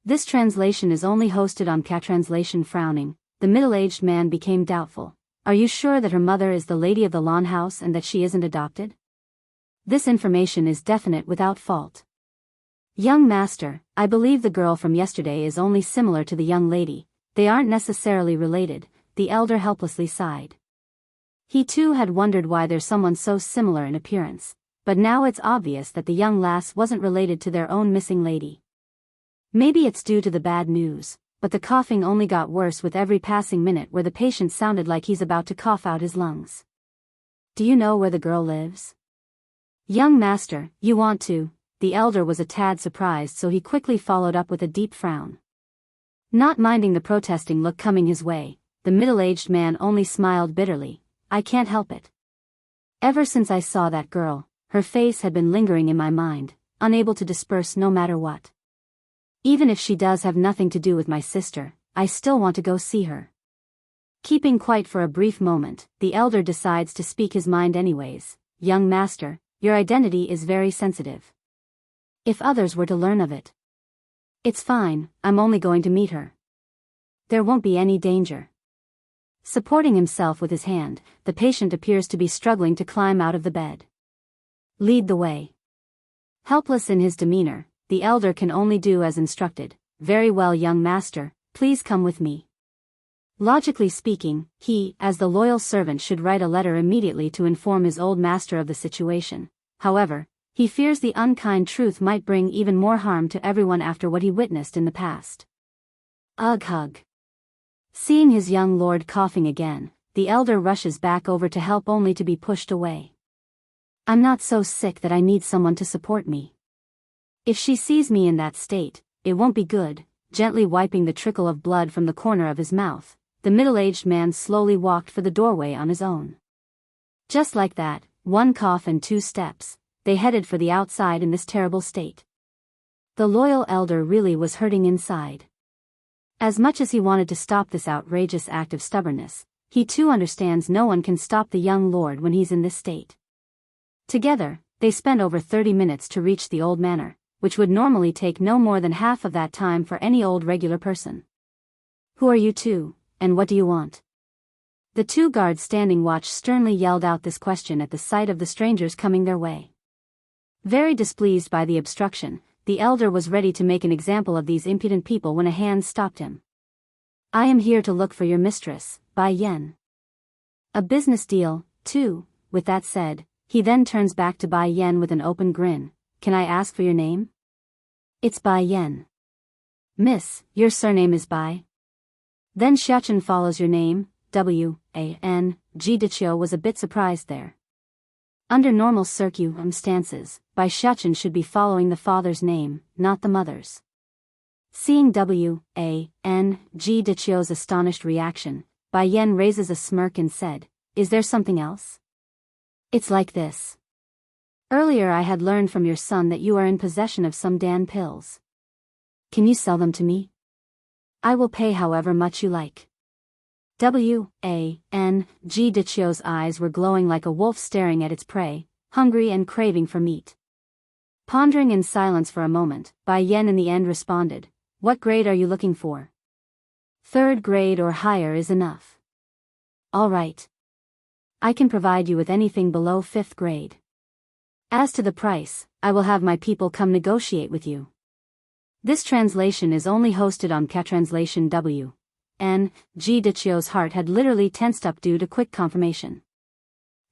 This translation is only hosted on Translation. Frowning, the middle-aged man became doubtful. Are you sure that her mother is the lady of the Lan house and that she isn't adopted? This information is definite without fault. Young master, I believe the girl from yesterday is only similar to the young lady. They aren't necessarily related, the elder helplessly sighed. He too had wondered why there's someone so similar in appearance. But now it's obvious that the young lass wasn't related to their own missing lady. Maybe it's due to the bad news, but the coughing only got worse with every passing minute where the patient sounded like he's about to cough out his lungs. Do you know where the girl lives? Young master, you want to? The elder was a tad surprised, so he quickly followed up with a deep frown. Not minding the protesting look coming his way, the middle-aged man only smiled bitterly. I can't help it. Ever since I saw that girl, her face had been lingering in my mind, unable to disperse no matter what. Even if she does have nothing to do with my sister, I still want to go see her. Keeping quiet for a brief moment, the elder decides to speak his mind anyways. Young master, your identity is very sensitive. If others were to learn of it. It's fine, I'm only going to meet her. There won't be any danger. Supporting himself with his hand, the patient appears to be struggling to climb out of the bed. Lead the way. Helpless in his demeanor, the elder can only do as instructed. Very well, young master, please come with me. Logically speaking, he, as the loyal servant, should write a letter immediately to inform his old master of the situation. However, he fears the unkind truth might bring even more harm to everyone after what he witnessed in the past. Ugh hug. Seeing his young lord coughing again, the elder rushes back over to help only to be pushed away. I'm not so sick that I need someone to support me. If she sees me in that state, it won't be good. Gently wiping the trickle of blood from the corner of his mouth, the middle-aged man slowly walked for the doorway on his own. Just like that, one cough and 2 steps, they headed for the outside in this terrible state. The loyal elder really was hurting inside. As much as he wanted to stop this outrageous act of stubbornness, he too understands no one can stop the young lord when he's in this state. Together, they spent over 30 minutes to reach the old manor, which would normally take no more than half of that time for any old regular person. Who are you two, and what do you want? The 2 guards standing watch sternly yelled out this question at the sight of the strangers coming their way. Very displeased by the obstruction, the elder was ready to make an example of these impudent people when a hand stopped him. I am here to look for your mistress, Bai Yen. A business deal, too. With that said, he then turns back to Bai Yen with an open grin. Can I ask for your name? It's Bai Yen. Miss, your surname is Bai? Then Xiachen follows your name, W-A-N. Ji Dichio was a bit surprised there. Under normal circumstances, Bai Xiachen should be following the father's name, not the mother's. Seeing W-A-N. Ji Dichio's astonished reaction, Bai Yen raises a smirk and said, "Is there something else?" "It's like this. Earlier I had learned from your son that you are in possession of some Dan pills. Can you sell them to me? I will pay however much you like." W-A-N. Ji Dichio's eyes were glowing like a wolf staring at its prey, hungry and craving for meat. Pondering in silence for a moment, Bai Yen in the end responded, "What grade are you looking for?" "3rd grade or higher is enough." "All right. I can provide you with anything below 5th grade. As to the price, I will have my people come negotiate with you." This translation is only hosted on Translation W.N. Ji Dichio's heart had literally tensed up due to quick confirmation.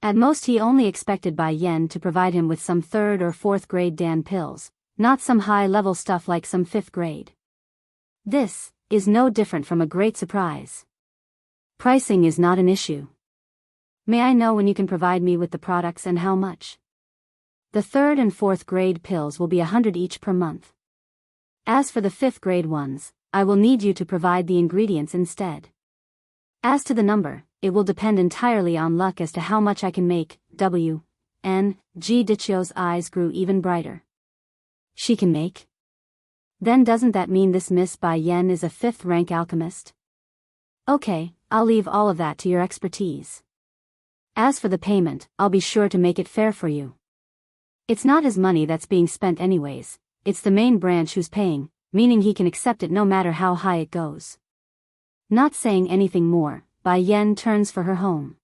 At most he only expected Bai Yen to provide him with some 3rd or 4th grade Dan pills, not some high-level stuff like some 5th grade. This is no different from a great surprise. Pricing is not an issue. May I know when you can provide me with the products and how much? The 3rd and 4th grade pills will be 100 each per month. As for the 5th grade ones, I will need you to provide the ingredients instead. As to the number, it will depend entirely on luck as to how much I can make. W.N. Ji Dichio's eyes grew even brighter. She can make? Then doesn't that mean this Miss Bai Yen is a 5th rank alchemist? Okay, I'll leave all of that to your expertise. As for the payment, I'll be sure to make it fair for you. It's not his money that's being spent anyways, it's the main branch who's paying, meaning he can accept it no matter how high it goes. Not saying anything more, Bai Yen turns for her home.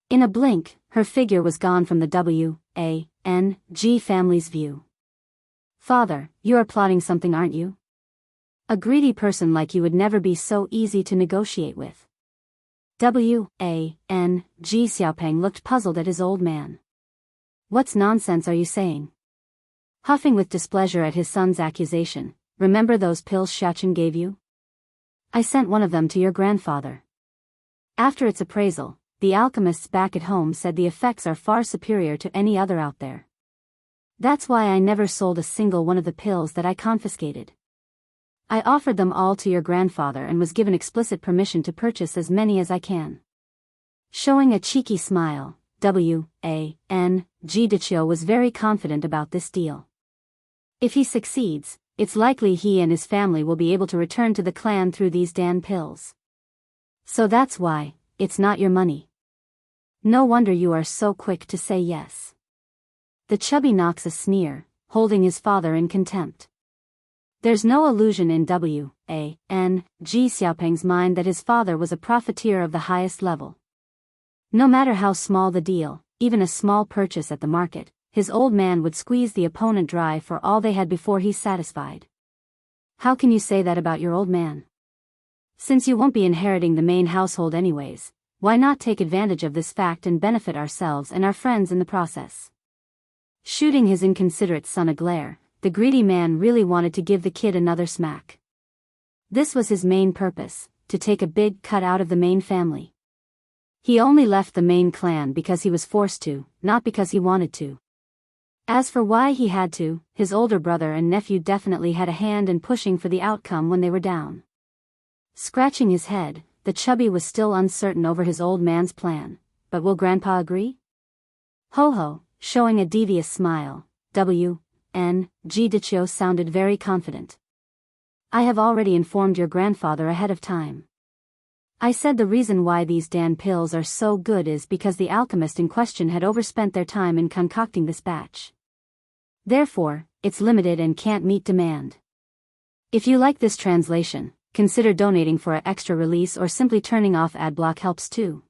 In a blink, her figure was gone from the W.A.N.G. family's view. "Father, you are plotting something, aren't you? A greedy person like you would never be so easy to negotiate with." W.A.N.G. Xiaopeng looked puzzled at his old man. "What's nonsense are you saying?" Huffing with displeasure at his son's accusation, "Remember those pills Xiachen gave you? I sent one of them to your grandfather. After its appraisal, the alchemists back at home said the effects are far superior to any other out there. That's why I never sold a single one of the pills that I confiscated. I offered them all to your grandfather and was given explicit permission to purchase as many as I can." Showing a cheeky smile, W.A.N.G. Dichio was very confident about this deal. If he succeeds, it's likely he and his family will be able to return to the clan through these Dan pills. So that's why, it's not your money. No wonder you are so quick to say yes. The chubby knocks a sneer, holding his father in contempt. There's no illusion in W.A.N.G. Xiaopeng's mind that his father was a profiteer of the highest level. No matter how small the deal, even a small purchase at the market, his old man would squeeze the opponent dry for all they had before he's satisfied. How can you say that about your old man? Since you won't be inheriting the main household anyways, why not take advantage of this fact and benefit ourselves and our friends in the process? Shooting his inconsiderate son a glare, the greedy man really wanted to give the kid another smack. This was his main purpose, to take a big cut out of the main family. He only left the main clan because he was forced to, not because he wanted to. As for why he had to, his older brother and nephew definitely had a hand in pushing for the outcome when they were down. Scratching his head, the chubby was still uncertain over his old man's plan, but will Grandpa agree? Ho-ho, showing a devious smile, W.N.G. Dichio sounded very confident. "I have already informed your grandfather ahead of time. I said the reason why these Dan pills are so good is because the alchemist in question had overspent their time in concocting this batch. Therefore, it's limited and can't meet demand. If you like this translation, consider donating for an extra release or simply turning off adblock helps too.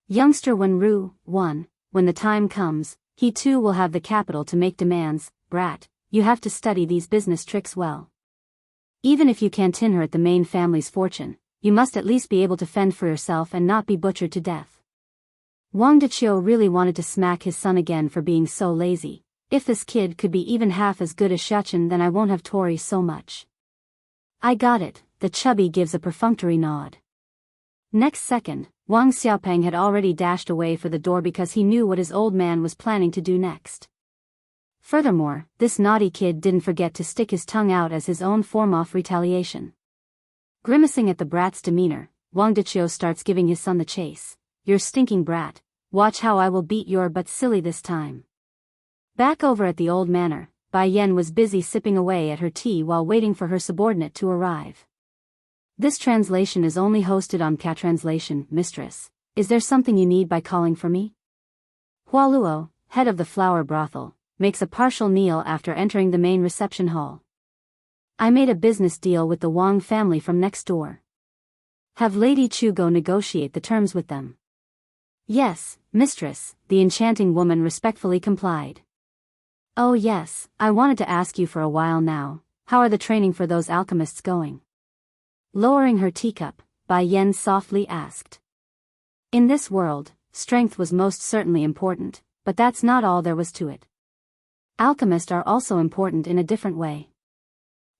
Youngster Wenru, 1, when the time comes, he too will have the capital to make demands. Brat, you have to study these business tricks well. Even if you can't inherit the main family's fortune, you must at least be able to fend for yourself and not be butchered to death. Wang Deqiu really wanted to smack his son again for being so lazy. If this kid could be even half as good as Shechen, then I won't have to worry so much. I got it, the chubby gives a perfunctory nod. Next second, Wang Xiaopeng had already dashed away for the door because he knew what his old man was planning to do next. Furthermore, this naughty kid didn't forget to stick his tongue out as his own form of retaliation. Grimacing at the brat's demeanor, Wang Deqiu starts giving his son the chase. "You stinking brat, watch how I will beat your butt silly this time." Back over at the old manor, Bai Yan was busy sipping away at her tea while waiting for her subordinate to arrive. This translation is only hosted on Cat Translation. Mistress, is there something you need by calling for me? Hua Luo, head of the flower brothel, makes a partial kneel after entering the main reception hall. I made a business deal with the Wang family from next door. Have Lady Chu go negotiate the terms with them. Yes, mistress, the enchanting woman respectfully complied. Oh yes, I wanted to ask you for a while now, how are the training for those alchemists going? Lowering her teacup, Bai Yan softly asked. In this world, strength was most certainly important, but that's not all there was to it. Alchemists are also important in a different way.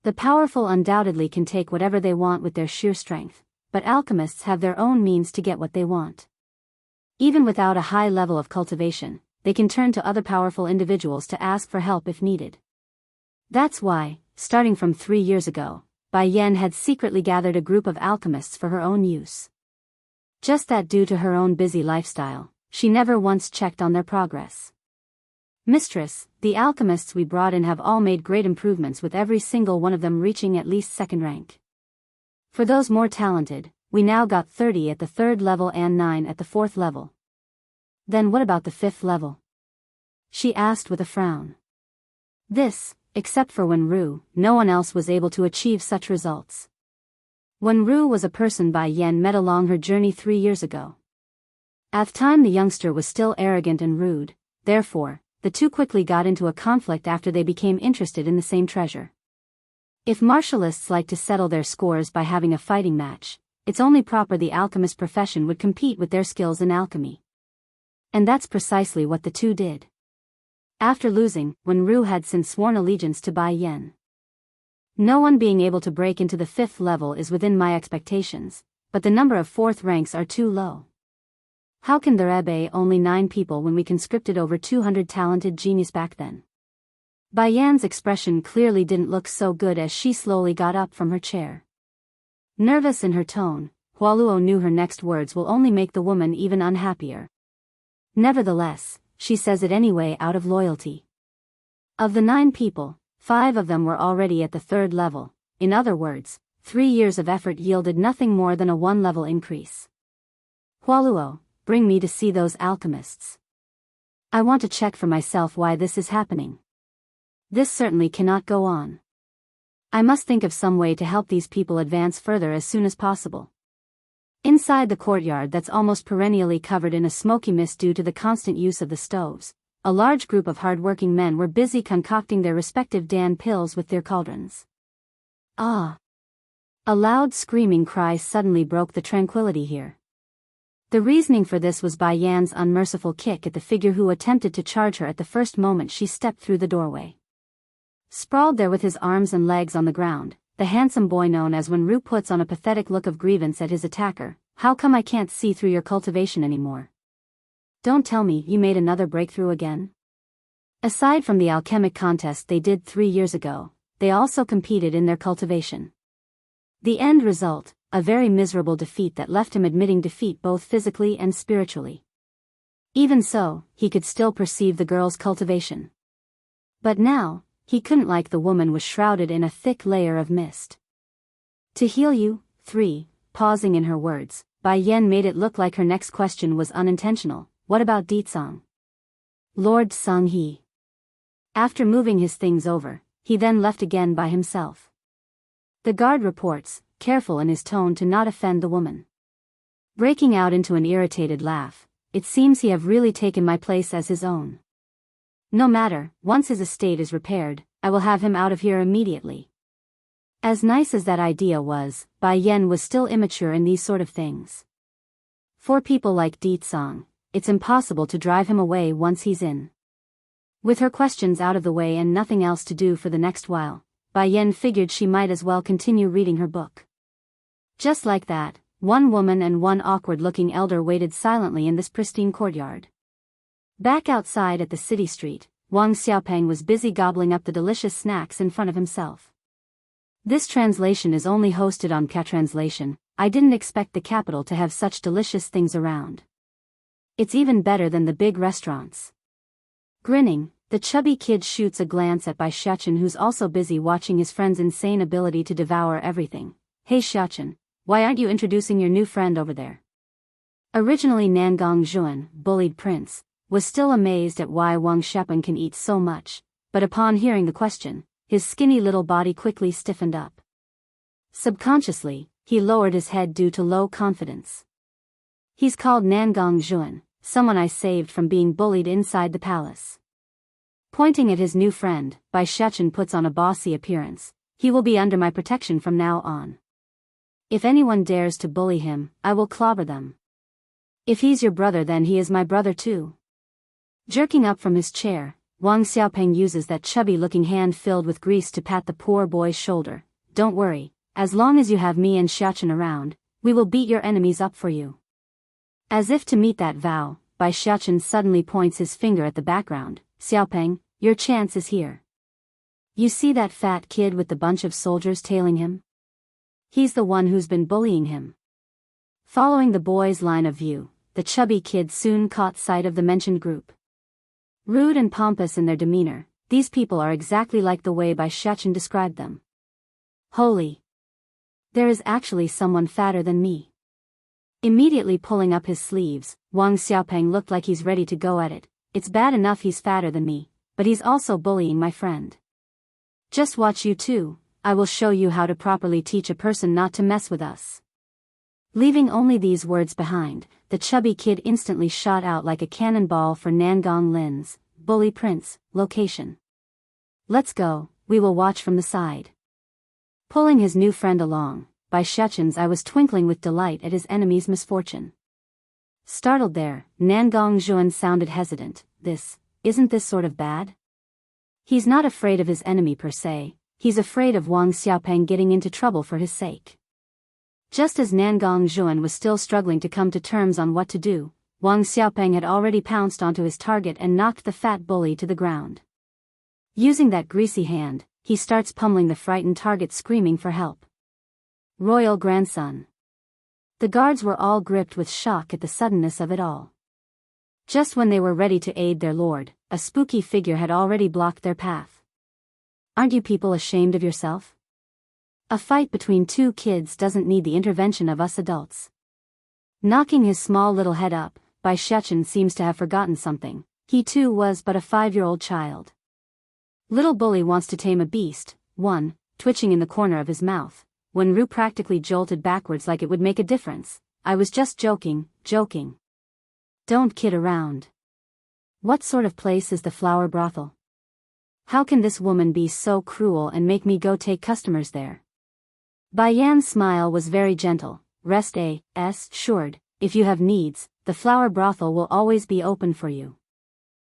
The powerful undoubtedly can take whatever they want with their sheer strength, but alchemists have their own means to get what they want. Even without a high level of cultivation, they can turn to other powerful individuals to ask for help if needed. That's why, starting from 3 years ago, Bai Yan had secretly gathered a group of alchemists for her own use. Just that due to her own busy lifestyle, she never once checked on their progress. Mistress, the alchemists we brought in have all made great improvements, with every single one of them reaching at least second rank. For those more talented, we now got 30 at the 3rd level and 9 at the 4th level. Then what about the 5th level? She asked with a frown. This, except for Wenru, no one else was able to achieve such results. Wenru was a person Bai Yan met along her journey 3 years ago. At the time the youngster was still arrogant and rude, therefore, the two quickly got into a conflict after they became interested in the same treasure. If martialists like to settle their scores by having a fighting match, it's only proper the alchemist profession would compete with their skills in alchemy. And that's precisely what the two did. After losing, Wenru had since sworn allegiance to Bai Yan. No one being able to break into the 5th level is within my expectations, but the number of 4th ranks are too low. How can there be only 9 people when we conscripted over 200 talented genius back then? Bai Yan's expression clearly didn't look so good as she slowly got up from her chair. Nervous in her tone, Hua Luo knew her next words will only make the woman even unhappier. Nevertheless, she says it anyway out of loyalty. Of the 9 people, 5 of them were already at the 3rd level, in other words, 3 years of effort yielded nothing more than a 1-level increase. Hua Luo, bring me to see those alchemists. I want to check for myself why this is happening. This certainly cannot go on. I must think of some way to help these people advance further as soon as possible. Inside the courtyard that's almost perennially covered in a smoky mist due to the constant use of the stoves, a large group of hard-working men were busy concocting their respective Dan pills with their cauldrons. Ah! A loud screaming cry suddenly broke the tranquility here. The reasoning for this was Bai Yan's unmerciful kick at the figure who attempted to charge her at the first moment she stepped through the doorway. Sprawled there with his arms and legs on the ground, the handsome boy known as Wenru puts on a pathetic look of grievance at his attacker. How come I can't see through your cultivation anymore? Don't tell me you made another breakthrough again? Aside from the alchemic contest they did 3 years ago, they also competed in their cultivation. The end result, a very miserable defeat that left him admitting defeat both physically and spiritually. Even so, he could still perceive the girl's cultivation. But now, he couldn't, like the woman was shrouded in a thick layer of mist. To heal you, 3, pausing in her words, Bai Yan made it look like her next question was unintentional. What about Ditsang? Lord Sung He. After moving his things over, he then left again by himself. The guard reports, careful in his tone to not offend the woman. Breaking out into an irritated laugh, it seems he have really taken my place as his own. No matter, once his estate is repaired, I will have him out of here immediately. As nice as that idea was, Bai Yen was still immature in these sort of things. For people like Di Tsang, it's impossible to drive him away once he's in. With her questions out of the way and nothing else to do for the next while, Bai Yen figured she might as well continue reading her book. Just like that, one woman and one awkward-looking elder waited silently in this pristine courtyard. Back outside at the city street, Wang Xiaopeng was busy gobbling up the delicious snacks in front of himself. This translation is only hosted on Catranslation. I didn't expect the capital to have such delicious things around. It's even better than the big restaurants. Grinning, the chubby kid shoots a glance at Bai Xiachen, who's also busy watching his friend's insane ability to devour everything. Hey Xiachen, why aren't you introducing your new friend over there? Originally Nangong Zhuan, bullied prince, was still amazed at why Wang Xiaopeng can eat so much, but upon hearing the question, his skinny little body quickly stiffened up. Subconsciously, he lowered his head due to low confidence. He's called Nangong Zhuan, someone I saved from being bullied inside the palace. Pointing at his new friend, Bai Xiachen puts on a bossy appearance. He will be under my protection from now on. If anyone dares to bully him, I will clobber them. If he's your brother, then he is my brother too. Jerking up from his chair, Wang Xiaopeng uses that chubby-looking hand filled with grease to pat the poor boy's shoulder. Don't worry, as long as you have me and Xiachen around, we will beat your enemies up for you. As if to meet that vow, Bai Xiachen suddenly points his finger at the background. Xiaopeng, your chance is here. You see that fat kid with the bunch of soldiers tailing him? He's the one who's been bullying him. Following the boy's line of view, the chubby kid soon caught sight of the mentioned group. Rude and pompous in their demeanor, these people are exactly like the way Bai Xiachen described them. Holy! There is actually someone fatter than me. Immediately pulling up his sleeves, Wang Xiaopeng looked like he's ready to go at it. It's bad enough he's fatter than me, but he's also bullying my friend. Just watch you two, I will show you how to properly teach a person not to mess with us. Leaving only these words behind, the chubby kid instantly shot out like a cannonball for Nangong Lin's bully prince location. Let's go, we will watch from the side. Pulling his new friend along, Bai Xiachen's eye was twinkling with delight at his enemy's misfortune. Startled there, Nangong Zhuan sounded hesitant. Isn't this sort of bad? He's not afraid of his enemy per se, he's afraid of Wang Xiaopeng getting into trouble for his sake. Just as Nangong Zhuan was still struggling to come to terms on what to do, Wang Xiaopeng had already pounced onto his target and knocked the fat bully to the ground. Using that greasy hand, he starts pummeling the frightened target, screaming for help. Royal grandson. The guards were all gripped with shock at the suddenness of it all. Just when they were ready to aid their lord, a spooky figure had already blocked their path. Aren't you people ashamed of yourself? A fight between two kids doesn't need the intervention of us adults. Knocking his small little head up, Bai Xiachen seems to have forgotten something. He too was but a 5-year-old child. Little bully wants to tame a beast, twitching in the corner of his mouth. When Ru practically jolted backwards like it would make a difference. I was just joking. Don't kid around. What sort of place is the flower brothel? How can this woman be so cruel and make me go take customers there? Bai Yan's smile was very gentle. Rest assured, if you have needs, the flower brothel will always be open for you.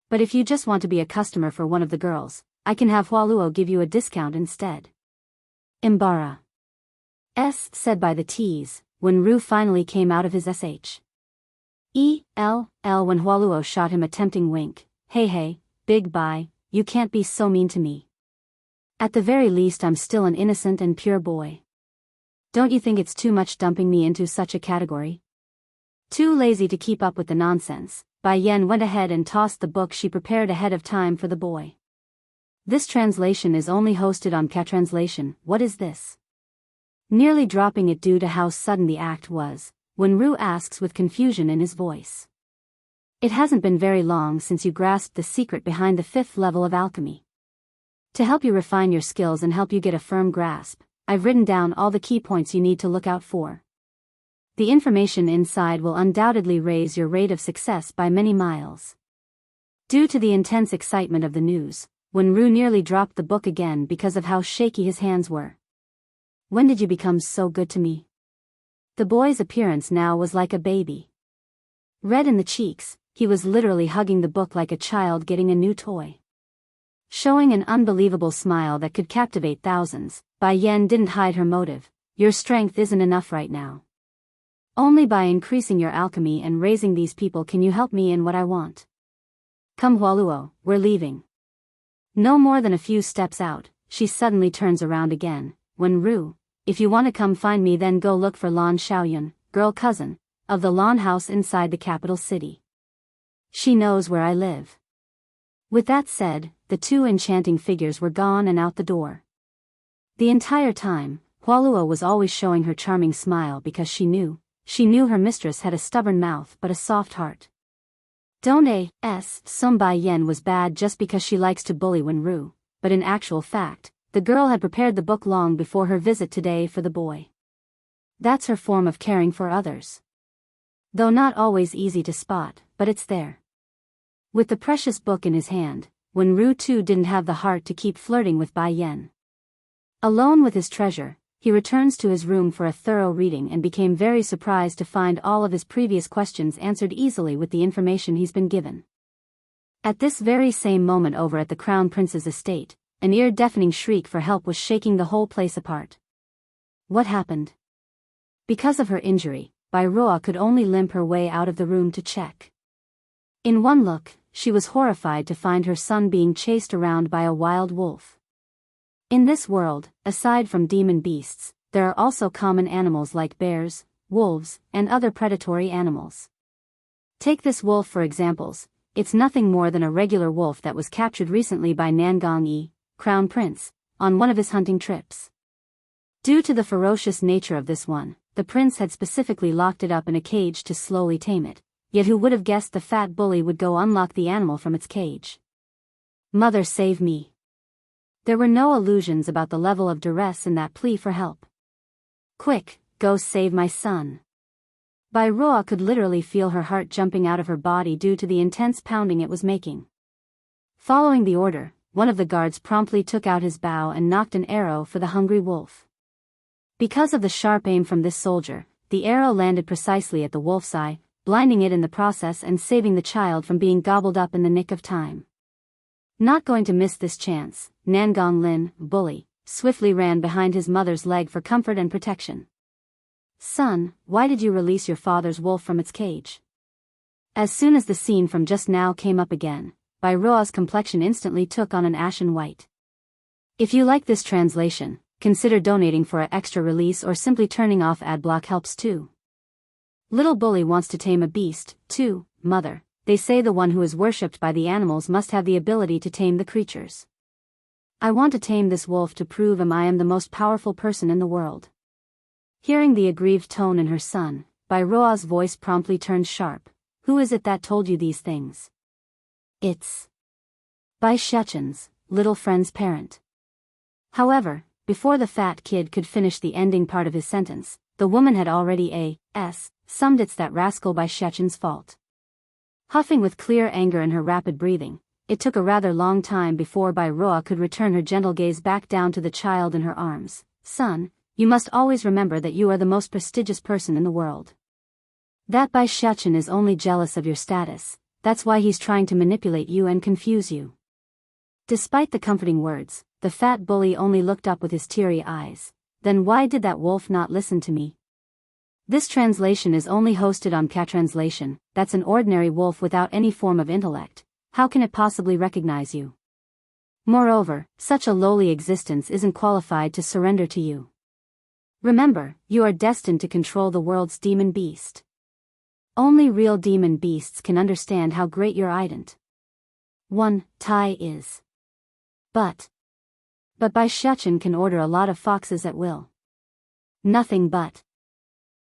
But if you just want to be a customer for one of the girls, I can have Hualuo give you a discount instead. Imbara. Said by the T's, when Ru finally came out of his when Hualuo shot him a tempting wink. Hey, Big Bai, you can't be so mean to me. At the very least I'm still an innocent and pure boy. Don't you think it's too much dumping me into such a category? Too lazy to keep up with the nonsense, Bai Yan went ahead and tossed the book she prepared ahead of time for the boy. This translation is only hosted on Catranslation. What is this? Nearly dropping it due to how sudden the act was, when Ru asks with confusion in his voice. It hasn't been very long since you grasped the secret behind the 5th level of alchemy. To help you refine your skills and help you get a firm grasp, I've written down all the key points you need to look out for. The information inside will undoubtedly raise your rate of success by many miles. Due to the intense excitement of the news, when Ru nearly dropped the book again because of how shaky his hands were. When did you become so good to me? The boy's appearance now was like a baby. Red in the cheeks, he was literally hugging the book like a child getting a new toy. Showing an unbelievable smile that could captivate thousands, Bai Yan didn't hide her motive. Your strength isn't enough right now. Only by increasing your alchemy and raising these people can you help me in what I want. Come Hualuo, we're leaving. No more than a few steps out, she suddenly turns around again. When Ru, if you want to come find me then go look for Lan Xiaoyun, girl cousin, of the Lan house inside the capital city. She knows where I live. With that said, the two enchanting figures were gone and out the door. The entire time, Hualuo was always showing her charming smile because she knew her mistress had a stubborn mouth but a soft heart. Don't Sun Bai Yen was bad just because she likes to bully Wenru, but in actual fact, the girl had prepared the book long before her visit today for the boy. That's her form of caring for others. Though not always easy to spot, but it's there. With the precious book in his hand, Wenru too didn't have the heart to keep flirting with Bai Yen. Alone with his treasure, he returns to his room for a thorough reading and became very surprised to find all of his previous questions answered easily with the information he's been given. At this very same moment over at the Crown Prince's estate, an ear-deafening shriek for help was shaking the whole place apart. What happened? Because of her injury, Bai Roa could only limp her way out of the room to check. In one look, she was horrified to find her son being chased around by a wild wolf. In this world, aside from demon beasts, there are also common animals like bears, wolves, and other predatory animals. Take this wolf for examples. It's nothing more than a regular wolf that was captured recently by Nangong Yi, Crown Prince, on one of his hunting trips. Due to the ferocious nature of this one, the prince had specifically locked it up in a cage to slowly tame it, yet who would have guessed the fat bully would go unlock the animal from its cage? Mother, save me. There were no illusions about the level of duress in that plea for help. Quick, go save my son. Bai Roa could literally feel her heart jumping out of her body due to the intense pounding it was making. Following the order, one of the guards promptly took out his bow and knocked an arrow for the hungry wolf. Because of the sharp aim from this soldier, the arrow landed precisely at the wolf's eye, blinding it in the process and saving the child from being gobbled up in the nick of time. Not going to miss this chance, Nangong Lin, bully, swiftly ran behind his mother's leg for comfort and protection. Son, why did you release your father's wolf from its cage? As soon as the scene from just now came up again, Bai Roa's complexion instantly took on an ashen white. If you like this translation, consider donating for an extra release or simply turning off ad block helps too. Little bully wants to tame a beast, too, mother. They say the one who is worshipped by the animals must have the ability to tame the creatures. I want to tame this wolf to prove him I am the most powerful person in the world. Hearing the aggrieved tone in her son, Bai Roa's voice promptly turned sharp. Who is it that told you these things? It's Bai Shechen's, little friend's parent. However, before the fat kid could finish the ending part of his sentence, the woman had already summed it's that rascal Bai Shechen's fault. Huffing with clear anger in her rapid breathing, it took a rather long time before Bai Roa could return her gentle gaze back down to the child in her arms. Son, you must always remember that you are the most prestigious person in the world. That Bai Shechen is only jealous of your status, that's why he's trying to manipulate you and confuse you. Despite the comforting words, the fat bully only looked up with his teary eyes. Then why did that wolf not listen to me? This translation is only hosted on Catranslation. That's an ordinary wolf without any form of intellect. How can it possibly recognize you? Moreover, such a lowly existence isn't qualified to surrender to you. Remember, you are destined to control the world's demon beast. Only real demon beasts can understand how great your ident. 1. Tai is. But Bai Shechen can order a lot of foxes at will. Nothing but.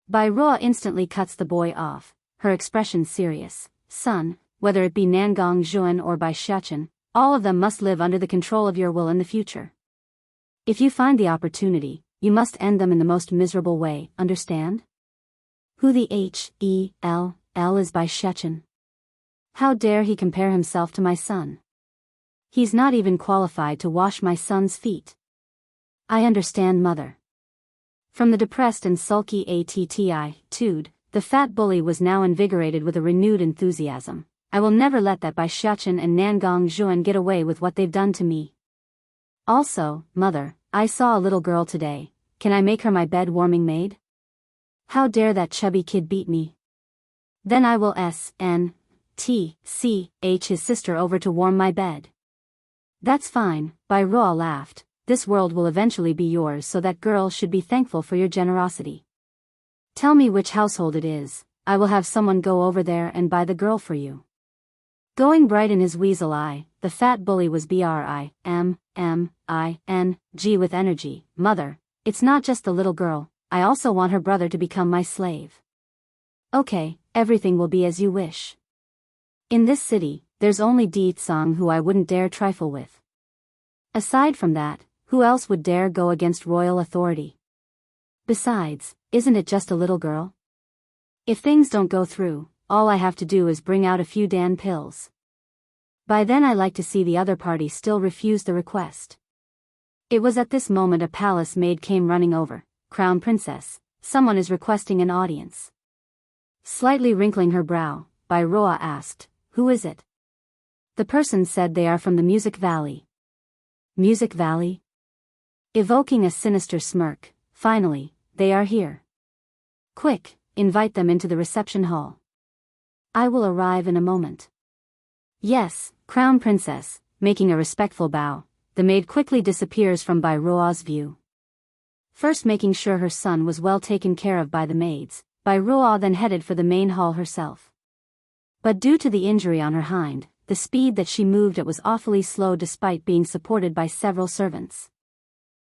Bai Roa instantly cuts the boy off, her expression serious. Son, whether it be Nangong Zhuan or Bai Shechen, all of them must live under the control of your will in the future. If you find the opportunity, you must end them in the most miserable way, understand? Who the hell is Bai Shechen? How dare he compare himself to my son? He's not even qualified to wash my son's feet. I understand, mother. From the depressed and sulky attitude, the fat bully was now invigorated with a renewed enthusiasm. I will never let that Bai Xiachen and Nangong Zhuan get away with what they've done to me. Also, mother, I saw a little girl today. Can I make her my bed-warming maid? How dare that chubby kid beat me? Then I will SNTCH his sister over to warm my bed. That's fine, Bai Ruo laughed. This world will eventually be yours, so that girl should be thankful for your generosity. Tell me which household it is. I will have someone go over there and buy the girl for you. Going bright in his weasel eye, the fat bully was BRIMMING with energy. Mother, it's not just the little girl, I also want her brother to become my slave. Okay, everything will be as you wish. In this city, there's only Di Tsang who I wouldn't dare trifle with. Aside from that, who else would dare go against royal authority? Besides, isn't it just a little girl? If things don't go through, all I have to do is bring out a few Dan pills. By then I like to see the other party still refuse the request. It was at this moment a palace maid came running over. Crown Princess, someone is requesting an audience. Slightly wrinkling her brow, Bai Ruo asked, who is it? The person said they are from the Music Valley. Music Valley? Evoking a sinister smirk, finally, they are here. Quick, invite them into the reception hall. I will arrive in a moment. Yes, Crown Princess, making a respectful bow, the maid quickly disappears from Bai Ruo's view. First making sure her son was well taken care of by the maids, Bai Ruo then headed for the main hall herself. But due to the injury on her hind, the speed that she moved at was awfully slow despite being supported by several servants.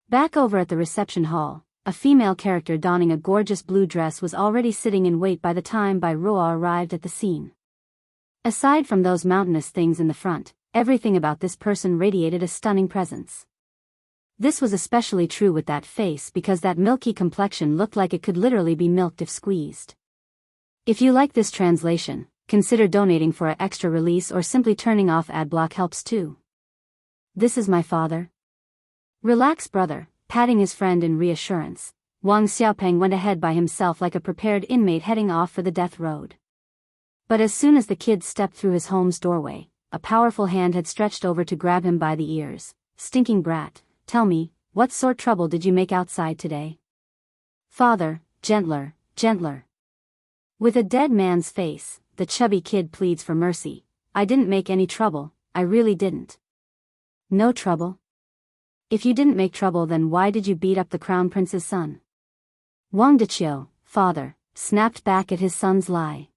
Back over at the reception hall, a female character donning a gorgeous blue dress was already sitting in wait by the time Bai Ruo arrived at the scene. Aside from those mountainous things in the front, everything about this person radiated a stunning presence. This was especially true with that face because that milky complexion looked like it could literally be milked if squeezed. If you like this translation, consider donating for an extra release or simply turning off ad block helps too. This is my father. Relax, brother. Patting his friend in reassurance, Wang Xiaopeng went ahead by himself like a prepared inmate heading off for the death road. But as soon as the kid stepped through his home's doorway, a powerful hand had stretched over to grab him by the ears. Stinking brat, tell me, what sort trouble did you make outside today? Father, gentler, gentler. With a dead man's face, the chubby kid pleads for mercy. I didn't make any trouble, I really didn't. No trouble? If you didn't make trouble, then why did you beat up the crown prince's son? Wang Deqiu, father, snapped back at his son's lie.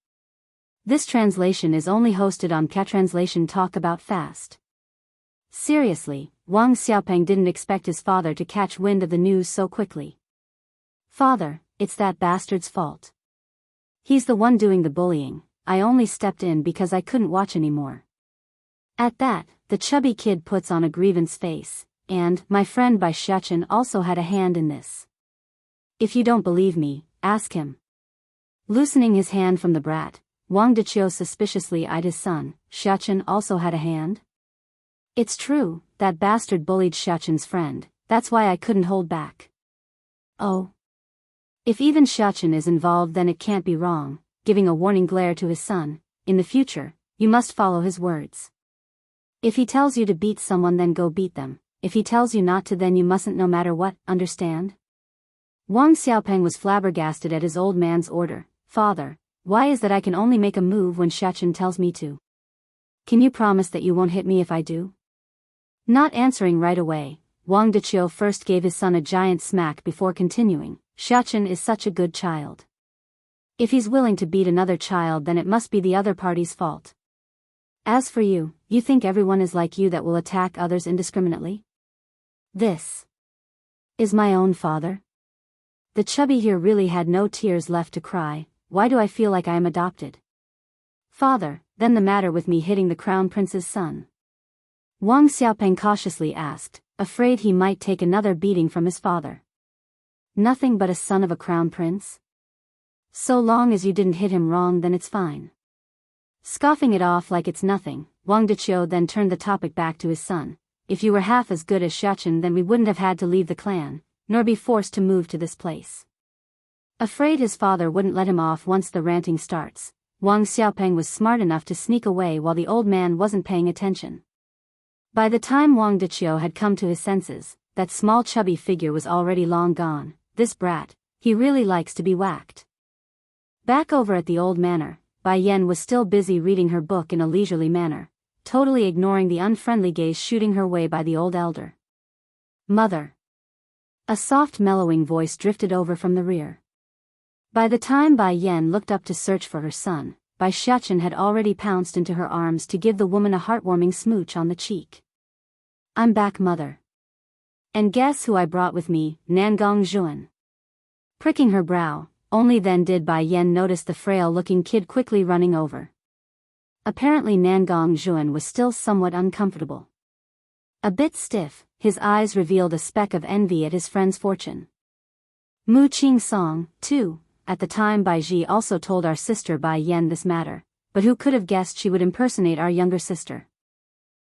This translation is only hosted on Translation Talk About Fast. Seriously, Wang Xiaopeng didn't expect his father to catch wind of the news so quickly. Father, it's that bastard's fault. He's the one doing the bullying, I only stepped in because I couldn't watch anymore. At that, the chubby kid puts on a grievance face. And, my friend Bai Xiachen also had a hand in this. If you don't believe me, ask him. Loosening his hand from the brat, Wang Deqiu suspiciously eyed his son. Xiachen also had a hand? It's true, that bastard bullied Xiachen's friend, that's why I couldn't hold back. Oh. If even Xiachen is involved, then it can't be wrong, giving a warning glare to his son. In the future, you must follow his words. If he tells you to beat someone, then go beat them. If he tells you not to, then you mustn't, no matter what, understand? Wang Xiaopeng was flabbergasted at his old man's order. Father, why is that I can only make a move when Xiachen tells me to? Can you promise that you won't hit me if I do? Not answering right away, Wang Deqiu first gave his son a giant smack before continuing. Xiachen is such a good child. If he's willing to beat another child, then it must be the other party's fault. As for you, you think everyone is like you that will attack others indiscriminately? This is my own father. The chubby here really had no tears left to cry. Why do I feel like I am adopted? Father, then the matter with me hitting the crown prince's son? Wang Xiaopeng cautiously asked, afraid he might take another beating from his father. Nothing but a son of a crown prince? So long as you didn't hit him wrong, then it's fine. Scoffing it off like it's nothing, Wang Deqiu then turned the topic back to his son. If you were half as good as Xiachen, then we wouldn't have had to leave the clan. nor be forced to move to this place. Afraid his father wouldn't let him off once the ranting starts, Wang Xiaopeng was smart enough to sneak away while the old man wasn't paying attention. By the time Wang Deqiu had come to his senses, that small chubby figure was already long gone. This brat, he really likes to be whacked. Back over at the old manor, Bai Yan was still busy reading her book in a leisurely manner, totally ignoring the unfriendly gaze shooting her way by the old elder. Mother. A soft mellowing voice drifted over from the rear. By the time Bai Yan looked up to search for her son, Bai Xiachen had already pounced into her arms to give the woman a heartwarming smooch on the cheek. I'm back, mother. And guess who I brought with me, Nangong Zhuan. Pricking her brow, only then did Bai Yan notice the frail-looking kid quickly running over. Apparently Nangong Zhuan was still somewhat uncomfortable. A bit stiff, his eyes revealed a speck of envy at his friend's fortune. Mu Qing Song, too. At the time Bai Ji also told our sister Bai Yan this matter, but who could have guessed she would impersonate our younger sister?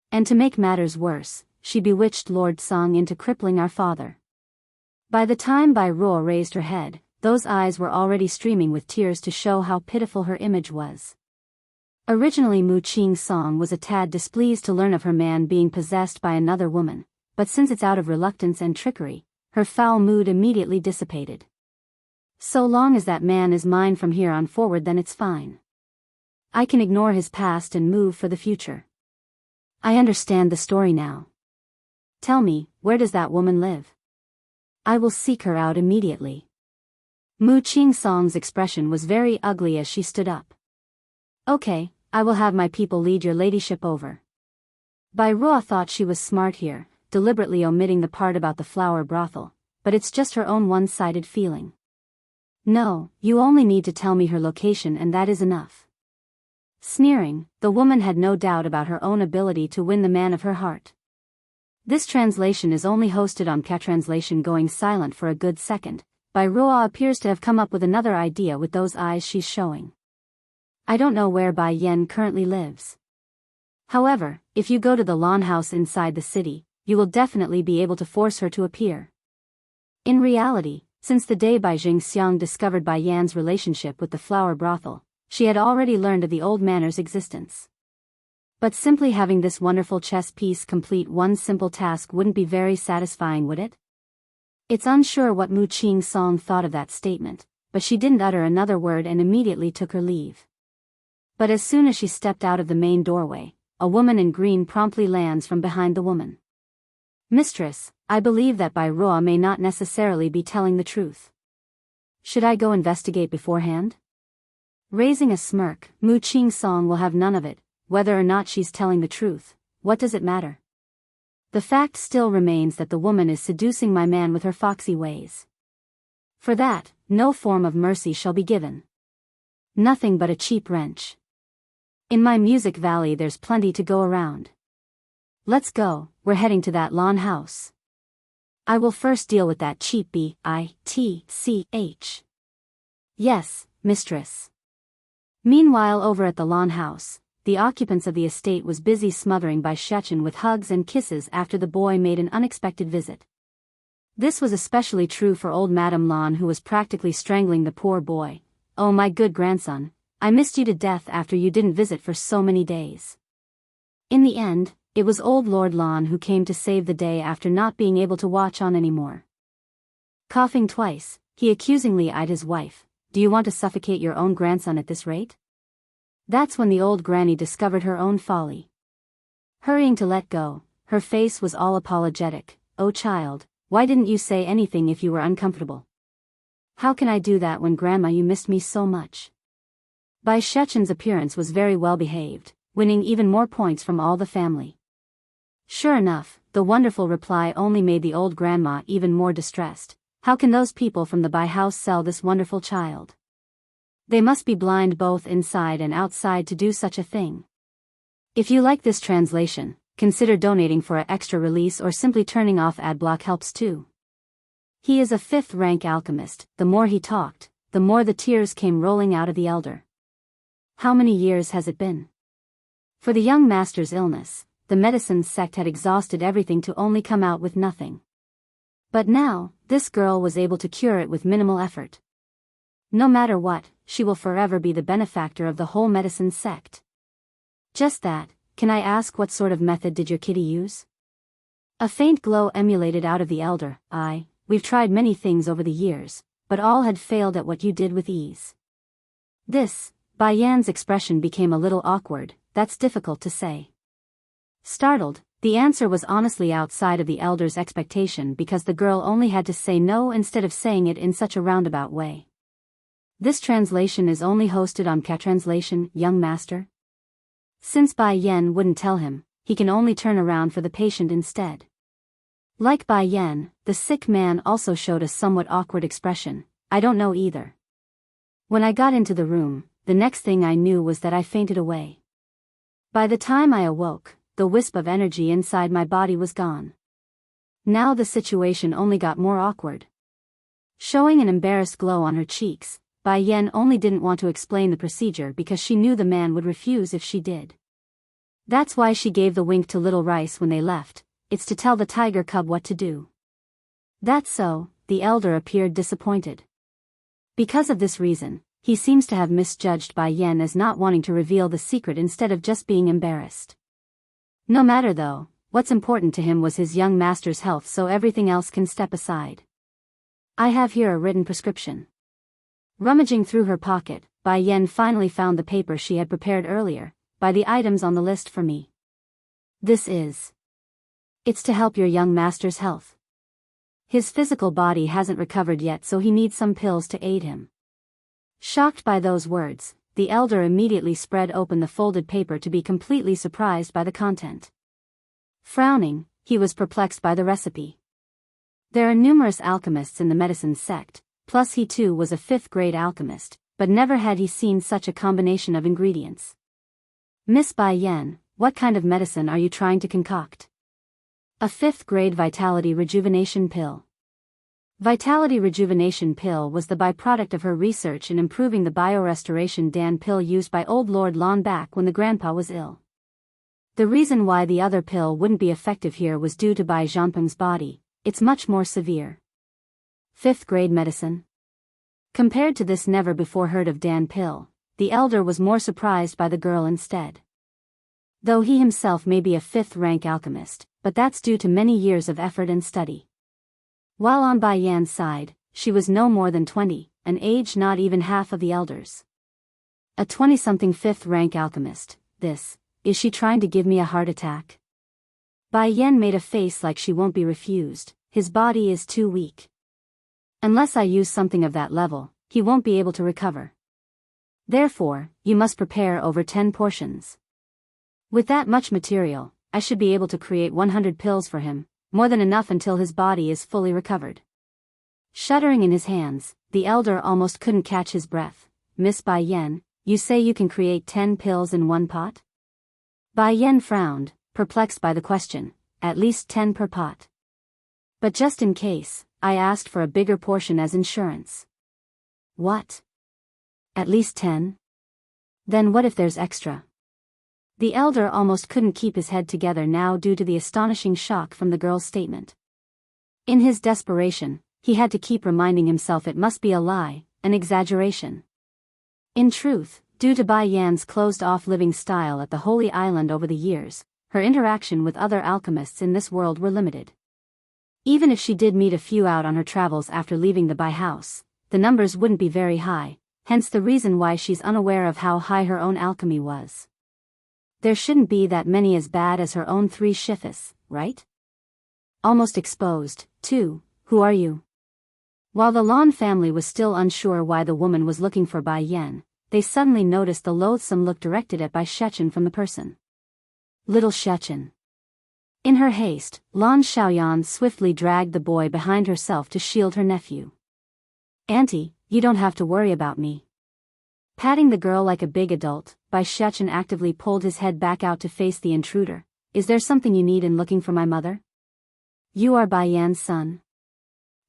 And to make matters worse, she bewitched Lord Song into crippling our father. By the time Bai Ruo raised her head, those eyes were already streaming with tears to show how pitiful her image was. Originally Mu Qing Song was a tad displeased to learn of her man being possessed by another woman, but since it's out of reluctance and trickery, her foul mood immediately dissipated. So long as that man is mine from here on forward, then it's fine. I can ignore his past and move for the future. I understand the story now. Tell me, where does that woman live? I will seek her out immediately. Mu Qing Song's expression was very ugly as she stood up. Okay, I will have my people lead your ladyship over. Bai Ruo thought she was smart here, deliberately omitting the part about the flower brothel, but it's just her own one-sided feeling. No, you only need to tell me her location and that is enough. Sneering, the woman had no doubt about her own ability to win the man of her heart. This translation is only hosted on K-Translation. Going silent for a good second, Bai Ruo appears to have come up with another idea with those eyes she's showing. I don't know where Bai Yan currently lives. However, if you go to the lawn house inside the city, you will definitely be able to force her to appear. In reality, since the day Bai Jingxiang discovered Bai Yan's relationship with the flower brothel, she had already learned of the old manor's existence. But simply having this wonderful chess piece complete one simple task wouldn't be very satisfying, would it? It's unsure what Mu Qing Song thought of that statement, but she didn't utter another word and immediately took her leave. But as soon as she stepped out of the main doorway, a woman in green promptly lands from behind the woman. Mistress, I believe that Bai Ruo may not necessarily be telling the truth. Should I go investigate beforehand? Raising a smirk, Mu Qing Song will have none of it, whether or not she's telling the truth. What does it matter? The fact still remains that the woman is seducing my man with her foxy ways. For that, no form of mercy shall be given. Nothing but a cheap wrench. In my music valley there's plenty to go around. Let's go, we're heading to that lawn house. I will first deal with that cheap bitch. Yes, mistress. Meanwhile over at the lawn house, the occupants of the estate was busy smothering Bai Xiachen with hugs and kisses after the boy made an unexpected visit. This was especially true for old Madame Lan, who was practically strangling the poor boy. Oh my good grandson, I missed you to death after you didn't visit for so many days. In the end, it was old Lord Lan who came to save the day after not being able to watch on anymore. Coughing twice, he accusingly eyed his wife. Do you want to suffocate your own grandson at this rate? That's when the old granny discovered her own folly. Hurrying to let go, her face was all apologetic. Oh child, why didn't you say anything if you were uncomfortable? How can I do that when grandma you missed me so much? Bai Shechen's appearance was very well behaved, winning even more points from all the family. Sure enough, the wonderful reply only made the old grandma even more distressed. How can those people from the Bai house sell this wonderful child? They must be blind both inside and outside to do such a thing. If you like this translation, consider donating for an extra release or simply turning off adblock helps too. He is a 5th rank alchemist. The more he talked, the more the tears came rolling out of the elder. How many years has it been? For the young master's illness, the medicine sect had exhausted everything to only come out with nothing. But now, This girl was able to cure it with minimal effort. No matter what, she will forever be the benefactor of the whole medicine sect. Just that, can I ask what sort of method did your kitty use? A faint glow emulated out of the elder. We've tried many things over the years, but all had failed at what you did with ease. This, Bai Yan's expression became a little awkward. That's difficult to say. Startled, the answer was honestly outside of the elder's expectation because the girl only had to say no instead of saying it in such a roundabout way. This translation is only hosted on Translation, young master. Since Bai Yan wouldn't tell him, he can only turn around for the patient instead. Like Bai Yan, the sick man also showed a somewhat awkward expression. I don't know either. When I got into the room, the next thing I knew was that I fainted away. By the time I awoke, the wisp of energy inside my body was gone. Now the situation only got more awkward. Showing an embarrassed glow on her cheeks, Bai Yan only didn't want to explain the procedure because she knew the man would refuse if she did. That's why she gave the wink to Little Rice when they left. It's to tell the tiger cub what to do. That's so, the elder appeared disappointed. Because of this reason, he seems to have misjudged Bai Yan as not wanting to reveal the secret instead of just being embarrassed. No matter though, what's important to him was his young master's health, so everything else can step aside. I have here a written prescription. Rummaging through her pocket, Bai Yan finally found the paper she had prepared earlier, by the items on the list for me. It's to help your young master's health. His physical body hasn't recovered yet, so he needs some pills to aid him. Shocked by those words, the elder immediately spread open the folded paper to be completely surprised by the content. Frowning, he was perplexed by the recipe. There are numerous alchemists in the medicine sect, plus he too was a 5th-grade alchemist, but never had he seen such a combination of ingredients. Miss Bai Yan, what kind of medicine are you trying to concoct? A 5th-grade Vitality Rejuvenation Pill. Vitality Rejuvenation Pill was the byproduct of her research in improving the biorestoration Dan pill used by Old Lord Lon back when the grandpa was ill. The reason why the other pill wouldn't be effective here was due to Bai Zhanpeng's body. It's much more severe. 5th-grade medicine. Compared to this never before heard of Dan pill, the elder was more surprised by the girl instead. Though he himself may be a 5th-rank alchemist, but that's due to many years of effort and study. While on Bai Yan's side, she was no more than 20, an age not even half of the elder's. A 20-something 5th-rank alchemist. Is she trying to give me a heart attack? Bai Yan made a face like she won't be refused. His body is too weak. Unless I use something of that level, he won't be able to recover. Therefore, you must prepare over 10 portions. With that much material, I should be able to create 100 pills for him, more than enough until his body is fully recovered. Shuddering in his hands, the elder almost couldn't catch his breath. Miss Bai Yan, you say you can create 10 pills in one pot? Bai Yan frowned, perplexed by the question. At least 10 per pot. But just in case, I asked for a bigger portion as insurance. What? At least 10? Then what if there's extra? The elder almost couldn't keep his head together now due to the astonishing shock from the girl's statement. In his desperation, he had to keep reminding himself it must be a lie, an exaggeration. In truth, due to Bai Yan's closed-off living style at the Holy Island over the years, her interaction with other alchemists in this world were limited. Even if she did meet a few out on her travels after leaving the Bai house, the numbers wouldn't be very high, hence the reason why she's unaware of how high her own alchemy was. There shouldn't be that many as bad as her own 3 shifis, right? Almost exposed, too. Who are you? While the Lon family was still unsure why the woman was looking for Bai Yan, they suddenly noticed the loathsome look directed at Bai Shechen from the person. Little Shechen. In her haste, Lan Xiaoyan swiftly dragged the boy behind herself to shield her nephew. Auntie, you don't have to worry about me. Patting the girl like a big adult, Bai Shechen actively pulled his head back out to face the intruder. Is there something you need in looking for my mother? You are Bai Yan's son.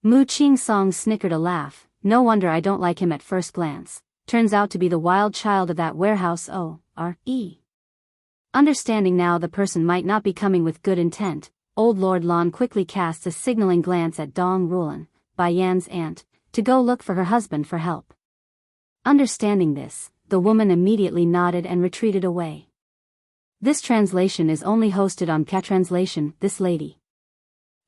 Mu Qing-song snickered a laugh. No wonder I don't like him at first glance. Turns out to be the wild child of that warehouse O.R.E. Understanding now the person might not be coming with good intent, Old Lord Lon quickly casts a signaling glance at Dong Rulan. Bai Yan's aunt, to go look for her husband for help. Understanding this, the woman immediately nodded and retreated away. This translation is only hosted on Translation, this lady.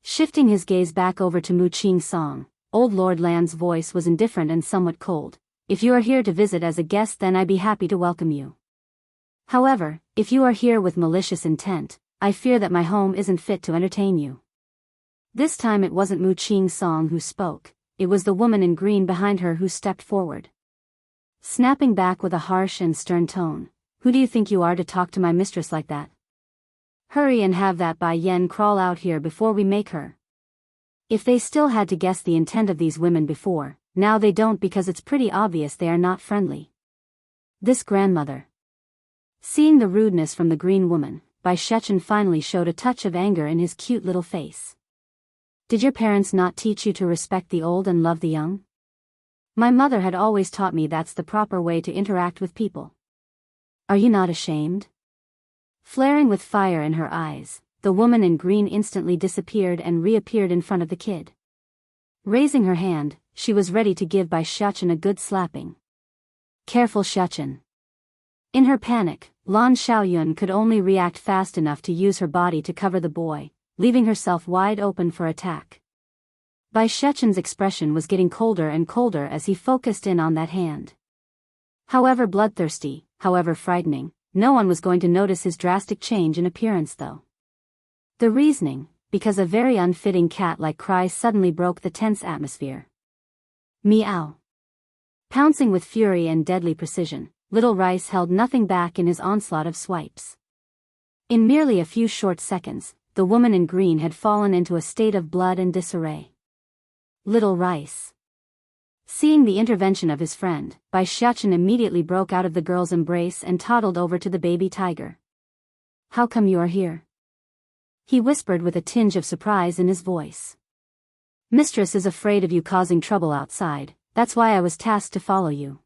Shifting his gaze back over to Mu Qing's song, Old Lord Land's voice was indifferent and somewhat cold. If you are here to visit as a guest, then I'd be happy to welcome you. However, if you are here with malicious intent, I fear that my home isn't fit to entertain you. This time it wasn't Mu Qing's song who spoke, it was the woman in green behind her who stepped forward. Snapping back with a harsh and stern tone, "Who do you think you are to talk to my mistress like that? Hurry and have that Bai Yan crawl out here before we make her." If they still had to guess the intent of these women before, now they don't, because it's pretty obvious they are not friendly. This grandmother. Seeing the rudeness from the green woman, Bai Shechen finally showed a touch of anger in his cute little face. "Did your parents not teach you to respect the old and love the young? My mother had always taught me that's the proper way to interact with people. Are you not ashamed?" Flaring with fire in her eyes, the woman in green instantly disappeared and reappeared in front of the kid. Raising her hand, she was ready to give Bai Shechen a good slapping. "Careful, Shechen." In her panic, Lan Xiaoyun could only react fast enough to use her body to cover the boy, leaving herself wide open for attack. Bai Shechen's expression was getting colder and colder as he focused in on that hand. However bloodthirsty, however frightening, no one was going to notice his drastic change in appearance though. The reasoning, because a very unfitting cat-like cry suddenly broke the tense atmosphere. Meow. Pouncing with fury and deadly precision, Little Rice held nothing back in his onslaught of swipes. In merely a few short seconds, the woman in green had fallen into a state of blood and disarray. Little Rice. Seeing the intervention of his friend, Bai Shechen immediately broke out of the girl's embrace and toddled over to the baby tiger. "How come you are here?" he whispered with a tinge of surprise in his voice. "Mistress is afraid of you causing trouble outside, that's why I was tasked to follow you."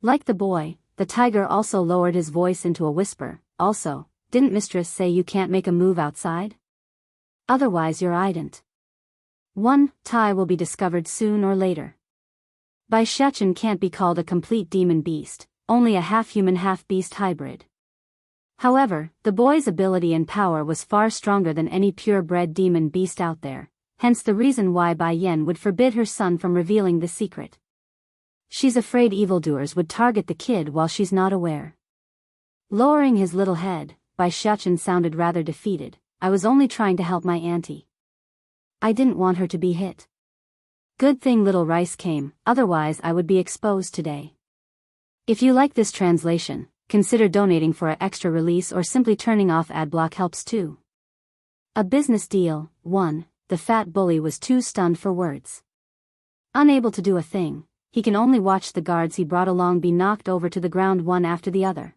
Like the boy, the tiger also lowered his voice into a whisper. "Also, didn't mistress say you can't make a move outside? Otherwise you're ident. One tie will be discovered soon or later." Bai Shechen can't be called a complete demon beast, only a half-human half-beast hybrid. However, the boy's ability and power was far stronger than any pure-bred demon beast out there, hence the reason why Bai Yan would forbid her son from revealing the secret. She's afraid evildoers would target the kid while she's not aware. Lowering his little head, Bai Shechen sounded rather defeated. "I was only trying to help my auntie. I didn't want her to be hit. Good thing Little Rice came, otherwise I would be exposed today." If you like this translation, consider donating for an extra release or simply turning off ad block helps too. A business deal. 1. The fat bully was too stunned for words. Unable to do a thing, he can only watch the guards he brought along be knocked over to the ground one after the other.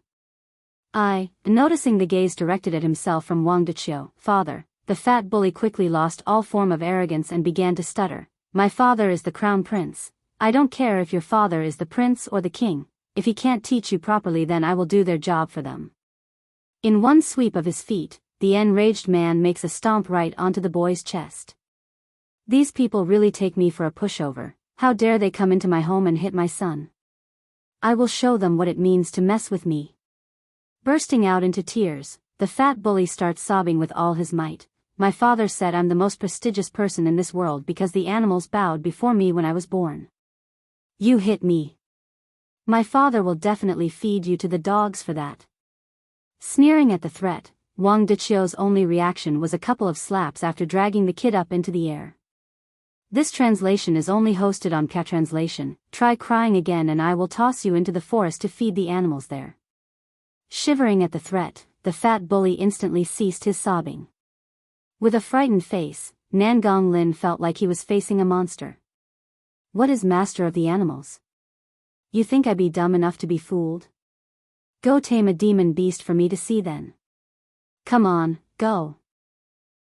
Noticing the gaze directed at himself from Wang Deqiu, father, the fat bully quickly lost all form of arrogance and began to stutter. "My father is the crown prince. I don't care if your father is the prince or the king. If he can't teach you properly, then I will do their job for them." In one sweep of his feet, the enraged man makes a stomp right onto the boy's chest. "These people really take me for a pushover. How dare they come into my home and hit my son? I will show them what it means to mess with me." Bursting out into tears, the fat bully starts sobbing with all his might. "My father said I'm the most prestigious person in this world because the animals bowed before me when I was born. You hit me. My father will definitely feed you to the dogs for that." Sneering at the threat, Wang Deqiu's only reaction was a couple of slaps after dragging the kid up into the air. This translation is only hosted on Translation. Try crying again and I will toss you into the forest to feed the animals there. Shivering at the threat, the fat bully instantly ceased his sobbing. With a frightened face, Nangong Lin felt like he was facing a monster. "What is master of the animals? You think I'd be dumb enough to be fooled? Go tame a demon beast for me to see then. Come on, go.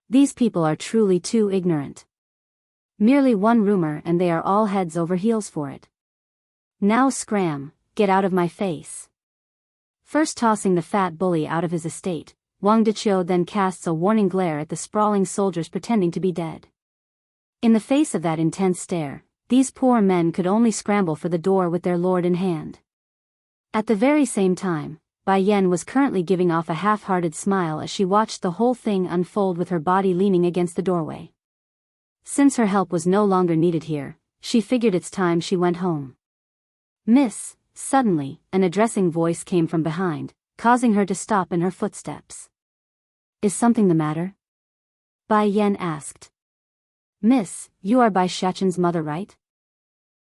These people are truly too ignorant. Merely one rumor and they are all heads over heels for it. Now scram, get out of my face." First tossing the fat bully out of his estate, Wang Deqiu then casts a warning glare at the sprawling soldiers pretending to be dead. In the face of that intense stare, these poor men could only scramble for the door with their lord in hand. At the very same time, Bai Yan was currently giving off a half-hearted smile as she watched the whole thing unfold with her body leaning against the doorway. Since her help was no longer needed here, she figured it's time she went home. "Miss," suddenly, an addressing voice came from behind, causing her to stop in her footsteps. "Is something the matter?" Bai Yan asked. "Miss, you are Bai Shachen's mother, right?"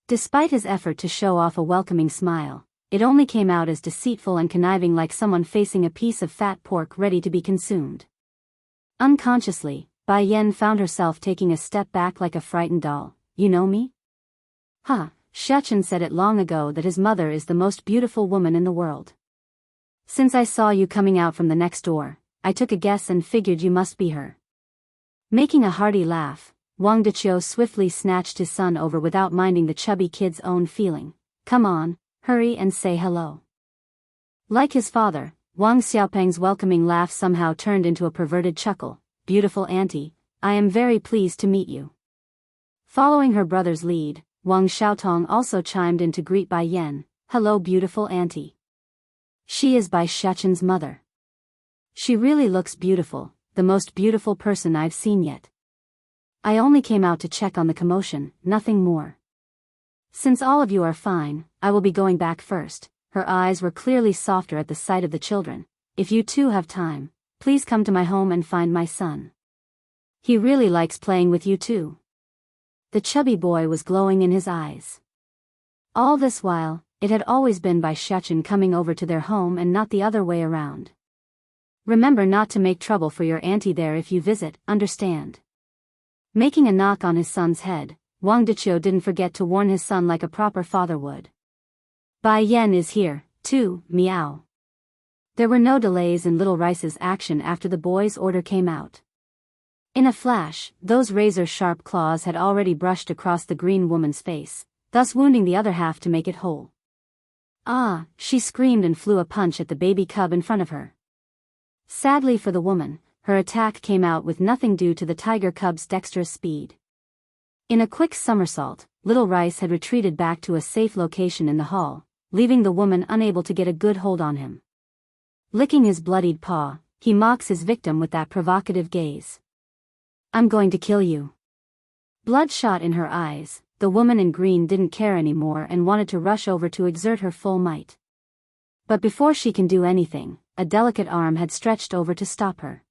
Despite his effort to show off a welcoming smile, it only came out as deceitful and conniving, like someone facing a piece of fat pork ready to be consumed. Unconsciously, Bai Yan found herself taking a step back like a frightened doll. "You know me?" "Huh, Shachen said it long ago that his mother is the most beautiful woman in the world. Since I saw you coming out from the next door, I took a guess and figured you must be her." Making a hearty laugh, Wang Deqiu swiftly snatched his son over without minding the chubby kid's own feeling. "Come on, hurry and say hello." Like his father, Wang Xiaopeng's welcoming laugh somehow turned into a perverted chuckle. "Beautiful auntie, I am very pleased to meet you." Following her brother's lead, Wang Xiaotong also chimed in to greet Bai Yan. "Hello, beautiful auntie. She is Bai Shachen's mother. She really looks beautiful, the most beautiful person I've seen yet. I only came out to check on the commotion, nothing more. Since all of you are fine, I will be going back first." Her eyes were clearly softer at the sight of the children. "If you two have time, please come to my home and find my son. He really likes playing with you too." The chubby boy was glowing in his eyes. All this while, it had always been Bai Shachen coming over to their home and not the other way around. "Remember not to make trouble for your auntie there if you visit, understand?" Making a knock on his son's head, Wang Deqiu didn't forget to warn his son like a proper father would. "Bai Yan is here, too, meow." There were no delays in Little Rice's action after the boy's order came out. In a flash, those razor-sharp claws had already brushed across the green woman's face, thus wounding the other half to make it whole. "Ah!" she screamed and flew a punch at the baby cub in front of her. Sadly for the woman, her attack came out with nothing due to the tiger cub's dexterous speed. In a quick somersault, Little Rice had retreated back to a safe location in the hall, leaving the woman unable to get a good hold on him. Licking his bloodied paw, he mocks his victim with that provocative gaze. "I'm going to kill you." Bloodshot in her eyes, the woman in green didn't care anymore and wanted to rush over to exert her full might. But before she can do anything, a delicate arm had stretched over to stop her.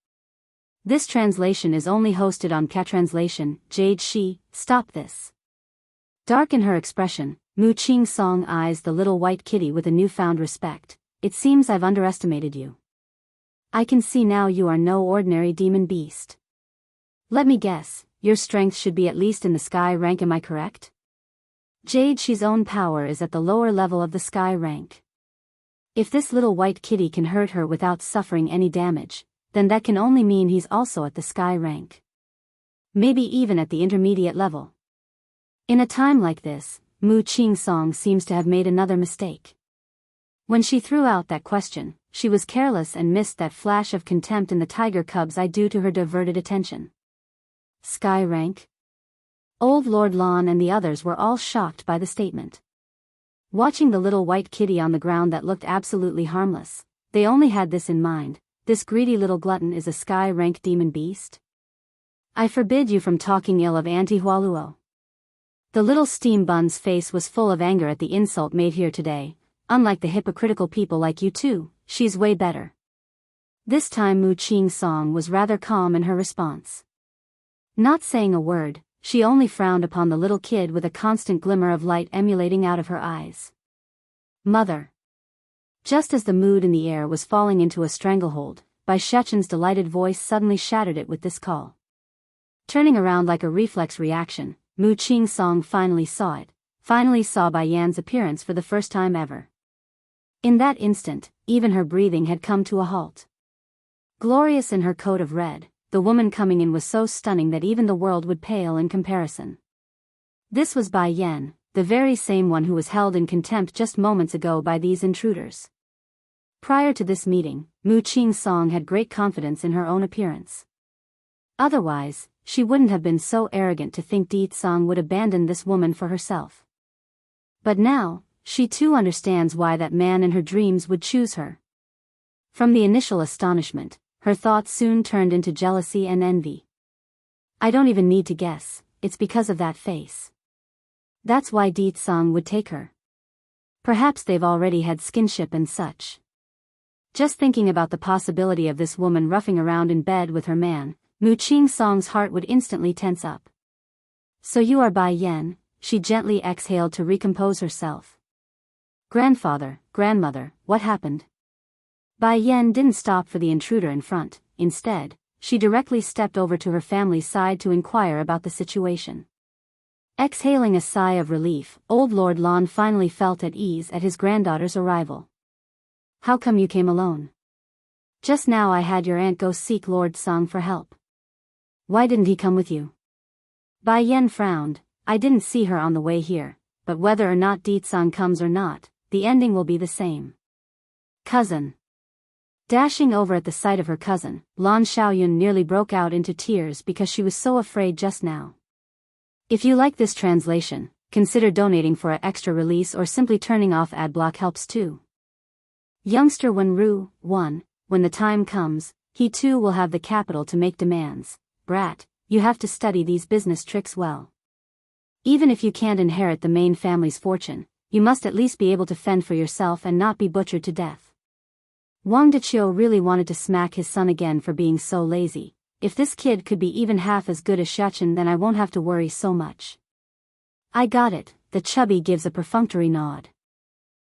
This translation is only hosted on Catranslation. "Jade Shi, stop this." Dark in her expression, Mu Qing Song eyes the little white kitty with a newfound respect. "It seems I've underestimated you. I can see now you are no ordinary demon beast. Let me guess, your strength should be at least in the sky rank, am I correct?" Jade Shi's own power is at the lower level of the sky rank. If this little white kitty can hurt her without suffering any damage, then that can only mean he's also at the sky rank. Maybe even at the intermediate level. In a time like this, Mu Qing Song seems to have made another mistake. When she threw out that question, she was careless and missed that flash of contempt in the tiger cub's eye due to her diverted attention. Sky rank? Old Lord Lon and the others were all shocked by the statement. Watching the little white kitty on the ground that looked absolutely harmless, they only had this in mind: this greedy little glutton is a sky rank demon beast? "I forbid you from talking ill of Auntie Hualuo." The little steam bun's face was full of anger at the insult made here today. "Unlike the hypocritical people like you two, she's way better." This time Mu Qing Song was rather calm in her response. Not saying a word, she only frowned upon the little kid with a constant glimmer of light emulating out of her eyes. "Mother." Just as the mood in the air was falling into a stranglehold, Bai Shechen's delighted voice suddenly shattered it with this call. Turning around like a reflex reaction, Mu Qing Song finally saw Bai Yan's appearance for the first time ever. In that instant, even her breathing had come to a halt. Glorious in her coat of red, the woman coming in was so stunning that even the world would pale in comparison. This was Bai Yan, the very same one who was held in contempt just moments ago by these intruders. Prior to this meeting, Mu Qing Song had great confidence in her own appearance. Otherwise, she wouldn't have been so arrogant to think Song would abandon this woman for herself. But now, she too understands why that man in her dreams would choose her. From the initial astonishment, her thoughts soon turned into jealousy and envy. I don't even need to guess, it's because of that face. That's why Song would take her. Perhaps they've already had skinship and such. Just thinking about the possibility of this woman roughing around in bed with her man, Mu Qing Song's heart would instantly tense up. So you are Bai Yan, she gently exhaled to recompose herself. Grandfather, grandmother, what happened? Bai Yan didn't stop for the intruder in front. Instead, she directly stepped over to her family's side to inquire about the situation. Exhaling a sigh of relief, old Lord Lan finally felt at ease at his granddaughter's arrival. How come you came alone? Just now I had your aunt go seek Lord Song for help. Why didn't he come with you? Bai Yan frowned. I didn't see her on the way here, but whether or not Song comes or not, the ending will be the same. Cousin. Dashing over at the sight of her cousin, Lan Xiaoyun nearly broke out into tears because she was so afraid just now. If you like this translation, consider donating for an extra release or simply turning off adblock helps too. Youngster Wenru, 1, when the time comes, he too will have the capital to make demands. Brat, you have to study these business tricks well. Even if you can't inherit the main family's fortune, you must at least be able to fend for yourself and not be butchered to death. Wang Deqiu really wanted to smack his son again for being so lazy. If this kid could be even half as good as Xiachen, then I won't have to worry so much. I got it, the chubby gives a perfunctory nod.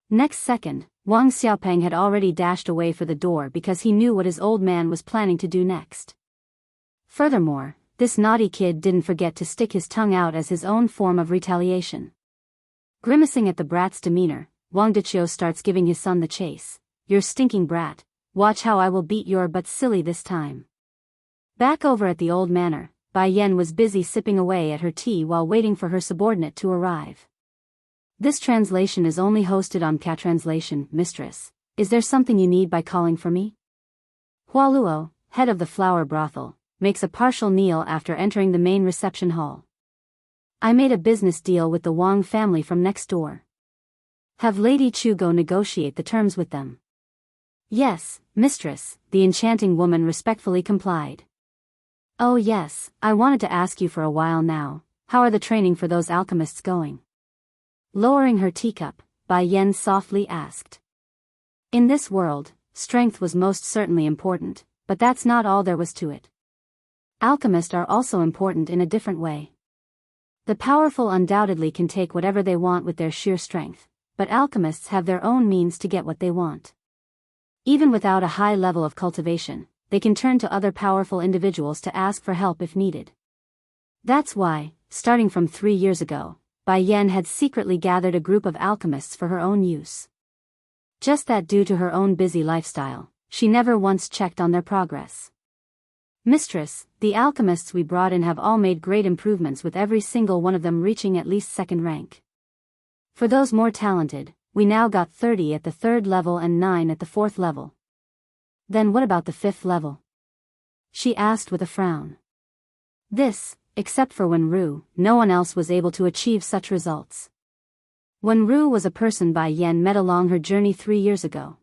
Next second, Wang Xiaopeng had already dashed away for the door because he knew what his old man was planning to do next. Furthermore, this naughty kid didn't forget to stick his tongue out as his own form of retaliation. Grimacing at the brat's demeanor, Wang Deqiu starts giving his son the chase. You stinking brat, watch how I will beat your butt silly this time. Back over at the old manor, Bai Yan was busy sipping away at her tea while waiting for her subordinate to arrive. This translation is only hosted on Translation, Mistress. Is there something you need by calling for me? Hua Luo, head of the flower brothel, makes a partial kneel after entering the main reception hall. I made a business deal with the Wang family from next door. Have Lady Chu go negotiate the terms with them. Yes, mistress, the enchanting woman respectfully complied. Oh yes, I wanted to ask you for a while now, how are the training for those alchemists going? Lowering her teacup, Bai Yan softly asked. In this world, strength was most certainly important, but that's not all there was to it. Alchemists are also important in a different way. The powerful undoubtedly can take whatever they want with their sheer strength, but alchemists have their own means to get what they want. Even without a high level of cultivation, they can turn to other powerful individuals to ask for help if needed. That's why, starting from 3 years ago, Bai Yan had secretly gathered a group of alchemists for her own use. Just that due to her own busy lifestyle, she never once checked on their progress. Mistress, the alchemists we brought in have all made great improvements with every single one of them reaching at least 2nd rank. For those more talented, we now got 30 at the 3rd level and 9 at the 4th level. Then what about the 5th level? She asked with a frown. This, except for Wenru, no one else was able to achieve such results. Wenru was a person Bai Yan met along her journey 3 years ago.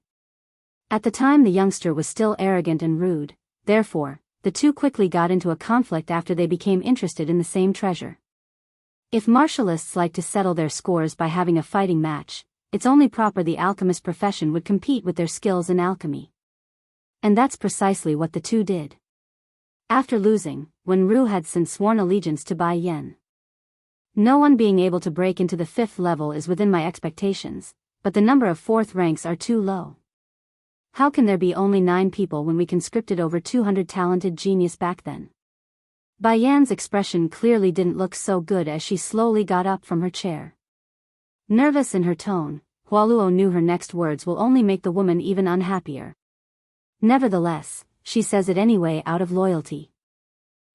At the time the youngster was still arrogant and rude, therefore, the two quickly got into a conflict after they became interested in the same treasure. If martialists like to settle their scores by having a fighting match, it's only proper the alchemist profession would compete with their skills in alchemy. And that's precisely what the two did. After losing, Wenru had since sworn allegiance to Bai Yan. No one being able to break into the 5th level is within my expectations, but the number of 4th ranks are too low. How can there be only 9 people when we conscripted over 200 talented genius back then? Bai Yan's expression clearly didn't look so good as she slowly got up from her chair. Nervous in her tone, Hualuo knew her next words will only make the woman even unhappier. Nevertheless, she says it anyway out of loyalty.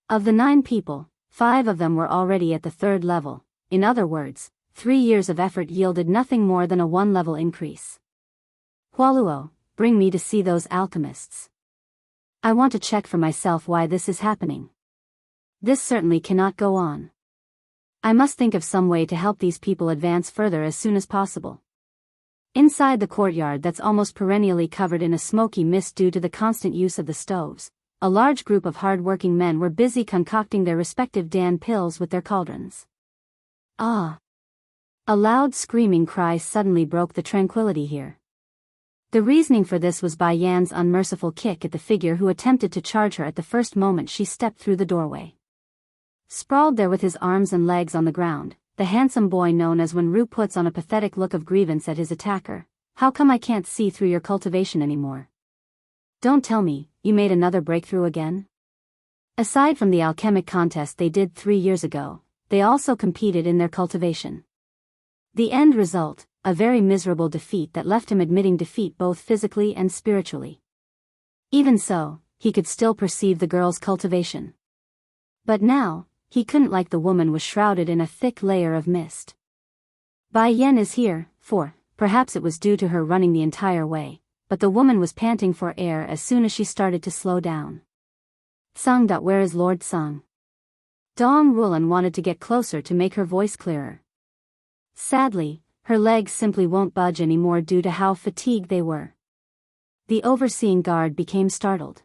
Of the 9 people, 5 of them were already at the 3rd level, in other words, 3 years of effort yielded nothing more than a 1-level increase. Hualuo, bring me to see those alchemists. I want to check for myself why this is happening. This certainly cannot go on. I must think of some way to help these people advance further as soon as possible. Inside the courtyard that's almost perennially covered in a smoky mist due to the constant use of the stoves, a large group of hard-working men were busy concocting their respective Dan pills with their cauldrons. Ah! A loud screaming cry suddenly broke the tranquility here. The reasoning for this was Bai Yan's unmerciful kick at the figure who attempted to charge her at the first moment she stepped through the doorway. Sprawled there with his arms and legs on the ground, the handsome boy known as Wen Ru puts on a pathetic look of grievance at his attacker. How come I can't see through your cultivation anymore? Don't tell me, you made another breakthrough again? Aside from the alchemic contest they did 3 years ago, they also competed in their cultivation. The end result, a very miserable defeat that left him admitting defeat both physically and spiritually. Even so, he could still perceive the girl's cultivation. But now, he couldn't, like the woman was shrouded in a thick layer of mist. Bai Yan is here, perhaps it was due to her running the entire way, but the woman was panting for air as soon as she started to slow down. Sang, where is Lord Sang? Dong Rulan wanted to get closer to make her voice clearer. Sadly, her legs simply won't budge anymore due to how fatigued they were. The overseeing guard became startled.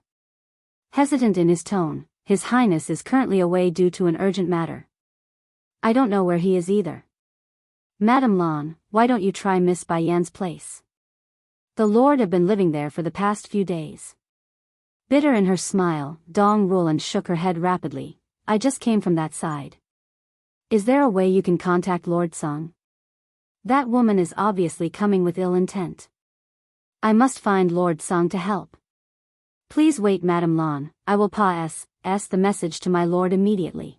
Hesitant in his tone, His Highness is currently away due to an urgent matter. I don't know where he is either. Madame Lan, why don't you try Miss Bai Yan's place? The Lord have been living there for the past few days. Bitter in her smile, Dong Rulan shook her head rapidly. I just came from that side. Is there a way you can contact Lord Sang? That woman is obviously coming with ill intent. I must find Lord Sang to help. Please wait, Madame Lan, I will pass the message to my lord immediately.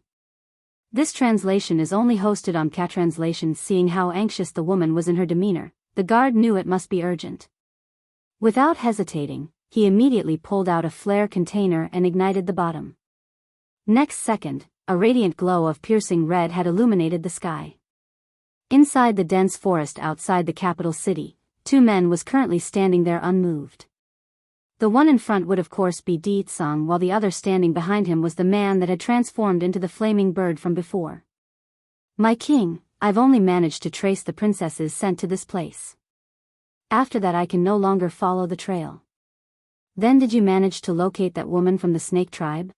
This translation is only hosted on Cat Translation. Seeing how anxious the woman was in her demeanor, the guard knew it must be urgent. Without hesitating, he immediately pulled out a flare container and ignited the bottom. Next second, a radiant glow of piercing red had illuminated the sky. Inside the dense forest outside the capital city, 2 men was currently standing there unmoved. The one in front would of course be Di Tsang, while the other standing behind him was the man that had transformed into the flaming bird from before. My king, I've only managed to trace the princesses sent to this place. After that I can no longer follow the trail. Then did you manage to locate that woman from the snake tribe?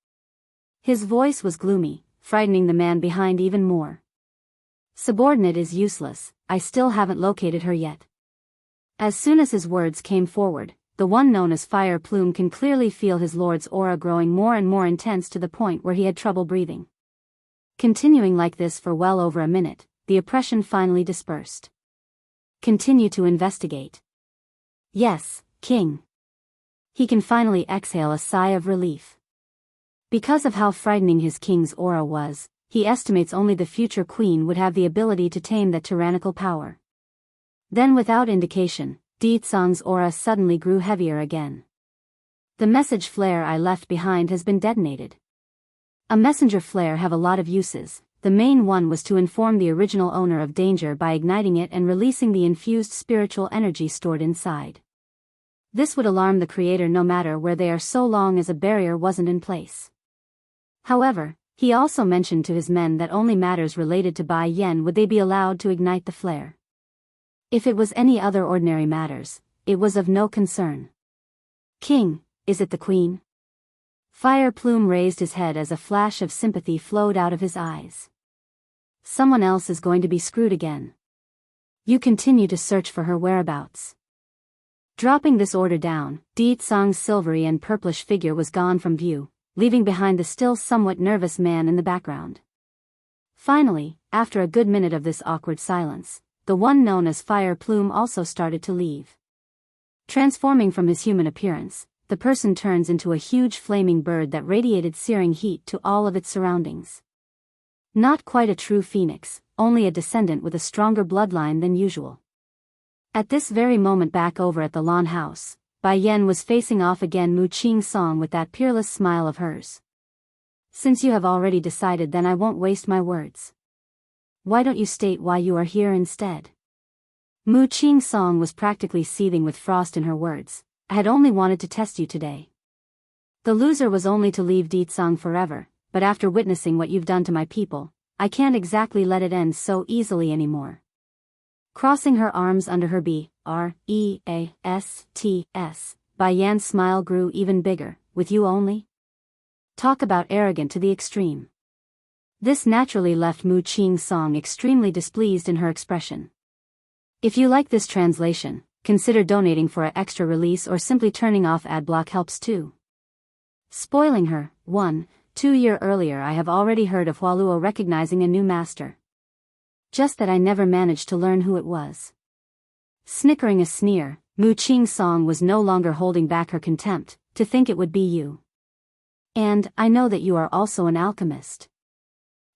His voice was gloomy, frightening the man behind even more. Subordinate is useless, I still haven't located her yet. As soon as his words came forward, the one known as Fire Plume can clearly feel his lord's aura growing more and more intense to the point where he had trouble breathing. Continuing like this for well over a minute, the oppression finally dispersed. Continue to investigate. Yes, King. He can finally exhale a sigh of relief. Because of how frightening his king's aura was, he estimates only the future queen would have the ability to tame that tyrannical power. Then without indication, Di Tsang's aura suddenly grew heavier again. The message flare I left behind has been detonated. A messenger flare have a lot of uses. The main one was to inform the original owner of danger by igniting it and releasing the infused spiritual energy stored inside. This would alarm the creator no matter where they are so long as a barrier wasn't in place. However, he also mentioned to his men that only matters related to Bai Yan would they be allowed to ignite the flare. If it was any other ordinary matters, it was of no concern. King, is it the queen? Fire Plume raised his head as a flash of sympathy flowed out of his eyes. Someone else is going to be screwed again. You continue to search for her whereabouts. Dropping this order down, Di Tsang's silvery and purplish figure was gone from view, leaving behind the still somewhat nervous man in the background. Finally, after a good minute of this awkward silence, the one known as Fire Plume also started to leave. Transforming from his human appearance, the person turns into a huge flaming bird that radiated searing heat to all of its surroundings. Not quite a true phoenix, only a descendant with a stronger bloodline than usual. At this very moment back over at the Lan house, Bai Yan was facing off again Mu Qing Song with that peerless smile of hers. Since you have already decided, then I won't waste my words. Why don't you state why you are here instead? Mu Qing Song was practically seething with frost in her words. I had only wanted to test you today. The loser was only to leave Di Tsang forever, but after witnessing what you've done to my people, I can't exactly let it end so easily anymore. Crossing her arms under her breasts, Bai Yan's smile grew even bigger. With you only? Talk about arrogant to the extreme. This naturally left Mu Qing Song extremely displeased in her expression. If you like this translation, consider donating for an extra release or simply turning off ad block helps too. Spoiling her. 2 years earlier I have already heard of Hualuo recognizing a new master. Just that I never managed to learn who it was. Snickering a sneer, Mu Qing Song was no longer holding back her contempt. To think it would be you. And I know that you are also an alchemist.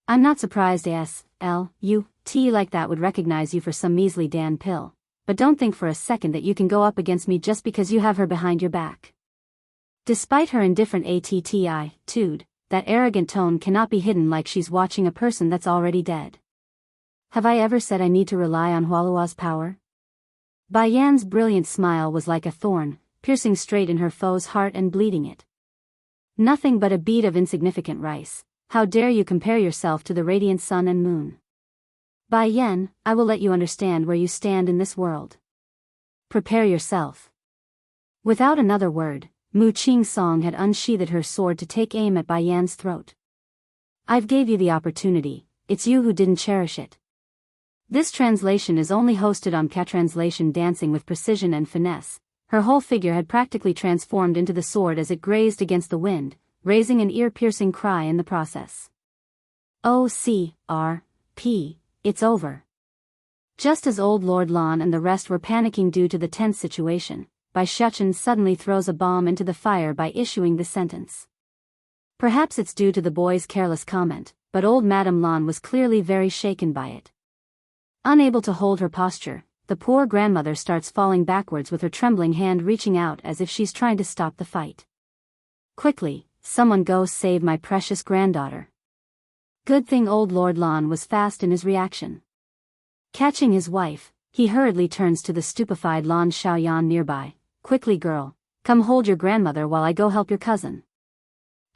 I'm not surprised S.L.U.T. like that would recognize you for some measly Dan pill, but don't think for a second that you can go up against me just because you have her behind your back. Despite her indifferent attitude, that arrogant tone cannot be hidden like she's watching a person that's already dead. Have I ever said I need to rely on Hualuo's power? Bai Yan's brilliant smile was like a thorn, piercing straight in her foe's heart and bleeding it. Nothing but a bead of insignificant rice. How dare you compare yourself to the radiant sun and moon? Bai Yan, I will let you understand where you stand in this world. Prepare yourself. Without another word, Mu Qing Song had unsheathed her sword to take aim at Bai Yan's throat. I've gave you the opportunity, it's you who didn't cherish it. This translation is only hosted on Translation dancing with precision and finesse. Her whole figure had practically transformed into the sword as it grazed against the wind, raising an ear-piercing cry in the process. O.C.R.P. It's over. Just as old Lord Lan and the rest were panicking due to the tense situation, Bai Shuchen suddenly throws a bomb into the fire by issuing the sentence. Perhaps it's due to the boy's careless comment, but old Madame Lan was clearly very shaken by it. Unable to hold her posture, the poor grandmother starts falling backwards with her trembling hand reaching out as if she's trying to stop the fight. Quickly, someone go save my precious granddaughter. Good thing old Lord Lan was fast in his reaction. Catching his wife, he hurriedly turns to the stupefied Lan Xiaoyan nearby. Quickly girl, come hold your grandmother while I go help your cousin.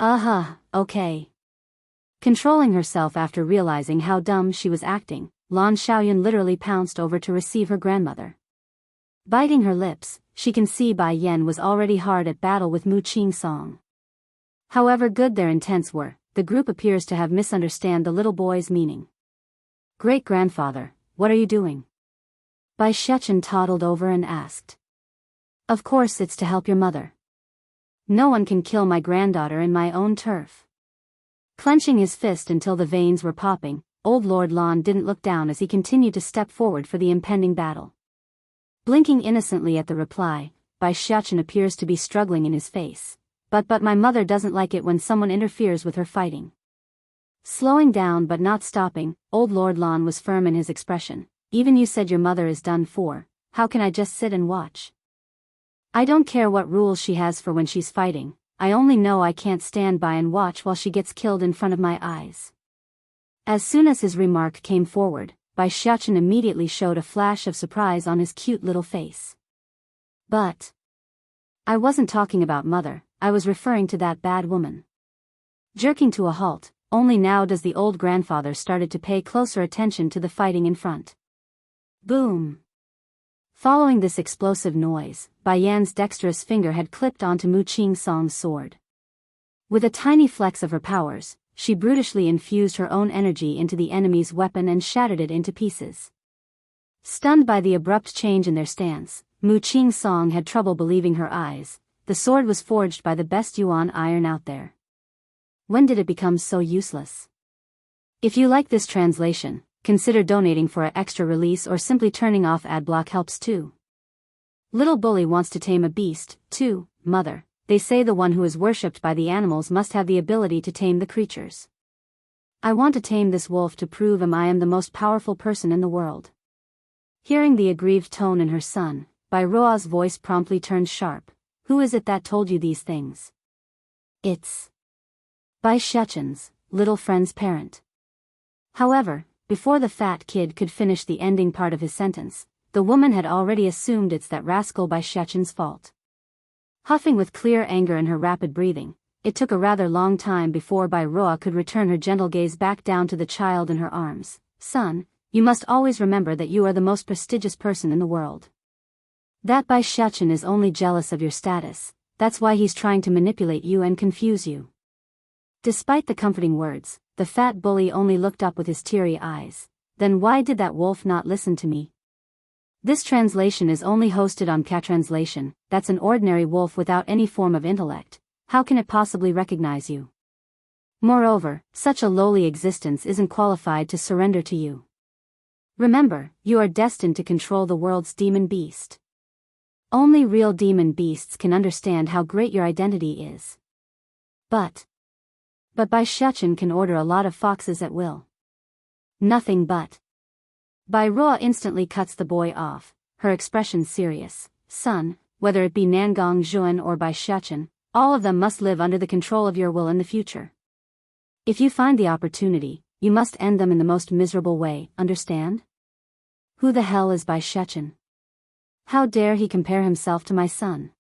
Okay. Controlling herself after realizing how dumb she was acting, Lan Xiaoyan literally pounced over to receive her grandmother. Biting her lips, she can see Bai Yan was already hard at battle with Mu Qing Song. However good their intents were, the group appears to have misunderstood the little boy's meaning. Great-grandfather, what are you doing? Bai Shuchen toddled over and asked. Of course it's to help your mother. No one can kill my granddaughter in my own turf. Clenching his fist until the veins were popping, old Lord Lan didn't look down as he continued to step forward for the impending battle. Blinking innocently at the reply, Bai Shuchen appears to be struggling in his face. But my mother doesn't like it when someone interferes with her fighting. Slowing down but not stopping, old Lord Lan was firm in his expression. Even you said your mother is done for, how can I just sit and watch? I don't care what rules she has for when she's fighting, I only know I can't stand by and watch while she gets killed in front of my eyes. As soon as his remark came forward, Bai Shuchen immediately showed a flash of surprise on his cute little face. But I wasn't talking about mother, I was referring to that bad woman. Jerking to a halt, only now does the old grandfather started to pay closer attention to the fighting in front. Boom! Following this explosive noise, Bai Yan's dexterous finger had clipped onto Mu Qing Song's sword. With a tiny flex of her powers, she brutishly infused her own energy into the enemy's weapon and shattered it into pieces. Stunned by the abrupt change in their stance, Mu Qing Song had trouble believing her eyes. The sword was forged by the best yuan iron out there. When did it become so useless? If you like this translation, consider donating for an extra release or simply turning off ad block helps too. Little Bully wants to tame a beast, too, mother. They say the one who is worshipped by the animals must have the ability to tame the creatures. I want to tame this wolf to prove I am the most powerful person in the world. Hearing the aggrieved tone in her son, Bai Ruo's voice promptly turned sharp. Who is it that told you these things? It's Bai Shuchen's little friend's parent. However, before the fat kid could finish the ending part of his sentence, the woman had already assumed it's that rascal Bai Shuchen's fault. Huffing with clear anger in her rapid breathing, it took a rather long time before Bairoa could return her gentle gaze back down to the child in her arms. Son, you must always remember that you are the most prestigious person in the world. That Bai Xiachen is only jealous of your status, that's why he's trying to manipulate you and confuse you. Despite the comforting words, the fat bully only looked up with his teary eyes. Then why did that wolf not listen to me? This translation is only hosted on Catranslation. That's an ordinary wolf without any form of intellect. How can it possibly recognize you? Moreover, such a lowly existence isn't qualified to surrender to you. Remember, you are destined to control the world's demon beast. Only real demon beasts can understand how great your identity is. But Bai Xiachen can order a lot of foxes at will. Nothing but. Bairoa instantly cuts the boy off, her expression serious. Son, whether it be Nangong Zhuan or Bai Xiachen, all of them must live under the control of your will in the future. If you find the opportunity, you must end them in the most miserable way, understand? Who the hell is Bai Xiachen? How dare he compare himself to my son?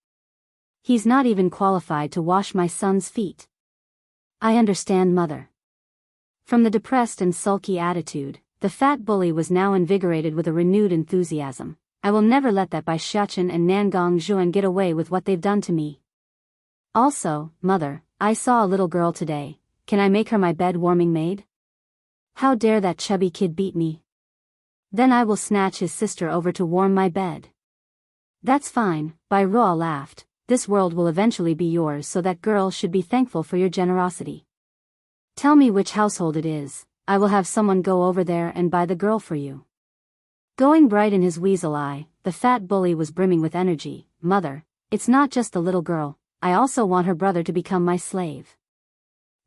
He's not even qualified to wash my son's feet. I understand, mother. From the depressed and sulky attitude, the fat bully was now invigorated with a renewed enthusiasm. I will never let that Bai Xiachen and Nangong Zhuan get away with what they've done to me. Also, mother, I saw a little girl today. Can I make her my bed-warming maid? How dare that chubby kid beat me? Then I will snatch his sister over to warm my bed. That's fine, Bairoa laughed. This world will eventually be yours, so that girl should be thankful for your generosity. Tell me which household it is, I will have someone go over there and buy the girl for you. Going bright in his weasel eye, the fat bully was brimming with energy. Mother, it's not just the little girl, I also want her brother to become my slave.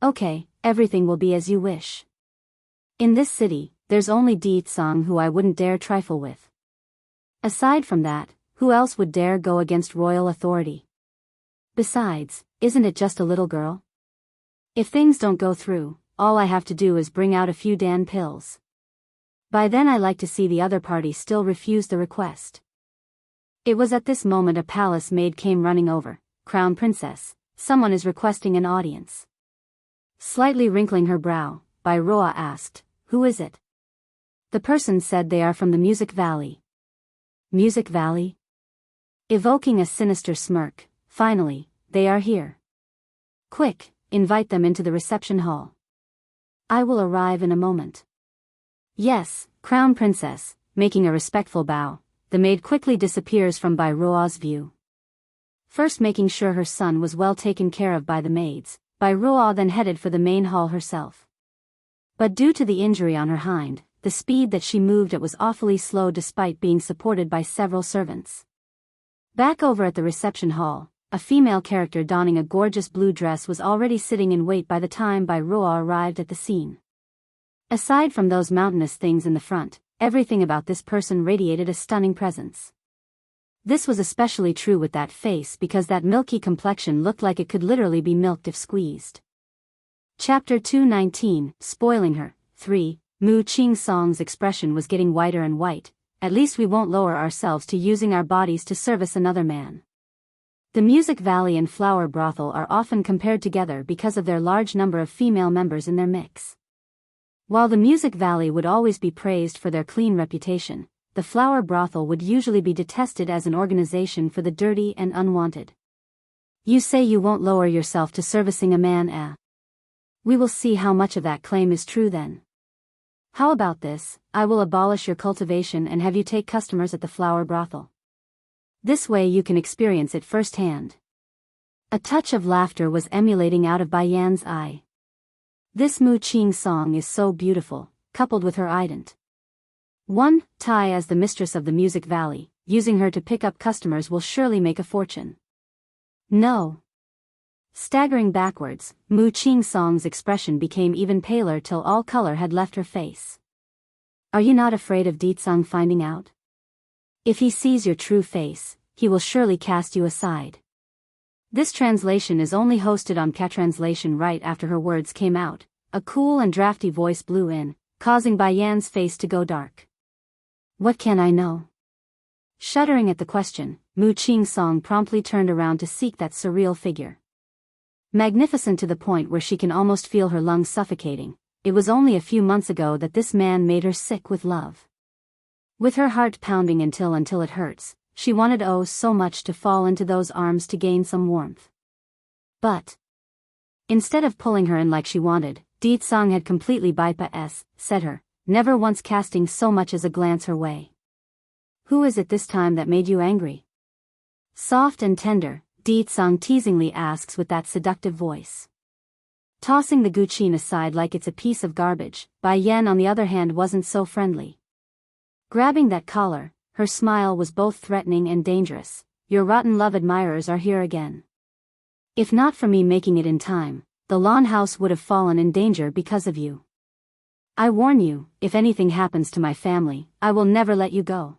Okay, everything will be as you wish. In this city, there's only Di Tsang who I wouldn't dare trifle with. Aside from that, who else would dare go against royal authority? Besides, isn't it just a little girl? If things don't go through, all I have to do is bring out a few Dan pills. By then I like to see the other party still refuse the request. It was at this moment a palace maid came running over. Crown Princess, someone is requesting an audience. Slightly wrinkling her brow, Bairoa asked, who is it? The person said they are from the Music Valley. Music Valley? Evoking a sinister smirk, finally, they are here. Quick, invite them into the reception hall. I will arrive in a moment. Yes, Crown Princess, making a respectful bow, the maid quickly disappears from Bairoa's view. First making sure her son was well taken care of by the maids, Bairoa then headed for the main hall herself. But due to the injury on her hind, the speed that she moved at was awfully slow despite being supported by several servants. Back over at the reception hall, a female character donning a gorgeous blue dress was already sitting in wait by the time Bairoa arrived at the scene. Aside from those mountainous things in the front, everything about this person radiated a stunning presence. This was especially true with that face because that milky complexion looked like it could literally be milked if squeezed. Chapter 219, Spoiling Her. 3. Mu Qing Song's expression was getting whiter and white. At least we won't lower ourselves to using our bodies to service another man. The Music Valley and Flower Brothel are often compared together because of their large number of female members in their mix. While the Music Valley would always be praised for their clean reputation, the Flower Brothel would usually be detested as an organization for the dirty and unwanted. You say you won't lower yourself to servicing a man, eh? We will see how much of that claim is true then. How about this, I will abolish your cultivation and have you take customers at the Flower Brothel. This way you can experience it firsthand. A touch of laughter was emulating out of Baiyan's eye. This Mu Qing song is so beautiful, coupled with her ident. 1. Tai as the mistress of the Music Valley, using her to pick up customers will surely make a fortune. No. Staggering backwards, Mu Qing Song's expression became even paler till all color had left her face. Are you not afraid of Di Tsang finding out? If he sees your true face, he will surely cast you aside. This translation is only hosted on Catranslation right after her words came out. A cool and drafty voice blew in, causing Baiyan's face to go dark. What can I know? Shuddering at the question, Mu Qing Song promptly turned around to seek that surreal figure. Magnificent to the point where she can almost feel her lungs suffocating. It was only a few months ago that this man made her sick with love. With her heart pounding until it hurts, she wanted oh so much to fall into those arms to gain some warmth. But instead of pulling her in like she wanted, Deet Song had completely said her, never once casting so much as a glance her way. Who is it this time that made you angry? Soft and tender, Deet Song teasingly asks with that seductive voice. Tossing the Gucci aside like it's a piece of garbage, Bai Yen on the other hand wasn't so friendly. Grabbing that collar, her smile was both threatening and dangerous. Your rotten love admirers are here again. If not for me making it in time, the lawn house would have fallen in danger because of you. I warn you, if anything happens to my family, I will never let you go.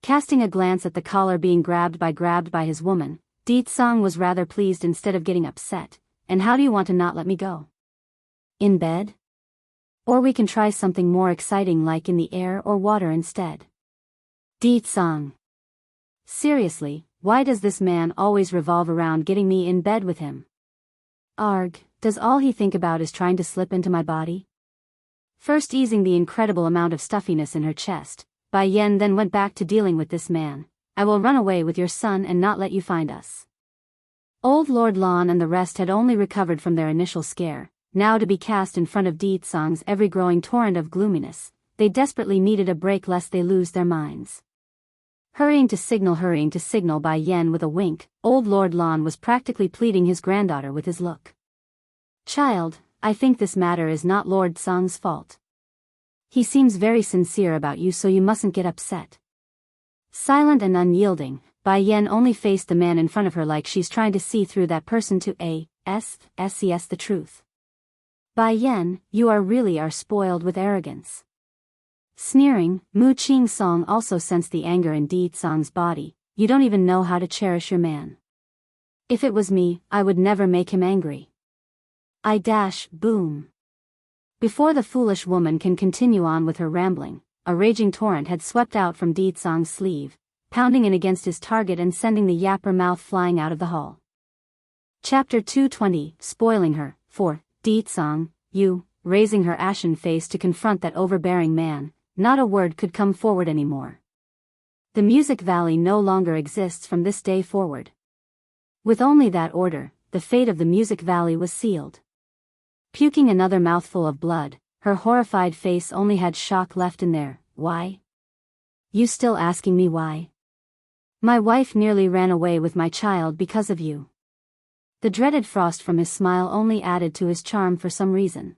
Casting a glance at the collar being grabbed by his woman, Deet Song was rather pleased instead of getting upset. And how do you want to not let me go? In bed? Or we can try something more exciting like in the air or water instead. Deet Song. Seriously, why does this man always revolve around getting me in bed with him? Arg, does all he think about is trying to slip into my body? First easing the incredible amount of stuffiness in her chest, Bai Yen then went back to dealing with this man. I will run away with your son and not let you find us. Old Lord Lan and the rest had only recovered from their initial scare, now to be cast in front of Deet Song's ever-growing torrent of gloominess, they desperately needed a break lest they lose their minds. Hurrying to signal Bai Yen with a wink, Old Lord Lan was practically pleading his granddaughter with his look. Child, I think this matter is not Lord Song's fault. He seems very sincere about you so you mustn't get upset. Silent and unyielding, Bai Yen only faced the man in front of her like she's trying to see through that person to see the truth. Bai Yen, you are spoiled with arrogance. Sneering, Mu Ching Song also sensed the anger in Deet Song's body. You don't even know how to cherish your man. If it was me, I would never make him angry. Boom. Before the foolish woman can continue on with her rambling, a raging torrent had swept out from Deet Song's sleeve, pounding in against his target and sending the yapper mouth flying out of the hall. Chapter 220, Spoiling Her, 4, Deet Song, raising her ashen face to confront that overbearing man, not a word could come forward anymore. The Music Valley no longer exists from this day forward. With only that order, the fate of the Music Valley was sealed. Puking another mouthful of blood, her horrified face only had shock left in there. Why? You still asking me why? My wife nearly ran away with my child because of you. The dreaded frost from his smile only added to his charm for some reason.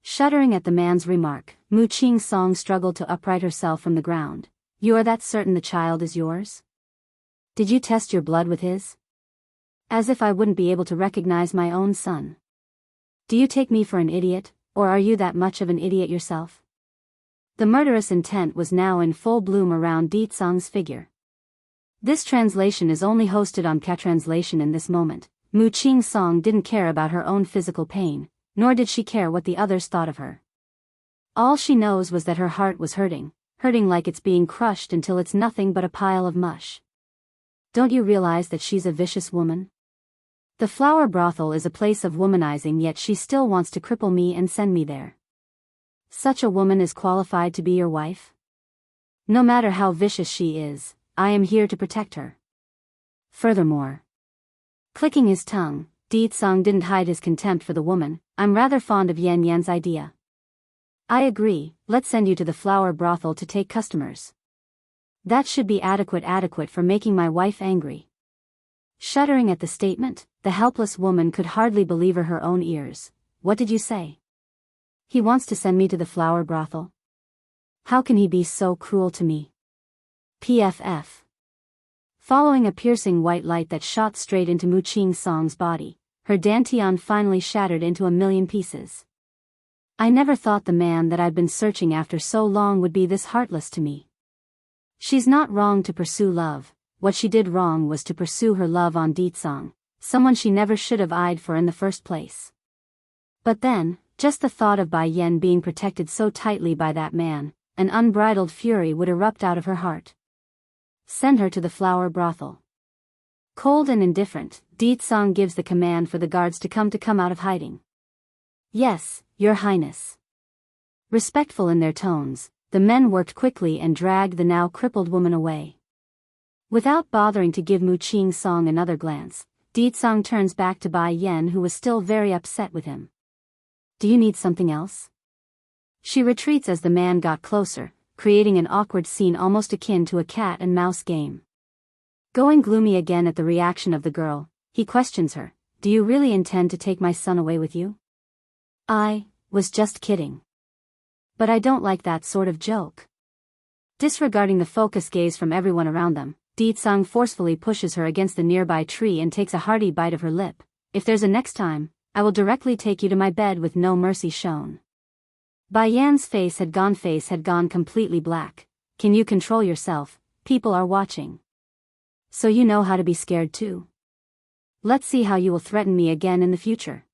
Shuddering at the man's remark, Mu Ching Song struggled to upright herself from the ground. You are that certain the child is yours? Did you test your blood with his? As if I wouldn't be able to recognize my own son. Do you take me for an idiot, or are you that much of an idiot yourself? The murderous intent was now in full bloom around Deet Song's figure. This translation is only hosted on K-Translation in this moment. Mu Ching Song didn't care about her own physical pain, nor did she care what the others thought of her. All she knows was that her heart was hurting like it's being crushed until it's nothing but a pile of mush. Don't you realize that she's a vicious woman? The flower brothel is a place of womanizing, yet she still wants to cripple me and send me there. Such a woman is qualified to be your wife? No matter how vicious she is, I am here to protect her. Furthermore, clicking his tongue, Deet Song didn't hide his contempt for the woman. I'm rather fond of Yan Yan's idea. I agree, let's send you to the flower brothel to take customers. That should be adequate for making my wife angry. Shuddering at the statement, the helpless woman could hardly believe her own ears. What did you say? He wants to send me to the flower brothel? How can he be so cruel to me? PFF. Following a piercing white light that shot straight into Mu Ching Song's body, her dantian finally shattered into a million pieces. I never thought the man that I've been searching after so long would be this heartless to me. She's not wrong to pursue love. What she did wrong was to pursue her love on Deet Song, someone she never should have eyed for in the first place. But then, just the thought of Bai Yen being protected so tightly by that man, an unbridled fury would erupt out of her heart. Send her to the flower brothel. Cold and indifferent, Deetsong gives the command for the guards to come out of hiding. Yes, Your Highness. Respectful in their tones, the men worked quickly and dragged the now crippled woman away. Without bothering to give Mu Qing Song another glance, Deetsong turns back to Bai Yan, who was still very upset with him. Do you need something else? She retreats as the man got closer, creating an awkward scene almost akin to a cat and mouse game. Going gloomy again at the reaction of the girl, he questions her, do you really intend to take my son away with you? I was just kidding. But I don't like that sort of joke. Disregarding the focused gaze from everyone around them, Deetsong forcefully pushes her against the nearby tree and takes a hearty bite of her lip. If there's a next time, I will directly take you to my bed with no mercy shown. Bai Yan's face had gone completely black. Can you control yourself? People are watching. So you know how to be scared too. Let's see how you will threaten me again in the future.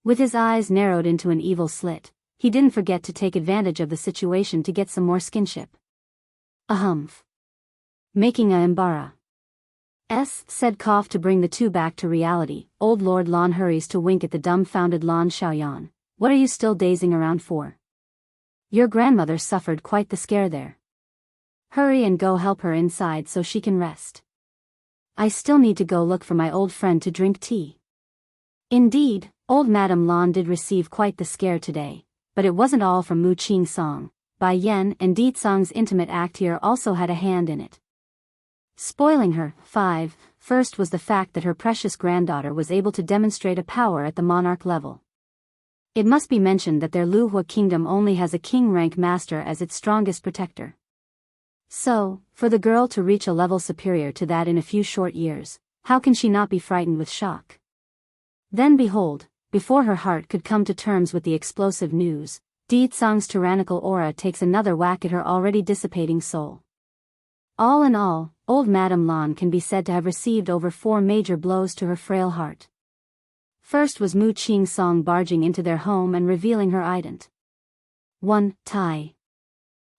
With his eyes narrowed into an evil slit, he didn't forget to take advantage of the situation to get some more skinship. Ahumph. Making a Imbara. Said cough to bring the two back to reality. Old Lord Lan hurries to wink at the dumbfounded Lan Xiaoyan. What are you still dazing around for? Your grandmother suffered quite the scare there. Hurry and go help her inside so she can rest. I still need to go look for my old friend to drink tea. Indeed, old Madame Lan did receive quite the scare today, but it wasn't all from Mu Qing Song. Bai Yan and Deetsong's intimate act here also had a hand in it. Spoiling her. 5. First was the fact that her precious granddaughter was able to demonstrate a power at the monarch level. It must be mentioned that their Luhua kingdom only has a king-rank master as its strongest protector. So, for the girl to reach a level superior to that in a few short years, how can she not be frightened with shock? Then behold, before her heart could come to terms with the explosive news, Deetsong's tyrannical aura takes another whack at her already dissipating soul. All in all, old Madame Lan can be said to have received over 4 major blows to her frail heart. First was Mu Qing Song barging into their home and revealing her ident. 1. Tai.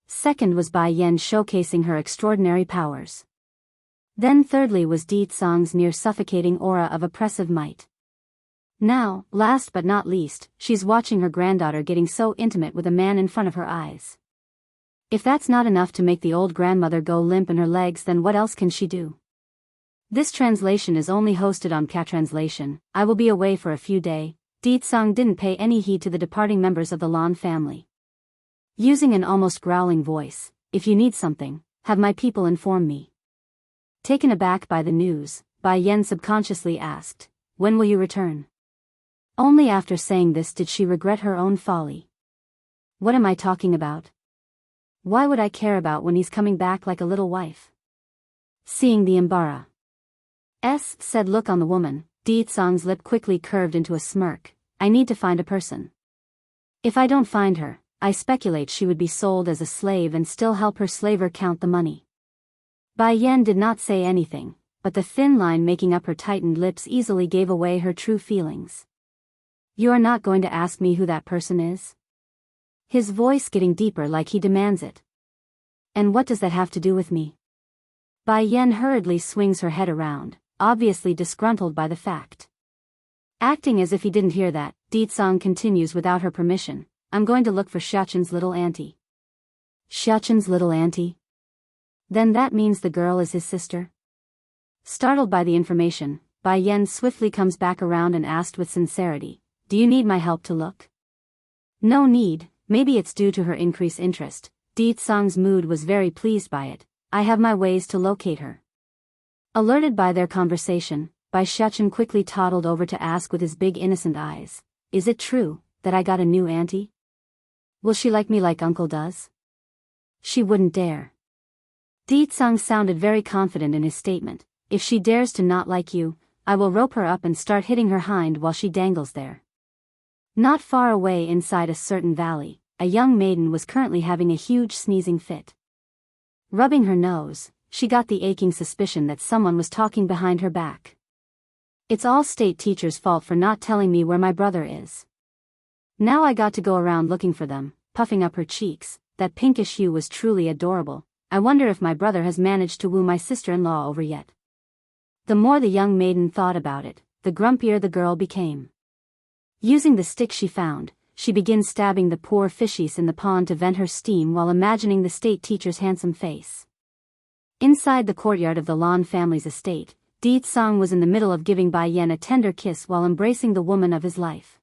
Second was Bai Yan showcasing her extraordinary powers. Then thirdly was Deetsong's near-suffocating aura of oppressive might. Now, last but not least, she's watching her granddaughter getting so intimate with a man in front of her eyes. If that's not enough to make the old grandmother go limp in her legs, then what else can she do? This translation is only hosted on Catranslation. I will be away for a few days. Deetsong didn't pay any heed to the departing members of the Lan family. Using an almost growling voice, if you need something, have my people inform me. Taken aback by the news, Bai Yan subconsciously asked, when will you return? Only after saying this did she regret her own folly. What am I talking about? Why would I care about when he's coming back like a little wife? Seeing the Imbara. Said look on the woman, Deetsong's lip quickly curved into a smirk. I need to find a person. If I don't find her, I speculate she would be sold as a slave and still help her slaver count the money. Bai Yan did not say anything, but the thin line making up her tightened lips easily gave away her true feelings. You are not going to ask me who that person is? His voice getting deeper like he demands it. And what does that have to do with me? Bai Yan hurriedly swings her head around, obviously disgruntled by the fact. Acting as if he didn't hear that, Deetsong continues without her permission. I'm going to look for Xiaoqin's little auntie. Xiaoqin's little auntie? Then that means the girl is his sister? Startled by the information, Bai Yan swiftly comes back around and asked with sincerity, do you need my help to look? No need, maybe it's due to her increased interest. Deetsong's mood was very pleased by it. I have my ways to locate her. Alerted by their conversation, Bai Xiaoqin quickly toddled over to ask with his big innocent eyes, is it true that I got a new auntie? Will she like me like uncle does? She wouldn't dare. Deetsong sounded very confident in his statement. If she dares to not like you, I will rope her up and start hitting her hind while she dangles there. Not far away inside a certain valley, a young maiden was currently having a huge sneezing fit. Rubbing her nose, she got the aching suspicion that someone was talking behind her back. It's all state teacher's fault for not telling me where my brother is. Now I got to go around looking for them, puffing up her cheeks. That pinkish hue was truly adorable. I wonder if my brother has managed to woo my sister-in-law over yet. The more the young maiden thought about it, the grumpier the girl became. Using the stick she found, she began stabbing the poor fishies in the pond to vent her steam while imagining the state teacher's handsome face. Inside the courtyard of the Lan family's estate, Di Tsang was in the middle of giving Bai Yan a tender kiss while embracing the woman of his life.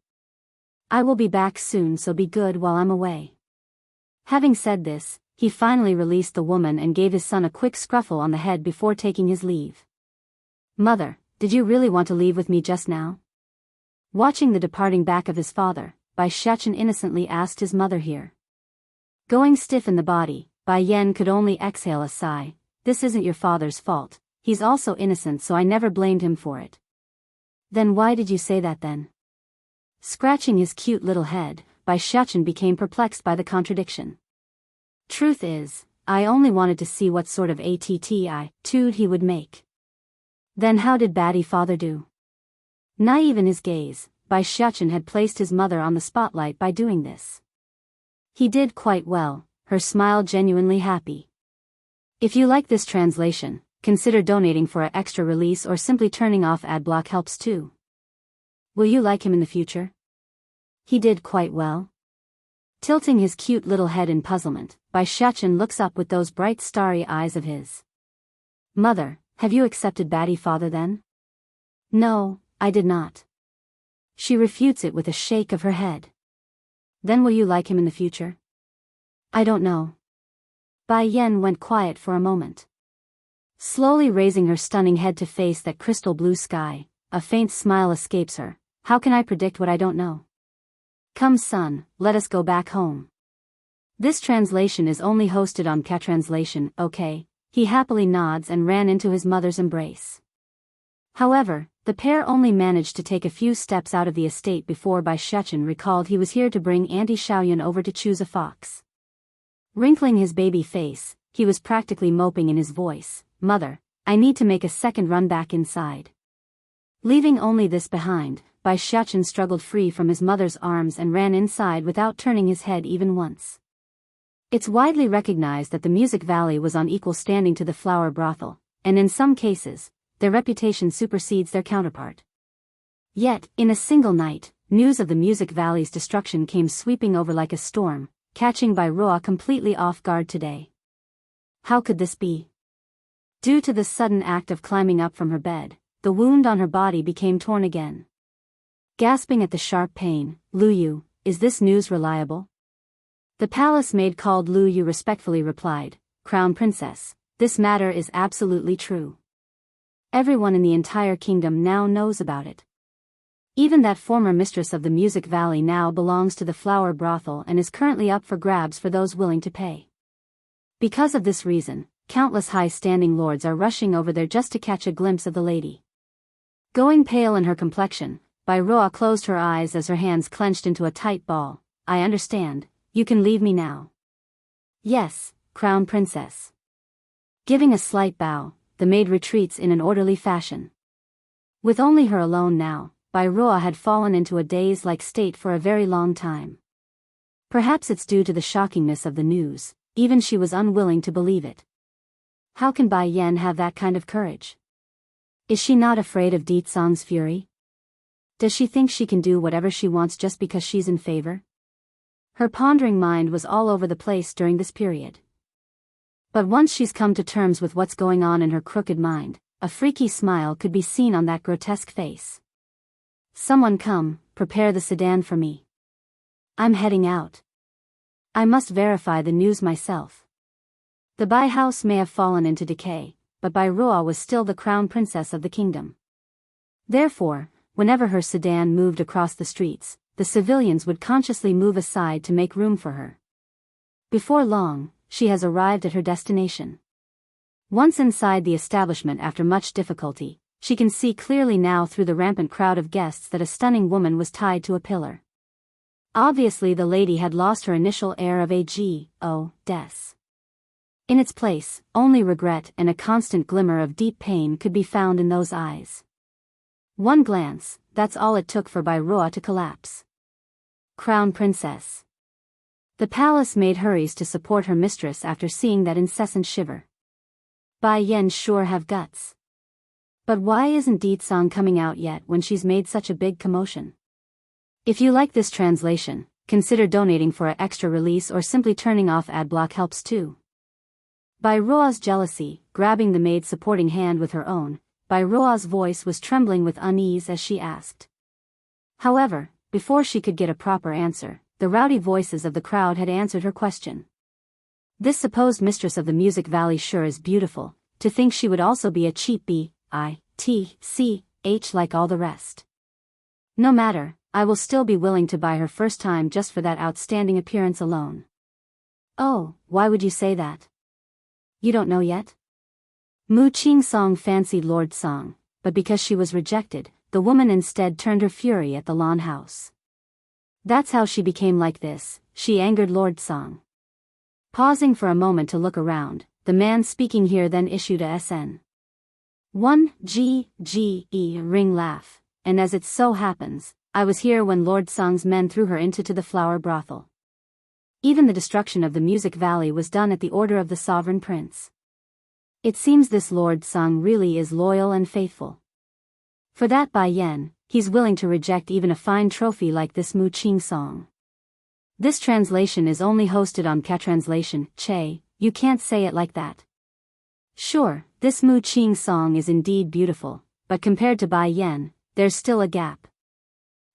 "I will be back soon, so be good while I'm away." Having said this, he finally released the woman and gave his son a quick scruffle on the head before taking his leave. "Mother, did you really want to leave with me just now?" Watching the departing back of his father, Bai Shachen innocently asked his mother here. Going stiff in the body, Bai Yan could only exhale a sigh. "This isn't your father's fault, he's also innocent, so I never blamed him for it." "Then why did you say that then?" Scratching his cute little head, Bai Shachen became perplexed by the contradiction. "Truth is, I only wanted to see what sort of attitude he would make." "Then how did Batty father do?" Naive in his gaze, Bai Shachen had placed his mother on the spotlight by doing this. "He did quite well," her smile genuinely happy. If you like this translation, consider donating for an extra release or simply turning off adblock helps too. Will you like him in the future? He did quite well. Tilting his cute little head in puzzlement, Bai Shachen looks up with those bright starry eyes of his. "Mother, have you accepted Batty father then?" "No, I did not." She refutes it with a shake of her head. "Then will you like him in the future?" "I don't know." Bai Yan went quiet for a moment. Slowly raising her stunning head to face that crystal blue sky, a faint smile escapes her. "How can I predict what I don't know? Come son, let us go back home." This translation is only hosted on K-Translation, okay? He happily nods and ran into his mother's embrace. However, the pair only managed to take a few steps out of the estate before Bai Shachen recalled he was here to bring Auntie Xiaoyun over to choose a fox. Wrinkling his baby face, he was practically moping in his voice. "Mother, I need to make a second run back inside." Leaving only this behind, Bai Shachen struggled free from his mother's arms and ran inside without turning his head even once. It's widely recognized that the Music Valley was on equal standing to the flower brothel, and in some cases, their reputation supersedes their counterpart. Yet, in a single night, news of the Music Valley's destruction came sweeping over like a storm, catching Bai Roa completely off guard today. How could this be? Due to the sudden act of climbing up from her bed, the wound on her body became torn again. Gasping at the sharp pain, "Lu Yu, is this news reliable?" The palace maid called Lu Yu respectfully replied, "Crown Princess, this matter is absolutely true. Everyone in the entire kingdom now knows about it. Even that former mistress of the Music Valley now belongs to the flower brothel and is currently up for grabs for those willing to pay. Because of this reason, countless high-standing lords are rushing over there just to catch a glimpse of the lady." Going pale in her complexion, Bai Roa closed her eyes as her hands clenched into a tight ball. "I understand, you can leave me now." "Yes, Crown Princess." Giving a slight bow, the maid retreats in an orderly fashion. With only her alone now, Bai Roa had fallen into a daze-like state for a very long time. Perhaps it's due to the shockingness of the news, even she was unwilling to believe it. How can Bai Yan have that kind of courage? Is she not afraid of Di Tsang's fury? Does she think she can do whatever she wants just because she's in favor? Her pondering mind was all over the place during this period. But once she's come to terms with what's going on in her crooked mind, a freaky smile could be seen on that grotesque face. "Someone come, prepare the sedan for me. I'm heading out. I must verify the news myself." The Bai house may have fallen into decay, but Bai Roa was still the crown princess of the kingdom. Therefore, whenever her sedan moved across the streets, the civilians would consciously move aside to make room for her. Before long, she has arrived at her destination. Once inside the establishment after much difficulty, she can see clearly now through the rampant crowd of guests that a stunning woman was tied to a pillar. Obviously the lady had lost her initial air of death. In its place, only regret and a constant glimmer of deep pain could be found in those eyes. One glance, that's all it took for Bai Roa to collapse. Crown Princess. The palace maid hurries to support her mistress after seeing that incessant shiver. Bai Yan sure have guts. But why isn't Deet Song coming out yet when she's made such a big commotion? If you like this translation, consider donating for an extra release or simply turning off adblock helps too. By Roa's jealousy, grabbing the maid's supporting hand with her own, By Roa's voice was trembling with unease as she asked. However, before she could get a proper answer, the rowdy voices of the crowd had answered her question. This supposed mistress of the Music Valley sure is beautiful, to think she would also be a cheap bitch like all the rest. No matter, I will still be willing to buy her first time just for that outstanding appearance alone. Oh, why would you say that? You don't know yet? Mu Ching Song fancied Lord Song, but because she was rejected, the woman instead turned her fury at the lawn house. That's how she became like this, she angered Lord Song. Pausing for a moment to look around, the man speaking here then issued a SN. 1 ring laugh, and as it so happens, I was here when Lord Song's men threw her into the flower brothel. Even the destruction of the Music Valley was done at the order of the sovereign prince. It seems this Lord Song really is loyal and faithful. For that Bai Yen, he's willing to reject even a fine trophy like this Mu Ching Song. This translation is only hosted on Ka Translation, Che, you can't say it like that. Sure, this Mu Ching Song is indeed beautiful, but compared to Bai Yen, there's still a gap.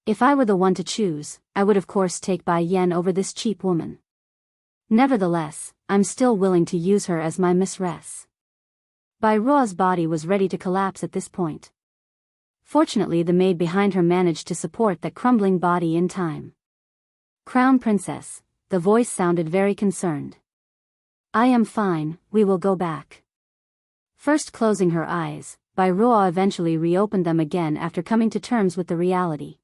If I were the one to choose, I would of course take Bai Yen over this cheap woman. Nevertheless, I'm still willing to use her as my mistress. Bai Ruo's body was ready to collapse at this point. Fortunately the maid behind her managed to support that crumbling body in time. Crown Princess, the voice sounded very concerned. I am fine, we will go back. First closing her eyes, Bai Ruo eventually reopened them again after coming to terms with the reality.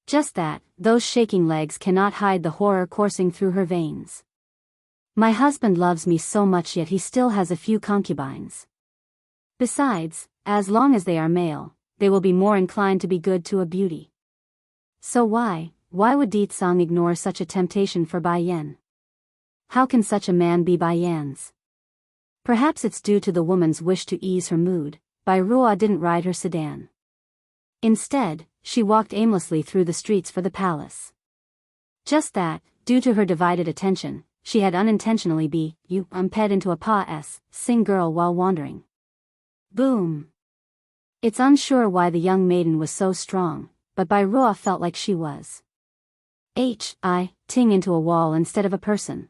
Just that, those shaking legs cannot hide the horror coursing through her veins. My husband loves me so much yet he still has a few concubines. Besides, as long as they are male, they will be more inclined to be good to a beauty. So why would Deet Song ignore such a temptation for Bai Yen? How can such a man be Bai Yan's? Perhaps it's due to the woman's wish to ease her mood. Bai Ruo didn't ride her sedan. Instead, she walked aimlessly through the streets for the palace. Just that, due to her divided attention, she had unintentionally ped into a sing girl while wandering. Boom! It's unsure why the young maiden was so strong, but Bai Ruo felt like she was ting into a wall instead of a person.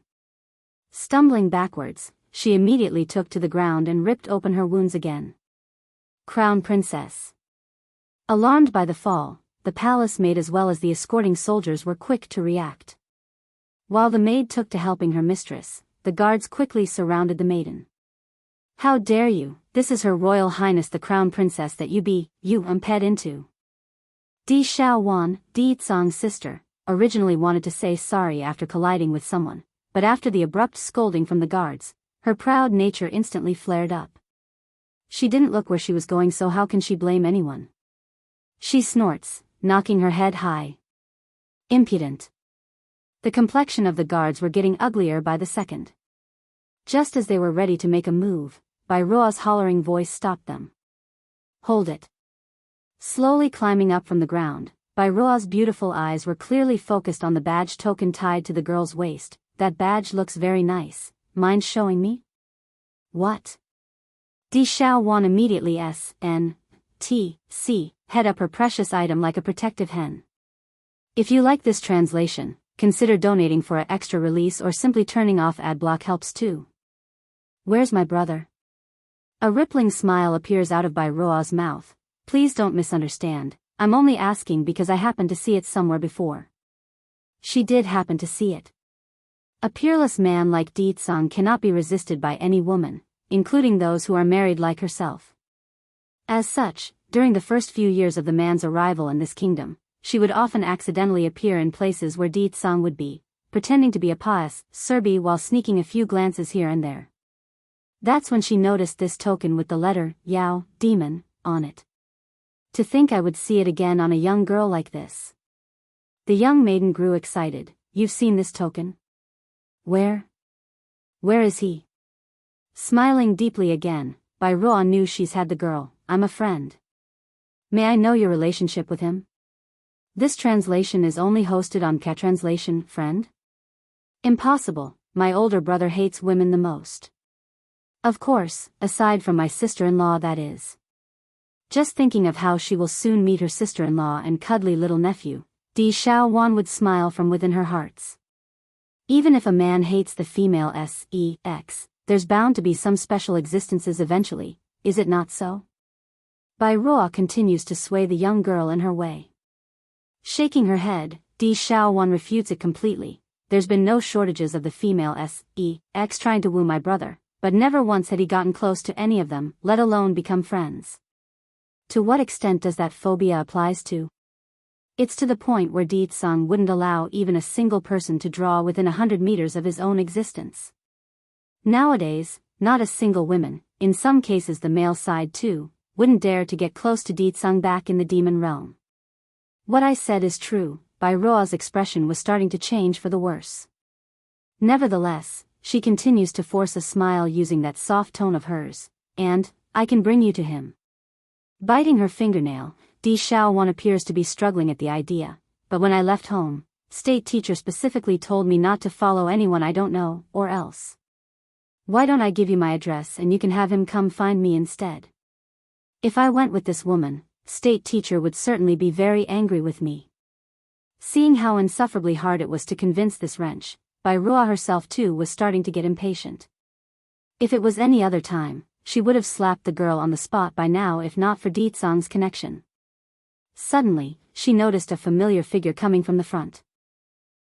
Stumbling backwards, she immediately took to the ground and ripped open her wounds again. Crown Princess. Alarmed by the fall, the palace maid as well as the escorting soldiers were quick to react. While the maid took to helping her mistress, the guards quickly surrounded the maiden. How dare you, this is Her Royal Highness the Crown Princess that you ped into. Di Xiaowan, Deet Song's sister, originally wanted to say sorry after colliding with someone, but after the abrupt scolding from the guards, her proud nature instantly flared up. She didn't look where she was going, so how can she blame anyone? She snorts, knocking her head high. Impudent. The complexion of the guards were getting uglier by the second. Just as they were ready to make a move, Bai Ruo's hollering voice stopped them. Hold it. Slowly climbing up from the ground, Bai Ruo's beautiful eyes were clearly focused on the badge token tied to the girl's waist. That badge looks very nice, mind showing me? What? Di Xiaowan immediately head up her precious item like a protective hen. If you like this translation, consider donating for an extra release or simply turning off adblock helps too. Where's my brother? A rippling smile appears out of Bai Ruo's mouth. Please don't misunderstand, I'm only asking because I happened to see it somewhere before. She did happen to see it. A peerless man like Deet Song cannot be resisted by any woman, including those who are married like herself. As such, during the first few years of the man's arrival in this kingdom, she would often accidentally appear in places where Deet Song would be, pretending to be a Serbi while sneaking a few glances here and there. That's when she noticed this token with the letter, Yao, demon, on it. To think I would see it again on a young girl like this. The young maiden grew excited. You've seen this token? Where? Where is he? Smiling deeply again, Bai Ruo knew she's had the girl, I'm a friend. May I know your relationship with him? This translation is only hosted on Translation, friend? Impossible, my older brother hates women the most. Of course, aside from my sister-in-law that is. Just thinking of how she will soon meet her sister-in-law and cuddly little nephew, Di Xiaowan would smile from within her hearts. Even if a man hates the female sex, there's bound to be some special existences eventually, is it not so? Bai Ruo continues to sway the young girl in her way. Shaking her head, Di Xiaowan refutes it completely. There's been no shortages of the female sex trying to woo my brother, but never once had he gotten close to any of them, let alone become friends. To what extent does that phobia applies to? It's to the point where Di Tsang wouldn't allow even a single person to draw within 100 meters of his own existence. Nowadays, not a single woman, in some cases the male side too, wouldn't dare to get close to Di Tsang back in the demon realm. What I said is true, Bai Ruo's expression was starting to change for the worse. Nevertheless, she continues to force a smile using that soft tone of hers, and, I can bring you to him. Biting her fingernail, Di Xiaowan appears to be struggling at the idea, but when I left home, state teacher specifically told me not to follow anyone I don't know, or else. Why don't I give you my address and you can have him come find me instead? If I went with this woman, state teacher would certainly be very angry with me. Seeing how insufferably hard it was to convince this wretch, Bai Ruo herself too was starting to get impatient. If it was any other time, she would have slapped the girl on the spot by now if not for Di Tsang's connection. Suddenly, she noticed a familiar figure coming from the front.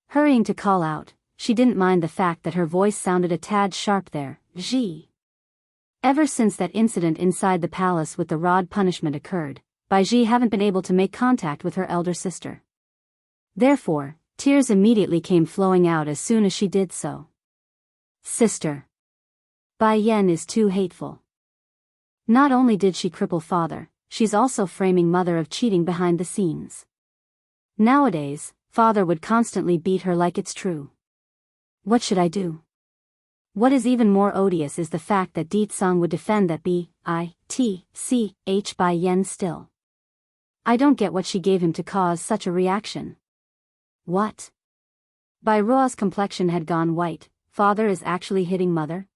Hurrying to call out, she didn't mind the fact that her voice sounded a tad sharp there, Ji. Ever since that incident inside the palace with the rod punishment occurred, Bai Ji haven't been able to make contact with her elder sister. Therefore, tears immediately came flowing out as soon as she did so. Sister. Bai Yan is too hateful. Not only did she cripple father, she's also framing mother of cheating behind the scenes. Nowadays, father would constantly beat her like it's true. What should I do? What is even more odious is the fact that Di Tsang would defend that Bitch Bai Yan still. I don't get what she gave him to cause such a reaction. What? Bai Ruo's complexion had gone white. Father is actually hitting mother?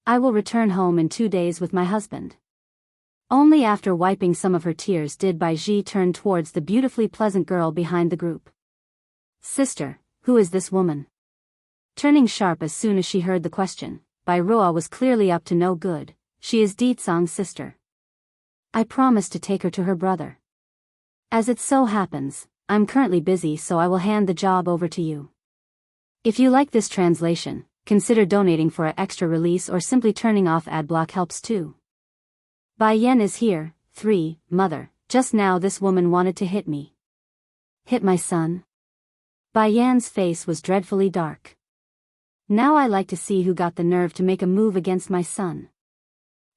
I will return home in 2 days with my husband. Only after wiping some of her tears did Bai Ji turn towards the beautifully pleasant girl behind the group. Sister, who is this woman? Turning sharp as soon as she heard the question, Bai Ruo was clearly up to no good. She is Di Tsang's sister. I promised to take her to her brother. As it so happens, I'm currently busy, so I will hand the job over to you. If you like this translation, consider donating for an extra release or simply turning off adblock helps too. Bai Yan is here. 3. Mother, just now this woman wanted to hit me. Hit my son? Bai Yan's face was dreadfully dark. Now I like to see who got the nerve to make a move against my son.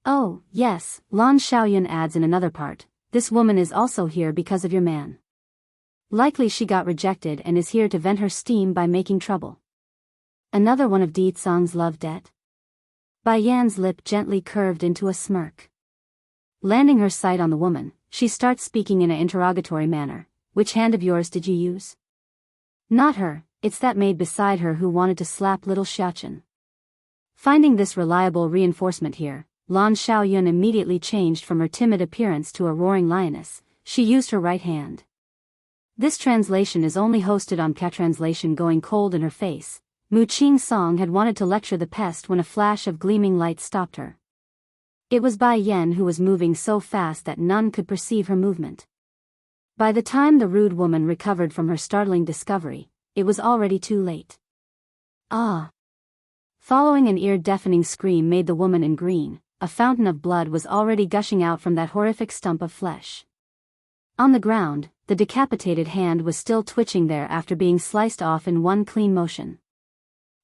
Oh, yes, Lan Xiaoyun adds in another part, this woman is also here because of your man. Likely she got rejected and is here to vent her steam by making trouble. Another one of Di Tsang's love debt? Bai Yan's lip gently curved into a smirk. Landing her sight on the woman, she starts speaking in an interrogatory manner. Which hand of yours did you use? Not her, it's that maid beside her who wanted to slap little Xiaochen. Finding this reliable reinforcement here, Lan Xiaoyun immediately changed from her timid appearance to a roaring lioness. She used her right hand. This translation is only hosted on Translation. Going cold in her face, Mu Qing Song had wanted to lecture the pest when a flash of gleaming light stopped her. It was Bai Yan who was moving so fast that none could perceive her movement. By the time the rude woman recovered from her startling discovery, it was already too late. Ah! Following an ear-deafening scream made the woman in green, a fountain of blood was already gushing out from that horrific stump of flesh. On the ground, the decapitated hand was still twitching there after being sliced off in one clean motion.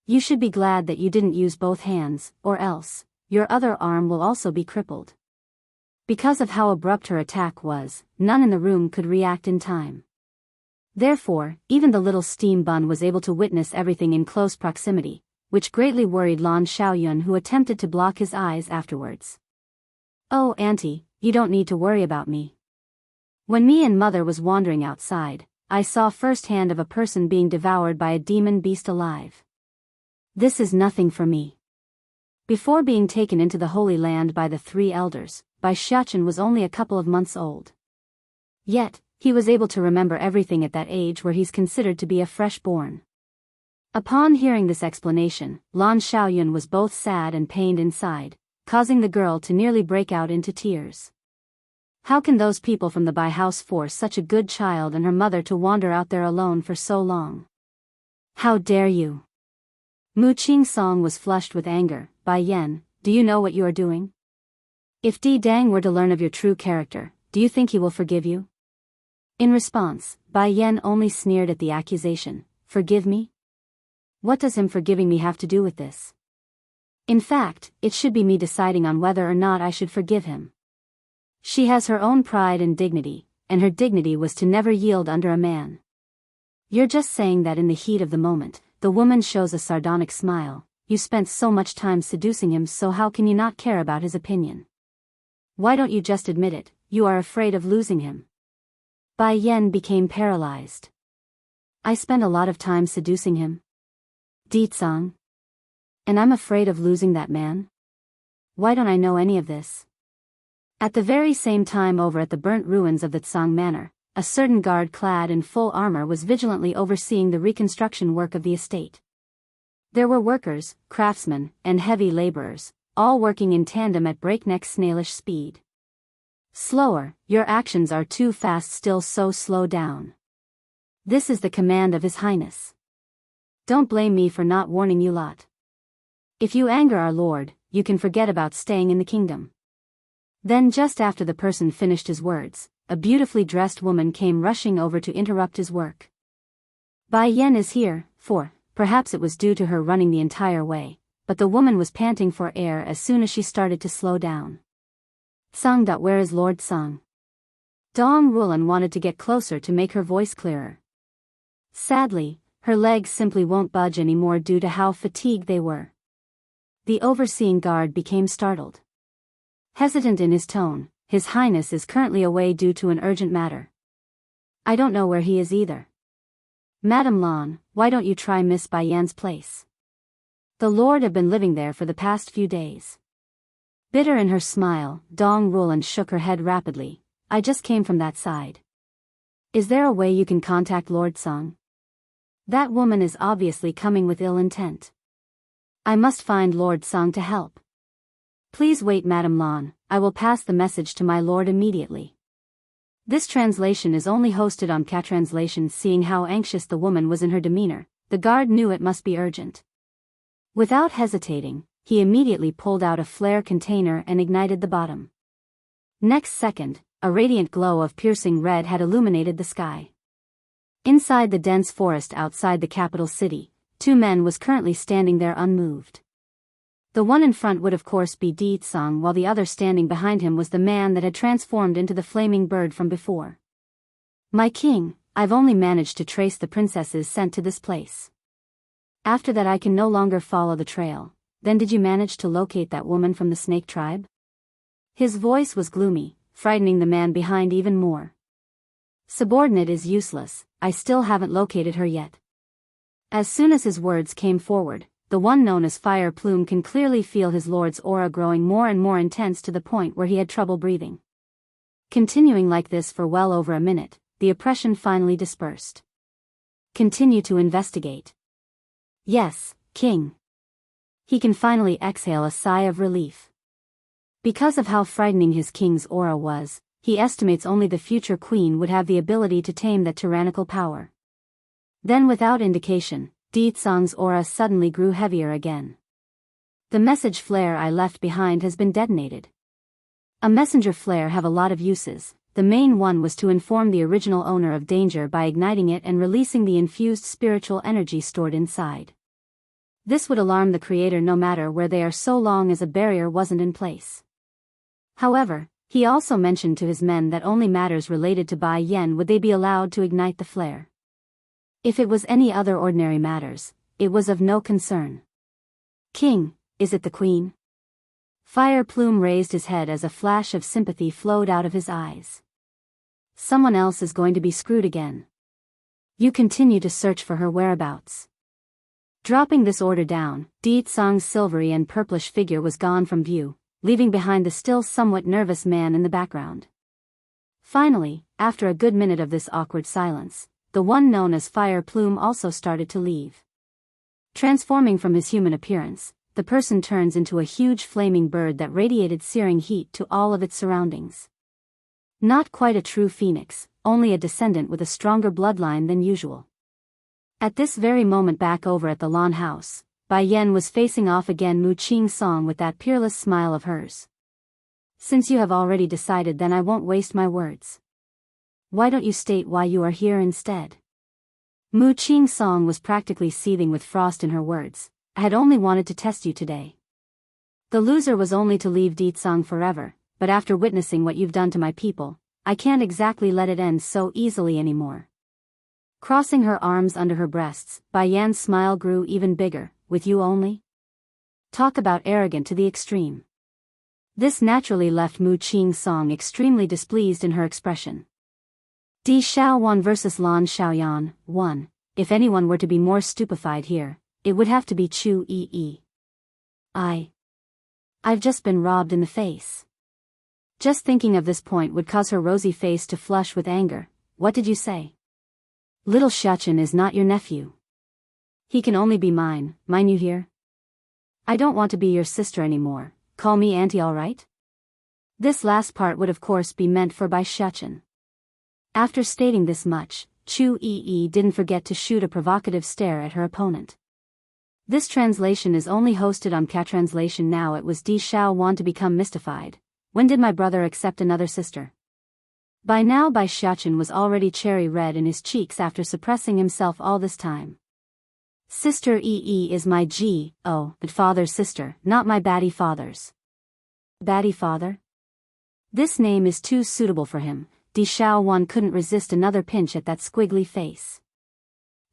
You should be glad that you didn't use both hands, or else your other arm will also be crippled. Because of how abrupt her attack was, none in the room could react in time. Therefore, even the little steam bun was able to witness everything in close proximity, which greatly worried Lan Xiaoyun, who attempted to block his eyes afterwards. Oh, auntie, you don't need to worry about me. When me and mother was wandering outside, I saw firsthand of a person being devoured by a demon beast alive. This is nothing for me. Before being taken into the Holy Land by the 3 elders, Bai Xiachen was only a couple of months old. Yet, he was able to remember everything at that age where he's considered to be a fresh-born. Upon hearing this explanation, Lan Xiaoyun was both sad and pained inside, causing the girl to nearly break out into tears. How can those people from the Bai house force such a good child and her mother to wander out there alone for so long? How dare you? Mu Qingsong was flushed with anger. Bai Yan, do you know what you are doing? If Di Dang were to learn of your true character, do you think he will forgive you? In response, Bai Yan only sneered at the accusation. Forgive me? What does him forgiving me have to do with this? In fact, it should be me deciding on whether or not I should forgive him. She has her own pride and dignity, and her dignity was to never yield under a man. You're just saying that in the heat of the moment. The woman shows a sardonic smile. You spent so much time seducing him, so how can you not care about his opinion? Why don't you just admit it? You are afraid of losing him. Bai Yan became paralyzed. I spent a lot of time seducing him. Ditsang. And I'm afraid of losing that man? Why don't I know any of this? At the very same time, over at the burnt ruins of the Tsang Manor, a certain guard clad in full armor was vigilantly overseeing the reconstruction work of the estate. There were workers, craftsmen, and heavy laborers, all working in tandem at breakneck snailish speed. Slower, your actions are too fast, still, so slow down. This is the command of His Highness. Don't blame me for not warning you lot. If you anger our lord, you can forget about staying in the kingdom. Then just after the person finished his words, a beautifully dressed woman came rushing over to interrupt his work. Bai Yan is here, perhaps it was due to her running the entire way, but the woman was panting for air as soon as she started to slow down. Tsang. Where is Lord Tsang? Dong Rulan wanted to get closer to make her voice clearer. Sadly, her legs simply won't budge anymore due to how fatigued they were. The overseeing guard became startled. Hesitant in his tone, His Highness is currently away due to an urgent matter. I don't know where he is either. Madam Lan, why don't you try Miss Bai Yan's place? The Lord have been living there for the past few days. Bitter in her smile, Dong Rulan shook her head rapidly. I just came from that side. Is there a way you can contact Lord Tsang? That woman is obviously coming with ill intent. I must find Lord Tsang to help. Please wait, Madam Lan, I will pass the message to my lord immediately. This translation is only hosted on Catranslation. Seeing how anxious the woman was in her demeanor, the guard knew it must be urgent. Without hesitating, he immediately pulled out a flare container and ignited the bottom. Next second, a radiant glow of piercing red had illuminated the sky. Inside the dense forest outside the capital city, 2 men was currently standing there unmoved. The one in front would of course be Di Tsang, while the other standing behind him was the man that had transformed into the flaming bird from before. My king, I've only managed to trace the princesses sent to this place. After that I can no longer follow the trail. Then did you manage to locate that woman from the snake tribe? His voice was gloomy, frightening the man behind even more. Subordinate is useless, I still haven't located her yet. As soon as his words came forward, the one known as Fire Plume can clearly feel his lord's aura growing more and more intense to the point where he had trouble breathing. Continuing like this for well over a minute, the oppression finally dispersed. Continue to investigate. Yes, King. He can finally exhale a sigh of relief. Because of how frightening his king's aura was, he estimates only the future queen would have the ability to tame that tyrannical power. Then without indication, Di Tsang's aura suddenly grew heavier again. The message flare I left behind has been detonated. A messenger flare have a lot of uses. The main one was to inform the original owner of danger by igniting it and releasing the infused spiritual energy stored inside. This would alarm the creator no matter where they are, so long as a barrier wasn't in place. However, he also mentioned to his men that only matters related to Bai Yan would they be allowed to ignite the flare. If it was any other ordinary matters, it was of no concern. King, is it the queen? Fire Plume raised his head as a flash of sympathy flowed out of his eyes. Someone else is going to be screwed again. You continue to search for her whereabouts. Dropping this order down, Di Tsang's silvery and purplish figure was gone from view, leaving behind the still somewhat nervous man in the background. Finally, after a good minute of this awkward silence, the one known as Fire Plume also started to leave. Transforming from his human appearance, the person turns into a huge flaming bird that radiated searing heat to all of its surroundings. Not quite a true phoenix, only a descendant with a stronger bloodline than usual. At this very moment back over at the lawn house, Bai Yan was facing off again Mu Qing Song with that peerless smile of hers. Since you have already decided, then I won't waste my words. Why don't you state why you are here instead? Mu Qing Song was practically seething with frost in her words. I had only wanted to test you today. The loser was only to leave Di Tsang forever, but after witnessing what you've done to my people, I can't exactly let it end so easily anymore. Crossing her arms under her breasts, Bai Yan's smile grew even bigger. With you only? Talk about arrogant to the extreme. This naturally left Mu Qing Song extremely displeased in her expression. Di Xiaowan versus Lan Xiaoyan, 1. If anyone were to be more stupefied here, it would have to be Chu Yi. I've just been robbed in the face. Just thinking of this point would cause her rosy face to flush with anger. What did you say? Little Xiachen is not your nephew. He can only be mine you hear? I don't want to be your sister anymore, call me auntie alright? This last part would of course be meant for Bai Xiachen. After stating this much, Chu Yi didn't forget to shoot a provocative stare at her opponent. This translation is only hosted on Catranslation now. It was Di Xiaowan to become mystified. When did my brother accept another sister? By now Bai Xiachen was already cherry red in his cheeks after suppressing himself all this time. Sister Yi is my father's sister, not my baddie father's. Baddie father? This name is too suitable for him. Di Xiaowan couldn't resist another pinch at that squiggly face.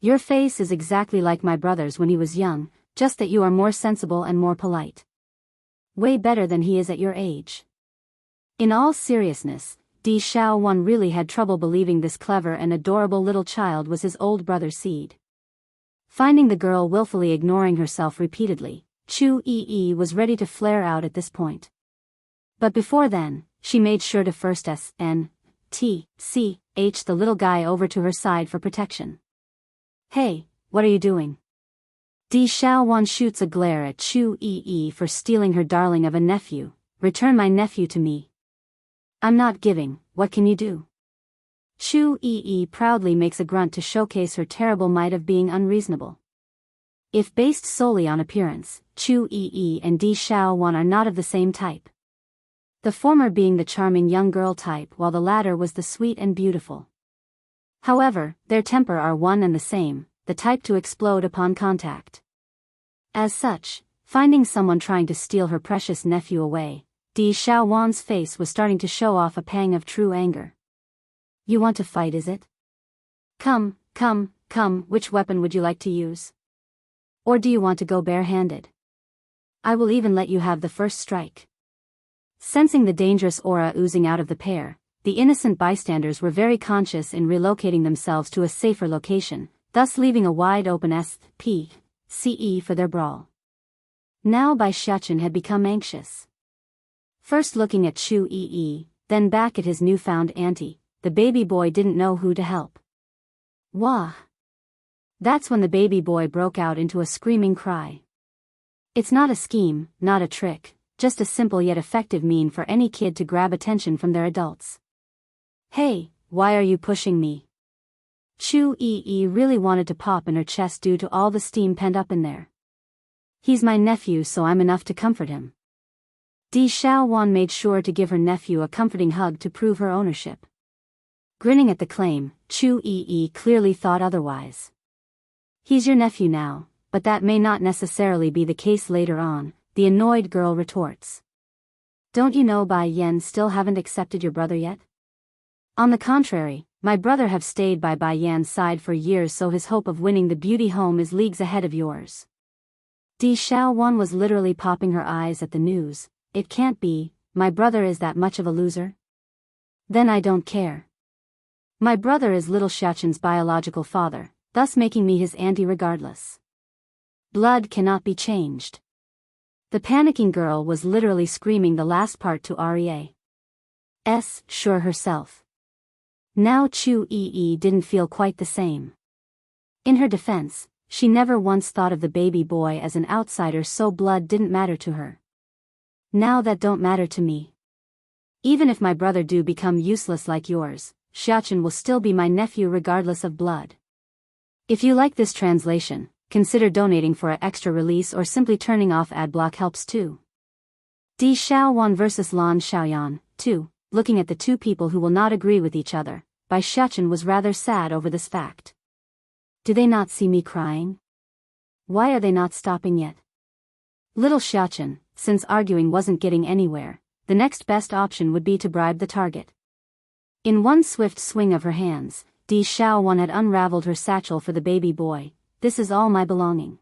Your face is exactly like my brother's when he was young, just that you are more sensible and more polite. Way better than he is at your age. In all seriousness, Di Xiaowan really had trouble believing this clever and adorable little child was his old brother's seed. Finding the girl willfully ignoring herself repeatedly, Chu Yi was ready to flare out at this point. But before then, she made sure to first SNTCH the little guy over to her side for protection. Hey, what are you doing? Di Xiaowan shoots a glare at Chu Yi for stealing her darling of a nephew. Return my nephew to me. I'm not giving, what can you do? Chu Yi proudly makes a grunt to showcase her terrible might of being unreasonable. If based solely on appearance, Chu Yi and Di Xiaowan are not of the same type. The former being the charming young girl type while the latter was the sweet and beautiful. However, their temper are one and the same, the type to explode upon contact. As such, finding someone trying to steal her precious nephew away, Di Xiaowan's face was starting to show off a pang of true anger. You want to fight, is it? Come, which weapon would you like to use? Or do you want to go barehanded? I will even let you have the first strike. Sensing the dangerous aura oozing out of the pair, the innocent bystanders were very conscious in relocating themselves to a safer location, thus leaving a wide open SPCE for their brawl. Now Bai Xiachen had become anxious. First looking at Chu Yi, then back at his newfound auntie, the baby boy didn't know who to help. Wah! That's when the baby boy broke out into a screaming cry. It's not a scheme, not a trick, just a simple yet effective means for any kid to grab attention from their adults. Hey, why are you pushing me? Chu Yi really wanted to pop in her chest due to all the steam pent up in there. He's my nephew, so I'm enough to comfort him. Di Xiaowan made sure to give her nephew a comforting hug to prove her ownership. Grinning at the claim, Chu Yi clearly thought otherwise. He's your nephew now, but that may not necessarily be the case later on, the annoyed girl retorts. Don't you know Bai Yan still haven't accepted your brother yet? On the contrary, my brother have stayed by Bai Yan's side for years, so his hope of winning the beauty home is leagues ahead of yours. Di Xiaowan was literally popping her eyes at the news. it can't be, my brother is that much of a loser? Then I don't care. My brother is little Shachin's biological father, thus making me his auntie regardless. Blood cannot be changed. The panicking girl was literally screaming the last part to Rea's sure herself. Now Chu Yi didn't feel quite the same. In her defense, she never once thought of the baby boy as an outsider, so blood didn't matter to her. Now that don't matter to me. Even if my brother do become useless like yours, Xiachen will still be my nephew regardless of blood. If you like this translation, consider donating for an extra release or simply turning off ad block helps too. Di Xiaowan vs Lan Xiaoyan, 2, looking at the two people who will not agree with each other, by Xiachen was rather sad over this fact. Do they not see me crying? Why are they not stopping yet? Little Xiachen, since arguing wasn't getting anywhere, the next best option would be to bribe the target. In one swift swing of her hands, Di Xiaowan had unraveled her satchel for the baby boy. This is all my belonging.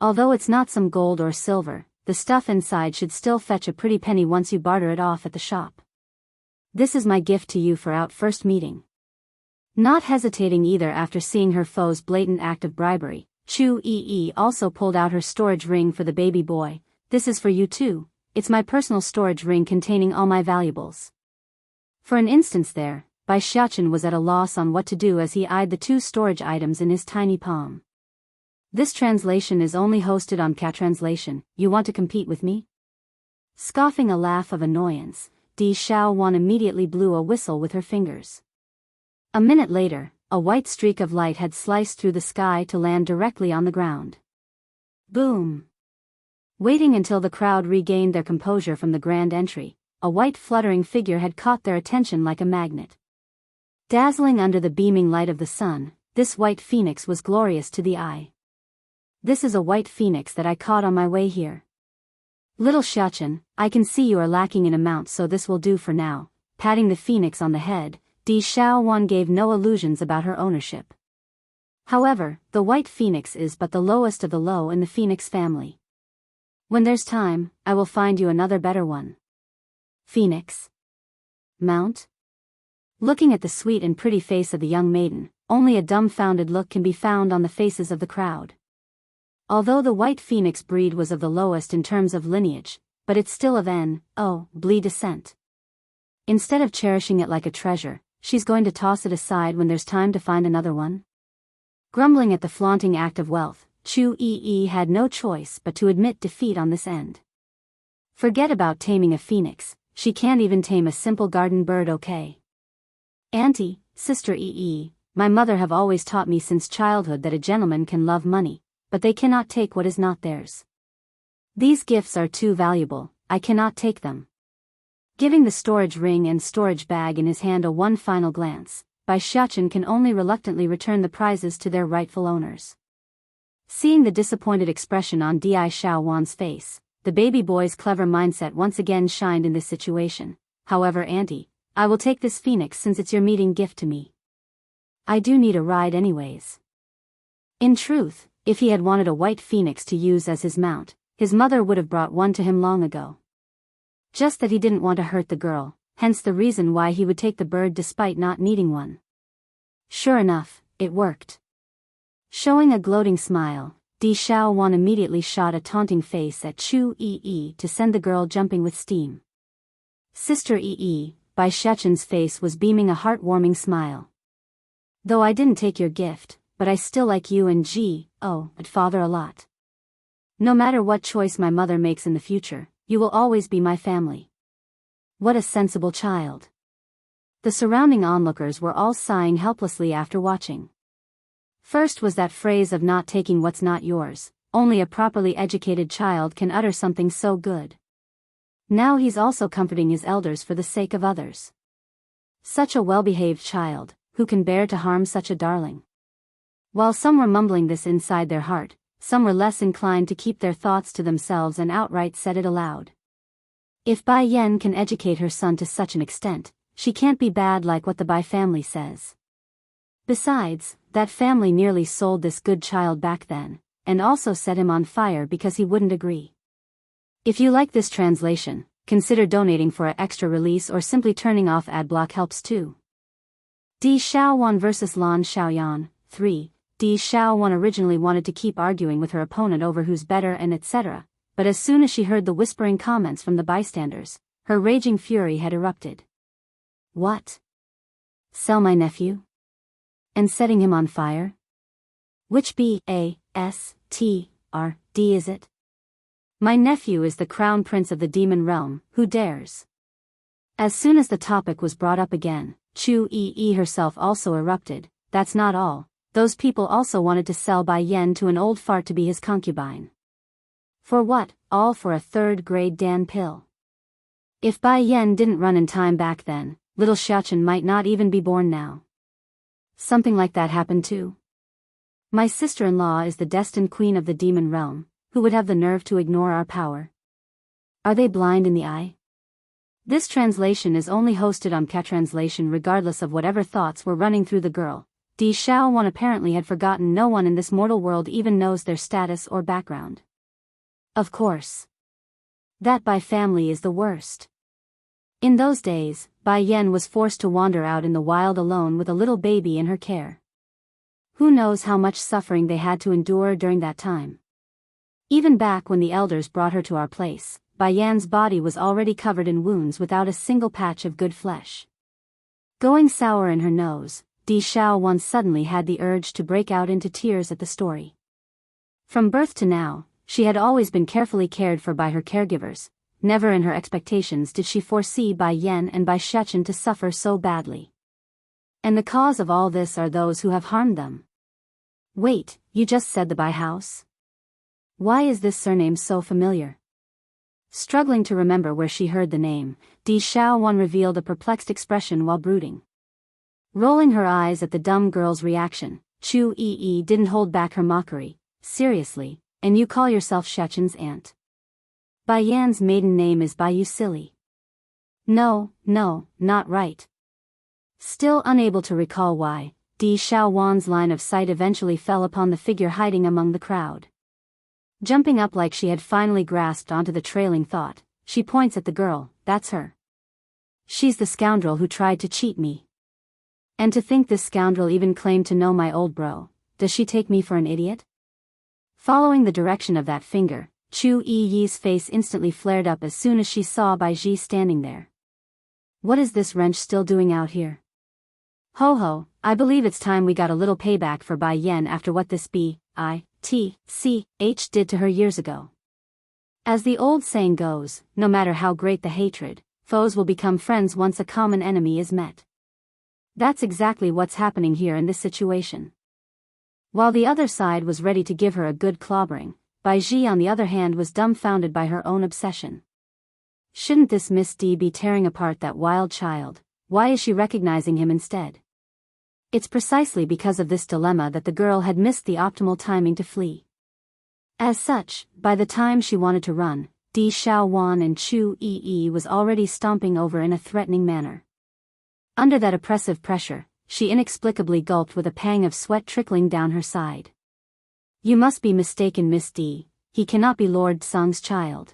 Although it's not some gold or silver, the stuff inside should still fetch a pretty penny once you barter it off at the shop. This is my gift to you for our first meeting. Not hesitating either after seeing her foe's blatant act of bribery, Chu Yi also pulled out her storage ring for the baby boy. This is for you too, it's my personal storage ring containing all my valuables. For an instant there, Bai Xiachen was at a loss on what to do as he eyed the two storage items in his tiny palm. This translation is only hosted on Catranslation. You want to compete with me? Scoffing a laugh of annoyance, Di Xiaowan immediately blew a whistle with her fingers. A minute later, a white streak of light had sliced through the sky to land directly on the ground. Boom! Waiting until the crowd regained their composure from the grand entry, a white fluttering figure had caught their attention like a magnet. Dazzling under the beaming light of the sun, this white phoenix was glorious to the eye. This is a white phoenix that I caught on my way here. Little Xiachen, I can see you are lacking in amount, so this will do for now. Patting the phoenix on the head, Di Xiaowan gave no illusions about her ownership. However, the white phoenix is but the lowest of the low in the phoenix family. When there's time, I will find you another better one. Phoenix. Mount? Looking at the sweet and pretty face of the young maiden, only a dumbfounded look can be found on the faces of the crowd. Although the white phoenix breed was of the lowest in terms of lineage, but it's still of Blee descent. Instead of cherishing it like a treasure, she's going to toss it aside when there's time to find another one? Grumbling at the flaunting act of wealth, Chu Yi had no choice but to admit defeat on this end. Forget about taming a phoenix, she can't even tame a simple garden bird, okay? Auntie, Sister Yi, my mother have always taught me since childhood that a gentleman can love money, but they cannot take what is not theirs. These gifts are too valuable, I cannot take them. Giving the storage ring and storage bag in his hand one final glance, Bai Xiachen can only reluctantly return the prizes to their rightful owners. Seeing the disappointed expression on Di Xiaowan's face, the baby boy's clever mindset once again shined in this situation. However, Auntie, I will take this phoenix since it's your meeting gift to me. I do need a ride anyways. In truth, if he had wanted a white phoenix to use as his mount, his mother would have brought one to him long ago. Just that he didn't want to hurt the girl, hence the reason why he would take the bird despite not needing one. Sure enough, it worked. Showing a gloating smile, Di Xiaowan immediately shot a taunting face at Chu Yi to send the girl jumping with steam. Sister Yi, Bai Xiachen's face was beaming a heartwarming smile. Though I didn't take your gift, but I still like you and father a lot. No matter what choice my mother makes in the future, you will always be my family. What a sensible child. The surrounding onlookers were all sighing helplessly after watching. First was that phrase of not taking what's not yours. Only a properly educated child can utter something so good. Now he's also comforting his elders for the sake of others. Such a well-behaved child, who can bear to harm such a darling? While some were mumbling this inside their heart, some were less inclined to keep their thoughts to themselves and outright said it aloud. If Bai Yan can educate her son to such an extent, she can't be bad like what the Bai family says. Besides, that family nearly sold this good child back then, and also set him on fire because he wouldn't agree. If you like this translation, consider donating for an extra release or simply turning off adblock helps too. Di Xiaowan vs Lan Xiaoyan. 3. Di Xiaowan originally wanted to keep arguing with her opponent over who's better and etc., but as soon as she heard the whispering comments from the bystanders, her raging fury had erupted. What? Sell my nephew? And setting him on fire? Which B-A-S-T-R-D is it? My nephew is the crown prince of the demon realm, who dares? As soon as the topic was brought up again, Chu Yi herself also erupted. That's not all, those people also wanted to sell Bai Yan to an old fart to be his concubine. For what? All for a third-grade Dan pill. If Bai Yan didn't run in time back then, little Xiaochen might not even be born now. Something like that happened too. My sister-in-law is the destined queen of the demon realm. Who would have the nerve to ignore our power? Are they blind in the eye? This translation is only hosted on K-translation regardless of whatever thoughts were running through the girl. Di Xiaowan apparently had forgotten no one in this mortal world even knows their status or background. Of course. That Bai family is the worst. In those days, Bai Yan was forced to wander out in the wild alone with a little baby in her care. Who knows how much suffering they had to endure during that time. Even back when the elders brought her to our place, Bai Yan's body was already covered in wounds without a single patch of good flesh. Going sour in her nose, Di Xiaowan suddenly had the urge to break out into tears at the story. From birth to now, she had always been carefully cared for by her caregivers. Never in her expectations did she foresee Bai Yan and Bai Shechen to suffer so badly. And the cause of all this are those who have harmed them. Wait, you just said the Bai house? Why is this surname so familiar? Struggling to remember where she heard the name, Di Xiaowan revealed a perplexed expression while brooding. Rolling her eyes at the dumb girl's reaction, Chu Yi didn't hold back her mockery. Seriously, and you call yourself Shechen's aunt? Bai Yan's maiden name is Bai, you silly. No, not right. Still unable to recall why, Di Xiaowan's line of sight eventually fell upon the figure hiding among the crowd. Jumping up like she had finally grasped onto the trailing thought, she points at the girl. That's her. She's the scoundrel who tried to cheat me. And to think this scoundrel even claimed to know my old bro. Does she take me for an idiot? Following the direction of that finger, Chu Yi's face instantly flared up as soon as she saw Bai Ji standing there. What is this wrench still doing out here? Ho, I believe it's time we got a little payback for Bai Yan after what this bitch did to her years ago. As the old saying goes, no matter how great the hatred, foes will become friends once a common enemy is met. That's exactly what's happening here in this situation. While the other side was ready to give her a good clobbering, Bai Ji on the other hand was dumbfounded by her own obsession. Shouldn't this Miss D be tearing apart that wild child? Why is she recognizing him instead? It's precisely because of this dilemma that the girl had missed the optimal timing to flee. As such, by the time she wanted to run, Di Xiaowan and Chu Yi was already stomping over in a threatening manner. Under that oppressive pressure, she inexplicably gulped with a pang of sweat trickling down her side. You must be mistaken, Miss D. He cannot be Lord Song's child.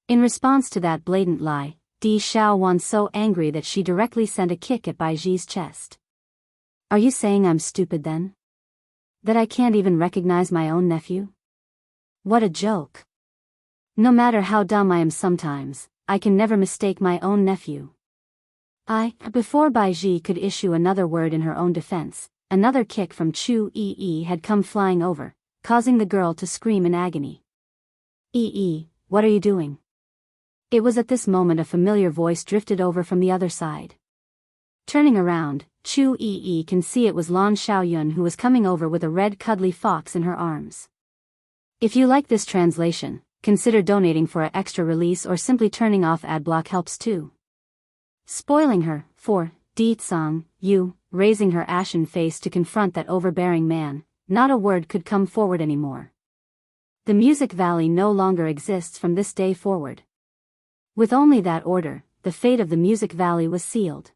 In response to that blatant lie, Di Xiaowan so angry that she directly sent a kick at Bai Ji's chest. Are you saying I'm stupid then? That I can't even recognize my own nephew? What a joke. No matter how dumb I am sometimes, I can never mistake my own nephew. Before Bai Ji could issue another word in her own defense, another kick from Chu Yi had come flying over, causing the girl to scream in agony. What are you doing? It was at this moment a familiar voice drifted over from the other side. Turning around, Chu Yi can see it was Lan Xiaoyun who was coming over with a red cuddly fox in her arms. If you like this translation, consider donating for an extra release or simply turning off adblock helps too. Spoiling her, for Di Tsang, raising her ashen face to confront that overbearing man, not a word could come forward anymore. The Music Valley no longer exists from this day forward. With only that order, the fate of the Music Valley was sealed.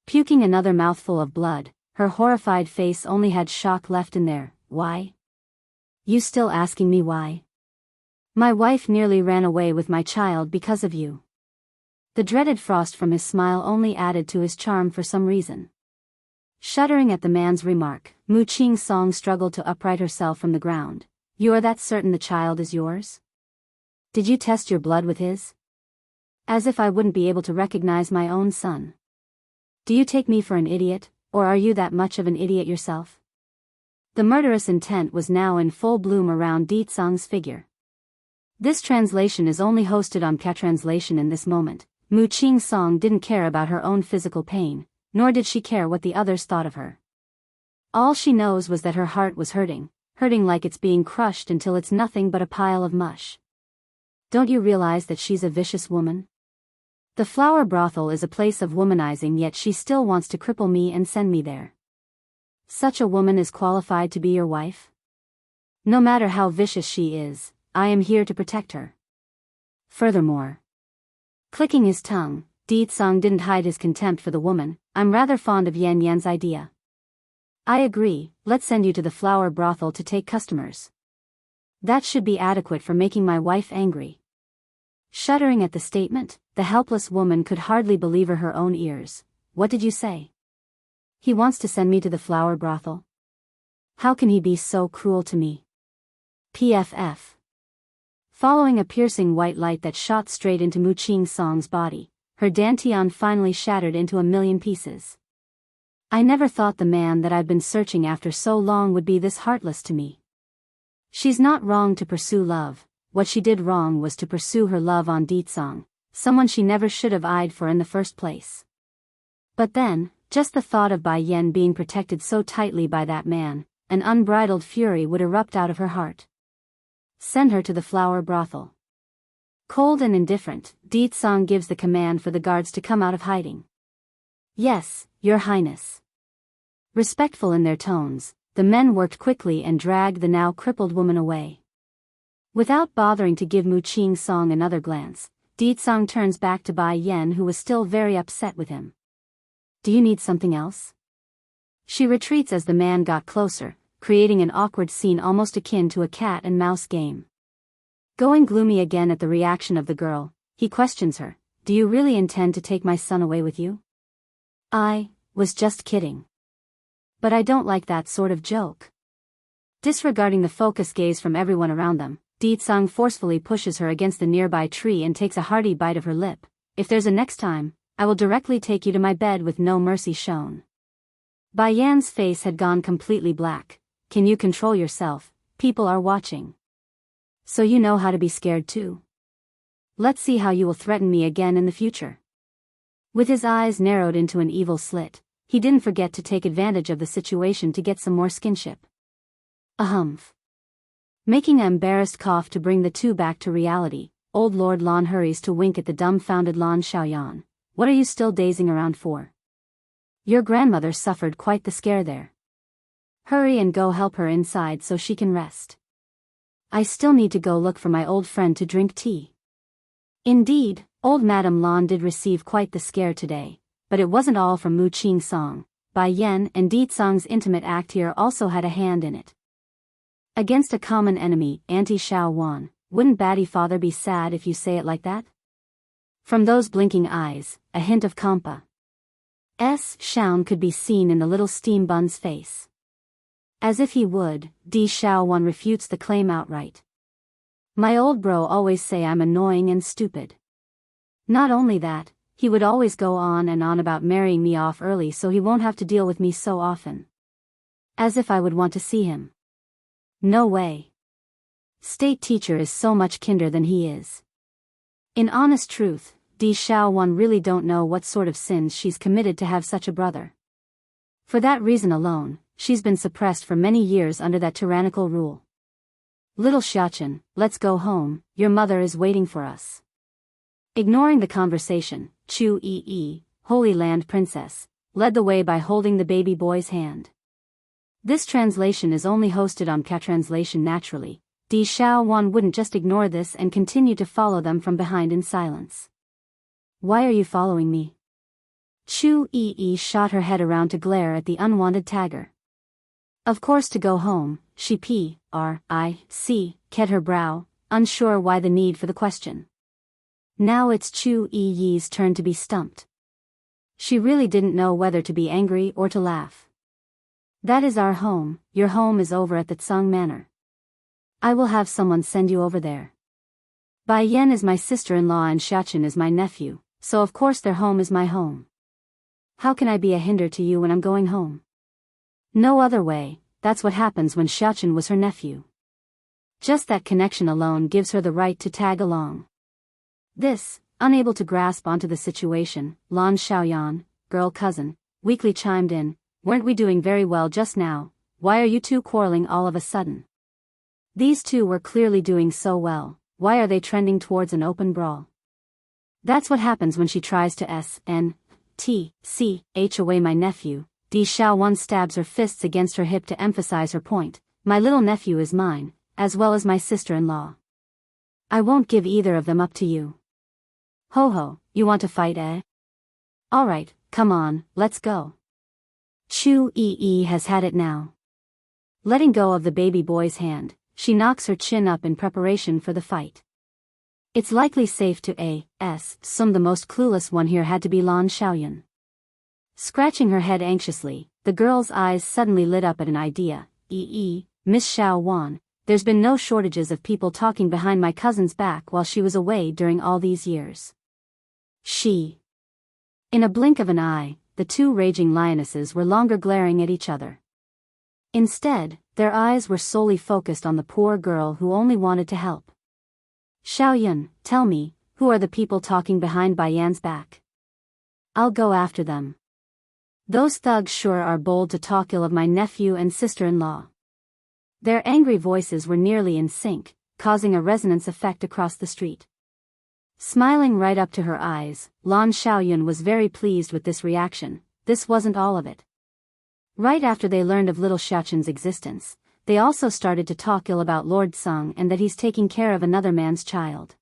Puking another mouthful of blood, her horrified face only had shock left in there. Why? You still asking me why? My wife nearly ran away with my child because of you. The dreaded frost from his smile only added to his charm for some reason. Shuddering at the man's remark, Mu Qing Song struggled to upright herself from the ground. You are that certain the child is yours? Did you test your blood with his? As if I wouldn't be able to recognize my own son. Do you take me for an idiot, or are you that much of an idiot yourself? The murderous intent was now in full bloom around Di Tsang's figure. This translation is only hosted on Ka-translation in this moment. Mu Qing Song didn't care about her own physical pain, nor did she care what the others thought of her. All she knows was that her heart was hurting like it's being crushed until it's nothing but a pile of mush. Don't you realize that she's a vicious woman? The flower brothel is a place of womanizing, yet she still wants to cripple me and send me there. Such a woman is qualified to be your wife? No matter how vicious she is, I am here to protect her. Furthermore, clicking his tongue, Di Tsang didn't hide his contempt for the woman. I'm rather fond of Yan Yan's idea. I agree, let's send you to the flower brothel to take customers. That should be adequate for making my wife angry. Shuddering at the statement, the helpless woman could hardly believe her own ears. What did you say? He wants to send me to the flower brothel? How can he be so cruel to me? PFF. Following a piercing white light that shot straight into Mu Qing Song's body, her dantian finally shattered into a million pieces. I never thought the man that I've been searching after so long would be this heartless to me. She's not wrong to pursue love. What she did wrong was to pursue her love on Di Tsang, someone she never should have eyed for in the first place. But then, just the thought of Bai Yan being protected so tightly by that man, an unbridled fury would erupt out of her heart. Send her to the flower brothel. Cold and indifferent, Di Tsang gives the command for the guards to come out of hiding. Yes, Your Highness. Respectful in their tones, the men worked quickly and dragged the now crippled woman away. Without bothering to give Mu Qing Song another glance, Di Tsang turns back to Bai Yan, who was still very upset with him. Do you need something else? She retreats as the man got closer, creating an awkward scene almost akin to a cat and mouse game. Going gloomy again at the reaction of the girl, he questions her, do you really intend to take my son away with you? I was just kidding. But I don't like that sort of joke. Disregarding the focused gaze from everyone around them, Di Tsang forcefully pushes her against the nearby tree and takes a hearty bite of her lip. If there's a next time, I will directly take you to my bed with no mercy shown. Bai Yan's face had gone completely black. Can you control yourself? People are watching. So you know how to be scared too. Let's see how you will threaten me again in the future. With his eyes narrowed into an evil slit, he didn't forget to take advantage of the situation to get some more skinship. A humph. Making an embarrassed cough to bring the two back to reality, old Lord Lan hurries to wink at the dumbfounded Lan Xiaoyan. What are you still dazing around for? Your grandmother suffered quite the scare there. Hurry and go help her inside so she can rest. I still need to go look for my old friend to drink tea. Indeed, old Madame Lan did receive quite the scare today, but it wasn't all from Mu Qing Song. Bai Yan and Di Tsang's intimate act here also had a hand in it. Against a common enemy, Auntie Xiao Wan, wouldn't Batty Father be sad if you say it like that? From those blinking eyes, a hint of Kampa. Shaun could be seen in the little steam bun's face. As if he would, Di Xiaowan refutes the claim outright. My old bro always say I'm annoying and stupid. Not only that, he would always go on and on about marrying me off early so he won't have to deal with me so often. As if I would want to see him. No way. State teacher is so much kinder than he is. In honest truth, Di Xiaowan really don't know what sort of sins she's committed to have such a brother. For that reason alone, she's been suppressed for many years under that tyrannical rule. Little Xiachen, let's go home, your mother is waiting for us. Ignoring the conversation, Chu Yi, Holy Land Princess, led the way by holding the baby boy's hand. This translation is only hosted on Ka-translation naturally. Di Xiaowan wouldn't just ignore this and continue to follow them from behind in silence. Why are you following me? Chu Yi shot her head around to glare at the unwanted tagger. Of course to go home, she P.R.I.C. Ket her brow, unsure why the need for the question. Now it's Chu Yi's turn to be stumped. She really didn't know whether to be angry or to laugh. That is our home, your home is over at the Tsang Manor. I will have someone send you over there. Bai Yan is my sister-in-law and Xiachen is my nephew, so of course their home is my home. How can I be a hinder to you when I'm going home? No other way, that's what happens when Xiachen was her nephew. Just that connection alone gives her the right to tag along. This, unable to grasp onto the situation, Lan Xiaoyan, girl cousin, weakly chimed in, weren't we doing very well just now, why are you two quarreling all of a sudden? These two were clearly doing so well, why are they trending towards an open brawl? That's what happens when she tries to S-N-T-C-H away my nephew. Di Xiaowan stabs her fists against her hip to emphasize her point, my little nephew is mine, as well as my sister-in-law. I won't give either of them up to you. Ho ho, you want to fight, eh? Alright, come on, let's go. Chu Yi has had it now. Letting go of the baby boy's hand, she knocks her chin up in preparation for the fight. It's likely safe to assume the most clueless one here had to be Lan Xiaoyan. Scratching her head anxiously, the girl's eyes suddenly lit up at an idea. Miss Xiaowan, there's been no shortages of people talking behind my cousin's back while she was away during all these years. In a blink of an eye, the two raging lionesses were longer glaring at each other. Instead, their eyes were solely focused on the poor girl who only wanted to help. Xiaoyan, tell me, who are the people talking behind Bai Yan's back? I'll go after them. Those thugs sure are bold to talk ill of my nephew and sister-in-law. Their angry voices were nearly in sync, causing a resonance effect across the street. Smiling right up to her eyes, Lan Xiaoyan was very pleased with this reaction. This wasn't all of it. Right after they learned of little Xiachen's existence, they also started to talk ill about Lord Sung and that he's taking care of another man's child.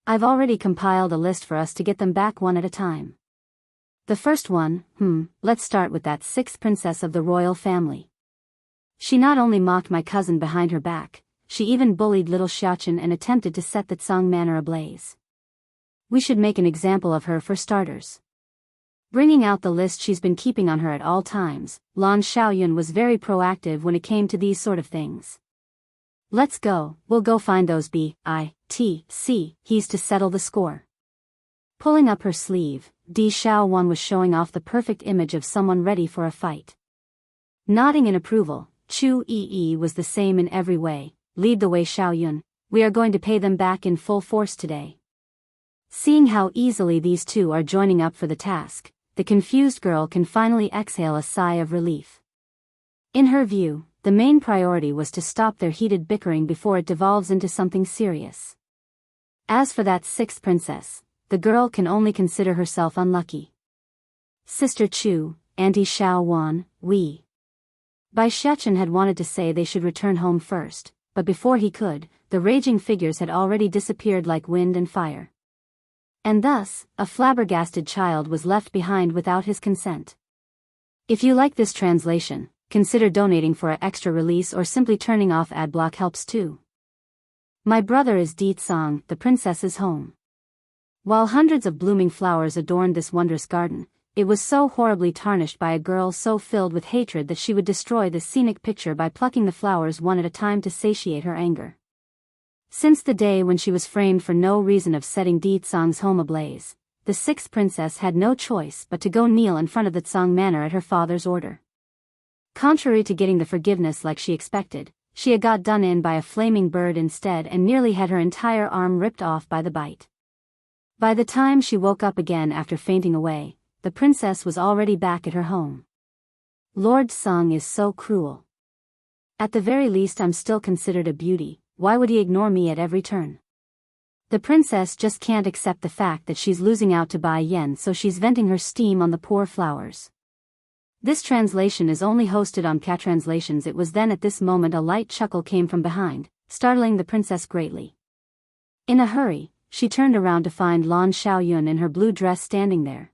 I've already compiled a list for us to get them back one at a time. The first one, let's start with that sixth princess of the royal family. She not only mocked my cousin behind her back, she even bullied little Xiachen and attempted to set the Tsang Manor ablaze. We should make an example of her for starters. Bringing out the list she's been keeping on her at all times, Lan Xiaoyan was very proactive when it came to these sort of things. Let's go, we'll go find those he's to settle the score. Pulling up her sleeve, Di Xiaowan was showing off the perfect image of someone ready for a fight. Nodding in approval, Chu Yi was the same in every way. Lead the way, Xiaoyun, we are going to pay them back in full force today. Seeing how easily these two are joining up for the task, the confused girl can finally exhale a sigh of relief. In her view, the main priority was to stop their heated bickering before it devolves into something serious. As for that sixth princess, the girl can only consider herself unlucky. Sister Chu, Auntie Xiaowan, Bai Xiachen had wanted to say they should return home first, but before he could, the raging figures had already disappeared like wind and fire. And thus, a flabbergasted child was left behind without his consent. If you like this translation, consider donating for an extra release or simply turning off adblock helps too. My brother is Di Tsang, the princess's home. While hundreds of blooming flowers adorned this wondrous garden, it was so horribly tarnished by a girl so filled with hatred that she would destroy the scenic picture by plucking the flowers one at a time to satiate her anger. Since the day when she was framed for no reason of setting Di Tsang's home ablaze, the sixth princess had no choice but to go kneel in front of the Tsang Manor at her father's order. Contrary to getting the forgiveness like she expected, she had got done in by a flaming bird instead and nearly had her entire arm ripped off by the bite. By the time she woke up again after fainting away, the princess was already back at her home. Lord Sung is so cruel. At the very least I'm still considered a beauty. Why would he ignore me at every turn? The princess just can't accept the fact that she's losing out to Bai Yan, so she's venting her steam on the poor flowers. This translation is only hosted on Cat Translations. It was then at this moment a light chuckle came from behind, startling the princess greatly. In a hurry, she turned around to find Lan Xiaoyun in her blue dress standing there.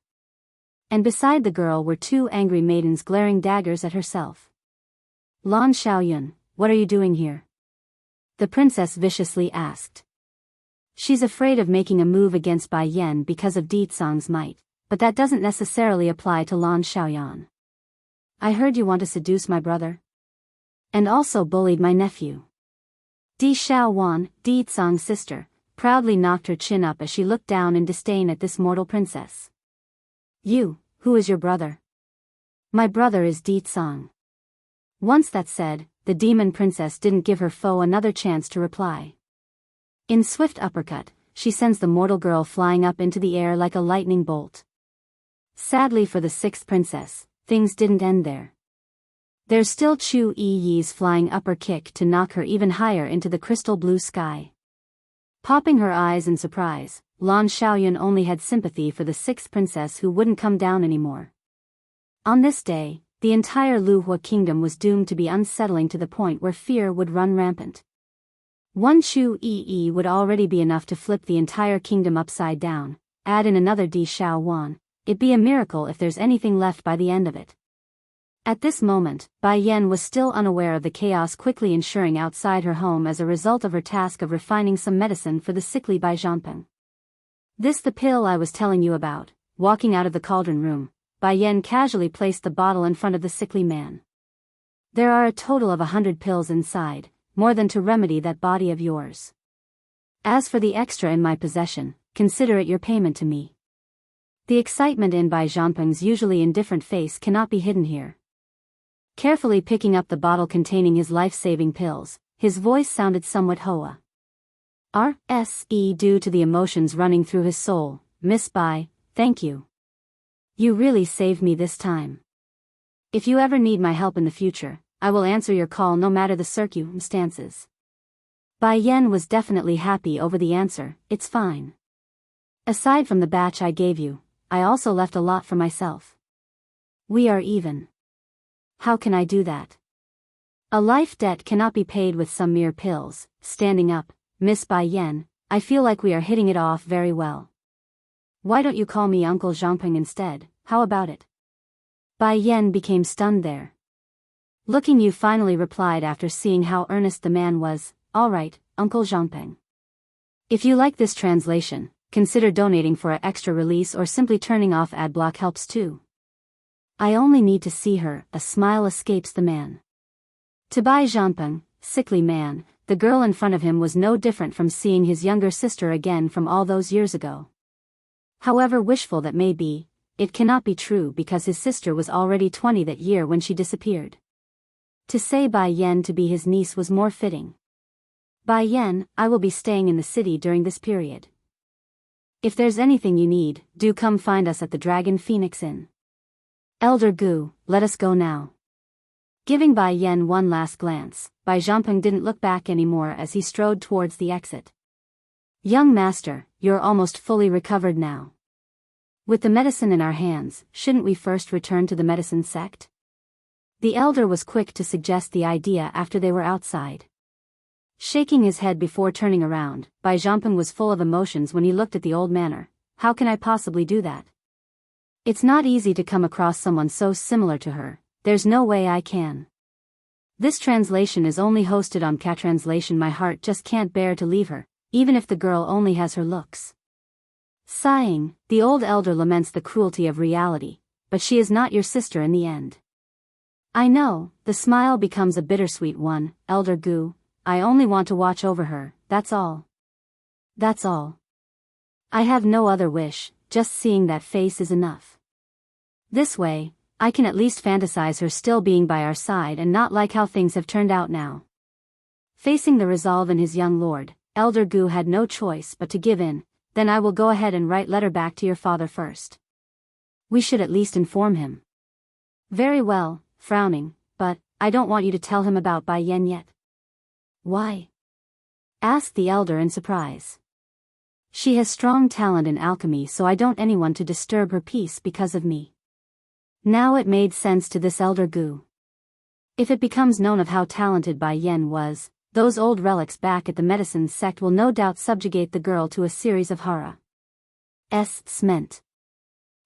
And beside the girl were two angry maidens glaring daggers at herself. Lan Xiaoyun, what are you doing here? the princess viciously asked. She's afraid of making a move against Bai Yan because of Di Tsang's might, but that doesn't necessarily apply to Lan Xiaoyan. I heard you want to seduce my brother? And also bullied my nephew. Di Xiaowan, Di Tsang's sister, proudly knocked her chin up as she looked down in disdain at this mortal princess. You, who is your brother? My brother is Di Tsang. Once that said, the demon princess didn't give her foe another chance to reply. In swift uppercut, she sends the mortal girl flying up into the air like a lightning bolt. Sadly for the sixth princess, things didn't end there. There's still Chu Yi's flying upper kick to knock her even higher into the crystal blue sky. Popping her eyes in surprise, Lan Xiaoyan only had sympathy for the sixth princess who wouldn't come down anymore. On this day, the entire Luhua kingdom was doomed to be unsettling to the point where fear would run rampant. One Chu Yi would already be enough to flip the entire kingdom upside down. Add in another Di Xiaowan, it'd be a miracle if there's anything left by the end of it. At this moment, Bai Yan was still unaware of the chaos quickly ensuing outside her home as a result of her task of refining some medicine for the sickly Bai Zhanpeng. This the pill I was telling you about. Walking out of the cauldron room, Bai Yan casually placed the bottle in front of the sickly man. There are a total of 100 pills inside, more than to remedy that body of yours. As for the extra in my possession, consider it your payment to me. The excitement in Bai Zhanpeng's usually indifferent face cannot be hidden here. Carefully picking up the bottle containing his life-saving pills, his voice sounded somewhat hoa. R.S.E. Due to the emotions running through his soul, Miss Bai, thank you. You really saved me this time. If you ever need my help in the future, I will answer your call no matter the circumstances. Bai Yan was definitely happy over the answer, it's fine. Aside from the batch I gave you, I also left a lot for myself. We are even. How can I do that? A life debt cannot be paid with some mere pills. Standing up, Miss Bai Yan, I feel like we are hitting it off very well. Why don't you call me Uncle Zhanpeng instead, how about it? Bai Yan became stunned there. Looking you finally replied after seeing how earnest the man was, alright, Uncle Zhanpeng. If you like this translation, consider donating for an extra release or simply turning off adblock helps too. I only need to see her, a smile escapes the man. To Bai Zhanpeng, sickly man, the girl in front of him was no different from seeing his younger sister again from all those years ago. However wishful that may be, it cannot be true because his sister was already 20 that year when she disappeared. To say Bai Yan to be his niece was more fitting. Bai Yan, I will be staying in the city during this period. If there's anything you need, do come find us at the Dragon Phoenix Inn. Elder Gu, let us go now. Giving Bai Yan one last glance, Bai Zhanpeng didn't look back anymore as he strode towards the exit. Young master, you're almost fully recovered now. With the medicine in our hands, shouldn't we first return to the medicine sect? The elder was quick to suggest the idea after they were outside. Shaking his head before turning around, Bai Zhanpeng was full of emotions when he looked at the old manor. How can I possibly do that? It's not easy to come across someone so similar to her, there's no way I can. This translation is only hosted on Catranslation. My heart just can't bear to leave her, even if the girl only has her looks. Sighing, the old elder laments the cruelty of reality, but she is not your sister in the end. I know, the smile becomes a bittersweet one, Elder Gu, I only want to watch over her, that's all. That's all. I have no other wish, just seeing that face is enough. This way, I can at least fantasize her still being by our side and not like how things have turned out now. Facing the resolve in his young lord, Elder Gu had no choice but to give in. Then I will go ahead and write letter back to your father first. We should at least inform him. Very well, frowning, but I don't want you to tell him about Bai Yan yet. Why? Asked the elder in surprise. She has strong talent in alchemy, so I don't want anyone to disturb her peace because of me. Now it made sense to this Elder Gu. If it becomes known of how talented Bai Yan was, those old relics back at the medicine sect will no doubt subjugate the girl to a series of harassment.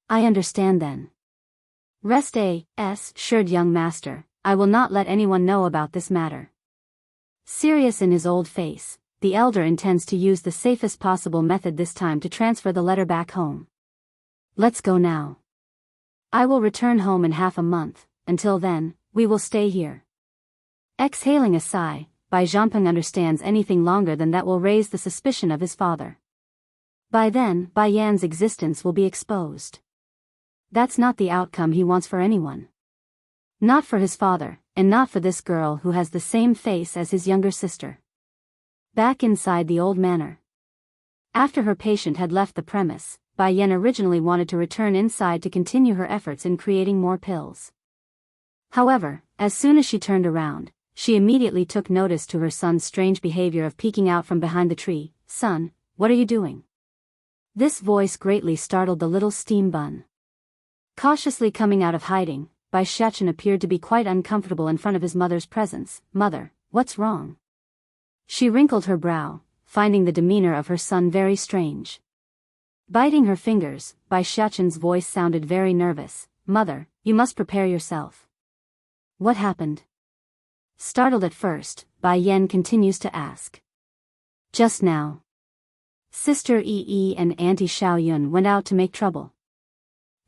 I understand then. Rest assured young master, I will not let anyone know about this matter. Serious in his old face, the elder intends to use the safest possible method this time to transfer the letter back home. Let's go now. I will return home in half a month. Until then, we will stay here. Exhaling a sigh, Bai Zhangpeng understands anything longer than that will raise the suspicion of his father. By then, Bai Yan's existence will be exposed. That's not the outcome he wants for anyone. Not for his father, and not for this girl who has the same face as his younger sister. Back inside the old manor. After her patient had left the premise, Bai Yan originally wanted to return inside to continue her efforts in creating more pills. However, as soon as she turned around, she immediately took notice to her son's strange behavior of peeking out from behind the tree. "Son, what are you doing?" This voice greatly startled the little steam bun. Cautiously coming out of hiding, Bai Shachen appeared to be quite uncomfortable in front of his mother's presence. "Mother, what's wrong?" She wrinkled her brow, finding the demeanor of her son very strange. Biting her fingers, Bai Shachen's voice sounded very nervous. "Mother, you must prepare yourself." "What happened?" Startled at first, Bai Yan continues to ask. "Just now. Sister Yi and Auntie Xiaoyun went out to make trouble.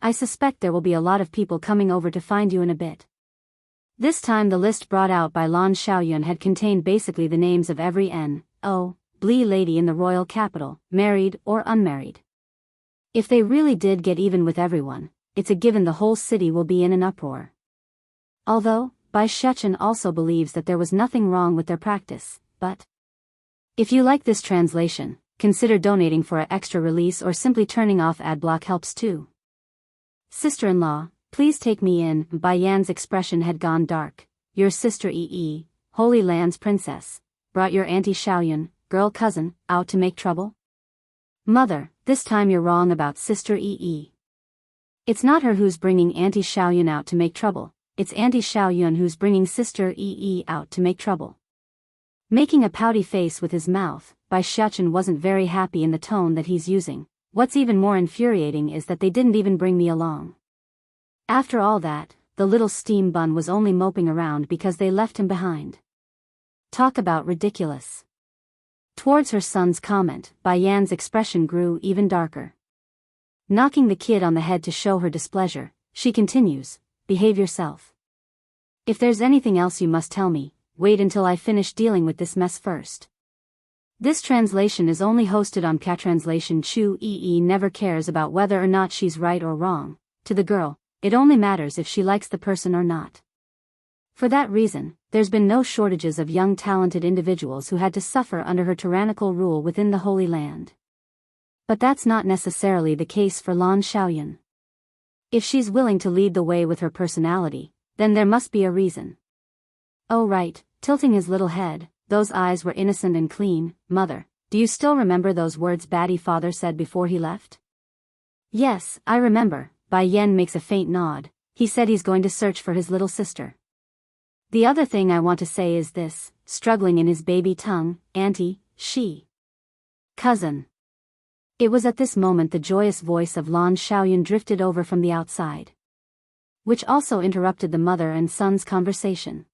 I suspect there will be a lot of people coming over to find you in a bit." This time the list brought out by Lan Xiaoyun had contained basically the names of every N.O.B.L.E. lady in the royal capital, married or unmarried. If they really did get even with everyone, it's a given the whole city will be in an uproar. Although, Bai Shachen also believes that there was nothing wrong with their practice, but if you like this translation, consider donating for an extra release or simply turning off ad block helps too. Sister-in-law, please take me in. Bai Yan's expression had gone dark. Your sister Yi, Holy Land's princess, brought your Auntie Xiaoyun, girl cousin, out to make trouble? Mother, this time you're wrong about Sister Yi. It's not her who's bringing Auntie Xiaoyun out to make trouble, it's Auntie Xiaoyun who's bringing Sister Yi out to make trouble. Making a pouty face with his mouth, Bai Shachen wasn't very happy in the tone that he's using. What's even more infuriating is that they didn't even bring me along. After all that, the little steam bun was only moping around because they left him behind. Talk about ridiculous. Towards her son's comment, Bai Yan's expression grew even darker. Knocking the kid on the head to show her displeasure, she continues, "Behave yourself. If there's anything else you must tell me, wait until I finish dealing with this mess first." This translation is only hosted on Catranslation. Chu Yi never cares about whether or not she's right or wrong. To the girl, it only matters if she likes the person or not. For that reason, there's been no shortages of young talented individuals who had to suffer under her tyrannical rule within the Holy Land. But that's not necessarily the case for Lan Xiaoyun. If she's willing to lead the way with her personality, then there must be a reason. Oh right, tilting his little head, those eyes were innocent and clean. "Mother, do you still remember those words Batty father said before he left?" "Yes, I remember." Bai Yan makes a faint nod. "He said he's going to search for his little sister. The other thing I want to say is this," struggling in his baby tongue, "Auntie, she. Cousin." It was at this moment the joyous voice of Lan Xiaoyun drifted over from the outside, which also interrupted the mother and son's conversation.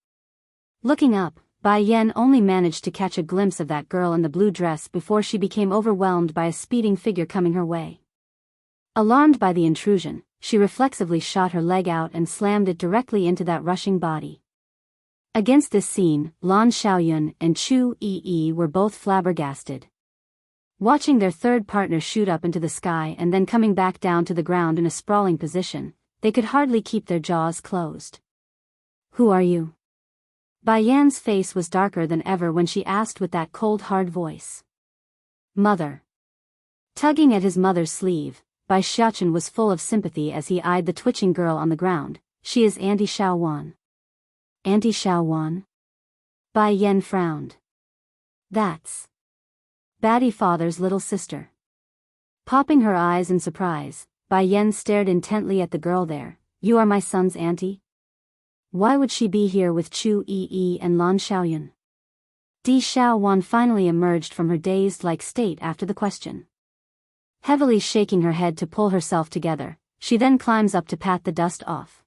Looking up, Bai Yan only managed to catch a glimpse of that girl in the blue dress before she became overwhelmed by a speeding figure coming her way. Alarmed by the intrusion, she reflexively shot her leg out and slammed it directly into that rushing body. Against this scene, Lan Xiaoyun and Chu Yi were both flabbergasted. Watching their third partner shoot up into the sky and then coming back down to the ground in a sprawling position, they could hardly keep their jaws closed. "Who are you?" Bai Yan's face was darker than ever when she asked with that cold hard voice. "Mother." Tugging at his mother's sleeve, Bai Shachen was full of sympathy as he eyed the twitching girl on the ground. "She is Auntie Xiaowan." "Auntie Xiaowan?" Bai Yan frowned. "That's Batty father's little sister." Popping her eyes in surprise, Bai Yan stared intently at the girl there. "You are my son's auntie? Why would she be here with Chu Yi and Lan Xiaoyun?" Di Xiaowan finally emerged from her dazed-like state after the question. Heavily shaking her head to pull herself together, she then climbs up to pat the dust off.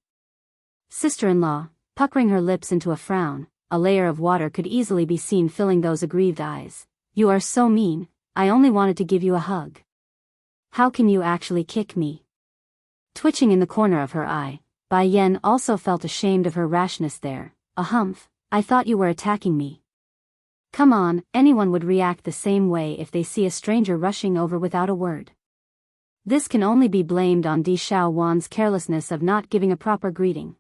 Sister-in-law, puckering her lips into a frown, a layer of water could easily be seen filling those aggrieved eyes. You are so mean, I only wanted to give you a hug. How can you actually kick me? Twitching in the corner of her eye, Bai Yan also felt ashamed of her rashness there. A humph, I thought you were attacking me. Come on, anyone would react the same way if they see a stranger rushing over without a word. This can only be blamed on Di Xiaowan's carelessness of not giving a proper greeting.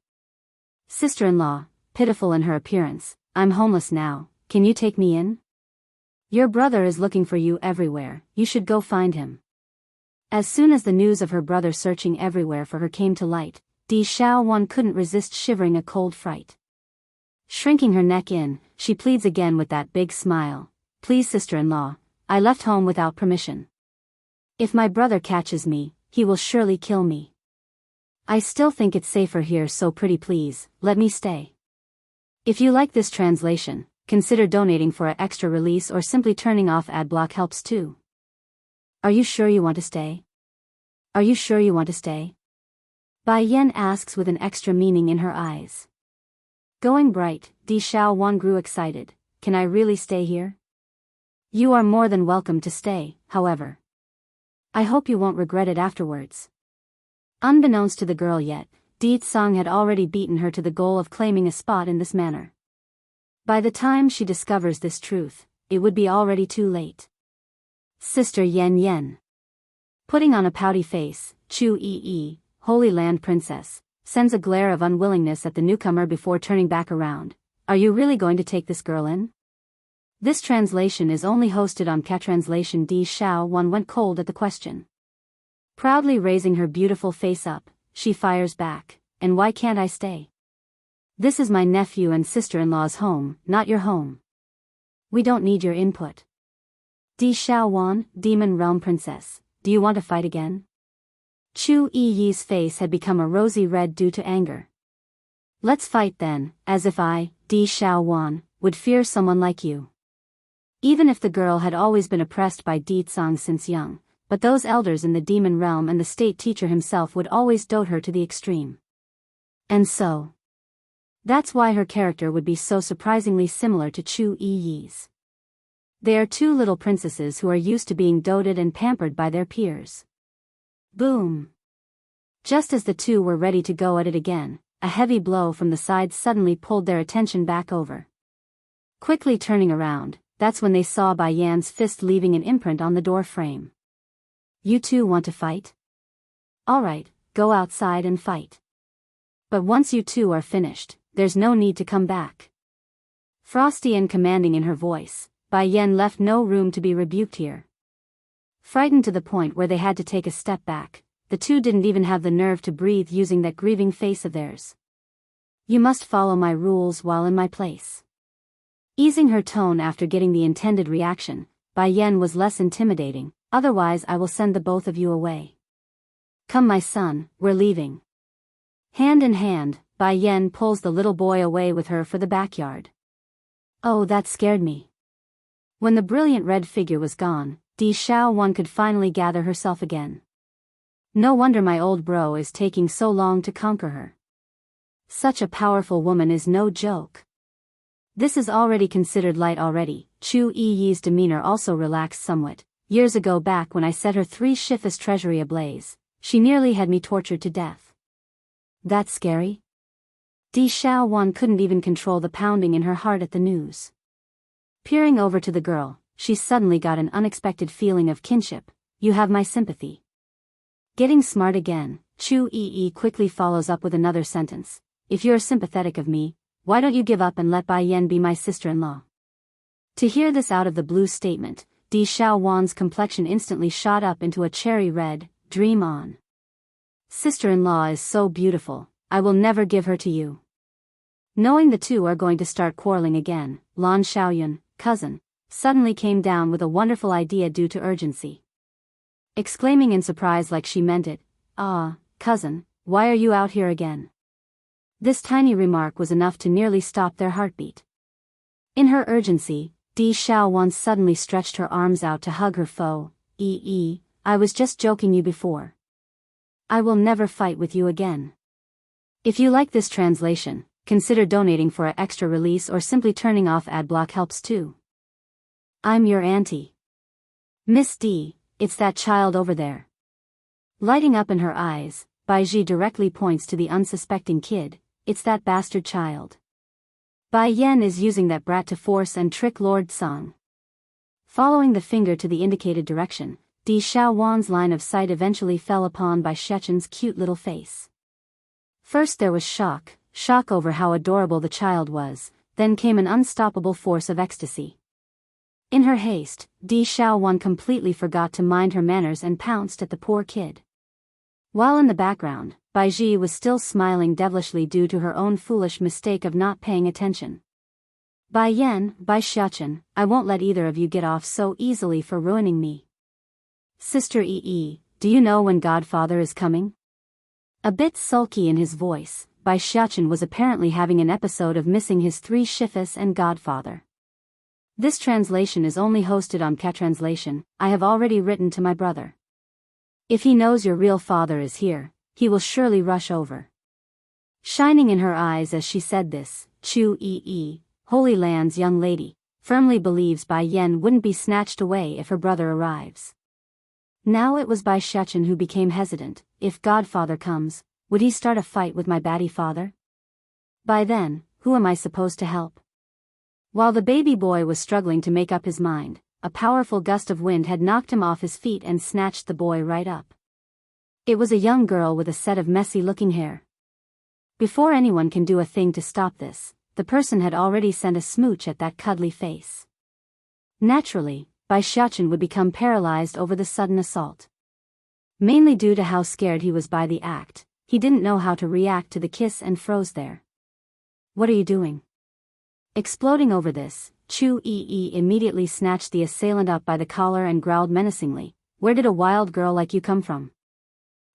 Sister-in-law, pitiful in her appearance, I'm homeless now, can you take me in? Your brother is looking for you everywhere, you should go find him. As soon as the news of her brother searching everywhere for her came to light, Di Xiaowan couldn't resist shivering a cold fright. Shrinking her neck in, she pleads again with that big smile. Please sister-in-law, I left home without permission. If my brother catches me, he will surely kill me. I still think it's safer here, so pretty please, let me stay. If you like this translation, consider donating for an extra release or simply turning off ad block helps too. Are you sure you want to stay? Are you sure you want to stay? Bai Yan asks with an extra meaning in her eyes. Going bright, Di Xiaowan grew excited. Can I really stay here? You are more than welcome to stay, however. I hope you won't regret it afterwards. Unbeknownst to the girl yet, Di Tsang had already beaten her to the goal of claiming a spot in this manner. By the time she discovers this truth, it would be already too late. Sister Yen Yen. Putting on a pouty face, Chu Yi, Holy Land Princess, sends a glare of unwillingness at the newcomer before turning back around. Are you really going to take this girl in? This translation is only hosted on Catranslation. Di Xiaowan went cold at the question. Proudly raising her beautiful face up, she fires back, and why can't I stay? This is my nephew and sister-in-law's home, not your home. We don't need your input. Di Xiaowan, Demon Realm Princess, do you want to fight again? Chu Yi's face had become a rosy red due to anger. Let's fight then, as if I, Di Xiaowan, would fear someone like you. Even if the girl had always been oppressed by Di Tsang since young, but those elders in the demon realm and the state teacher himself would always dote her to the extreme. And so, that's why her character would be so surprisingly similar to Chu Yi's. They are two little princesses who are used to being doted and pampered by their peers. Boom! Just as the two were ready to go at it again, a heavy blow from the side suddenly pulled their attention back over. Quickly turning around, that's when they saw Bai Yan's fist leaving an imprint on the door frame. You two want to fight? Alright, go outside and fight. But once you two are finished, there's no need to come back. Frosty and commanding in her voice, Bai Yan left no room to be rebuked here. Frightened to the point where they had to take a step back, the two didn't even have the nerve to breathe using that grieving face of theirs. You must follow my rules while in my place. Easing her tone after getting the intended reaction, Bai Yan was less intimidating, otherwise I will send the both of you away. Come my son, we're leaving. Hand in hand, Bai Yan pulls the little boy away with her for the backyard. Oh, that scared me. When the brilliant red figure was gone, Di Xiaowan could finally gather herself again. No wonder my old bro is taking so long to conquer her. Such a powerful woman is no joke. This is already considered light already. Chu Yi's demeanor also relaxed somewhat. Years ago back when I set her 3 Shifa's treasury ablaze, she nearly had me tortured to death. That's scary? Di Xiaowan couldn't even control the pounding in her heart at the news. Peering over to the girl, she suddenly got an unexpected feeling of kinship. You have my sympathy. Getting smart again, Chu Yi quickly follows up with another sentence. If you're sympathetic of me, why don't you give up and let Bai Yan be my sister-in-law? To hear this out of the blue statement, Di Xiaowan's complexion instantly shot up into a cherry red. Dream on. Sister-in-law is so beautiful, I will never give her to you. Knowing the two are going to start quarreling again, Lan Xiaoyun, cousin, suddenly came down with a wonderful idea due to urgency. Exclaiming in surprise like she meant it, "Ah, cousin, why are you out here again?" This tiny remark was enough to nearly stop their heartbeat. In her urgency, Di Xiaowan suddenly stretched her arms out to hug her foe. I was just joking you before. I will never fight with you again. If you like this translation, consider donating for an extra release or simply turning off ad block helps too. I'm your auntie. Miss D, it's that child over there. Lighting up in her eyes, Bai Ji directly points to the unsuspecting kid. It's that bastard child. Bai Yan is using that brat to force and trick Lord Song. Following the finger to the indicated direction, Di Xiaowan's line of sight eventually fell upon Bai Shechen's cute little face. First there was shock over how adorable the child was, then came an unstoppable force of ecstasy. In her haste, Di Xiaowan completely forgot to mind her manners and pounced at the poor kid. While in the background, Bai Ji was still smiling devilishly due to her own foolish mistake of not paying attention. Bai Yan, Bai Shechen, I won't let either of you get off so easily for ruining me. Sister Yi, do you know when Godfather is coming? A bit sulky in his voice, Bai Shechen was apparently having an episode of missing his three shifas and Godfather. This translation is only hosted on Catranslation. I have already written to my brother. If he knows your real father is here, he will surely rush over. Shining in her eyes as she said this, Chu Yi, Holy Land's young lady, firmly believes Bai Yan wouldn't be snatched away if her brother arrives. Now it was Bai Shechen who became hesitant. If Godfather comes, would he start a fight with my batty father? By then, who am I supposed to help? While the baby boy was struggling to make up his mind, a powerful gust of wind had knocked him off his feet and snatched the boy right up. It was a young girl with a set of messy-looking hair. Before anyone can do a thing to stop this, the person had already sent a smooch at that cuddly face. Naturally, Bai Shechen would become paralyzed over the sudden assault. Mainly due to how scared he was by the act, he didn't know how to react to the kiss and froze there. What are you doing? Exploding over this, Chu Yi immediately snatched the assailant up by the collar and growled menacingly, Where did a wild girl like you come from?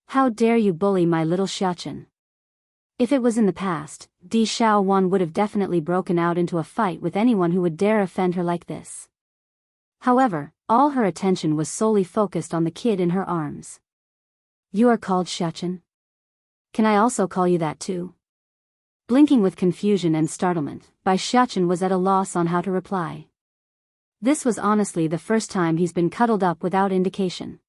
How dare you bully my little Shechen? If it was in the past, Di Xiaowan would have definitely broken out into a fight with anyone who would dare offend her like this. However, all her attention was solely focused on the kid in her arms. You are called Shechen? Can I also call you that too? Blinking with confusion and startlement, Bai Shechen was at a loss on how to reply. This was honestly the first time he's been cuddled up without indication.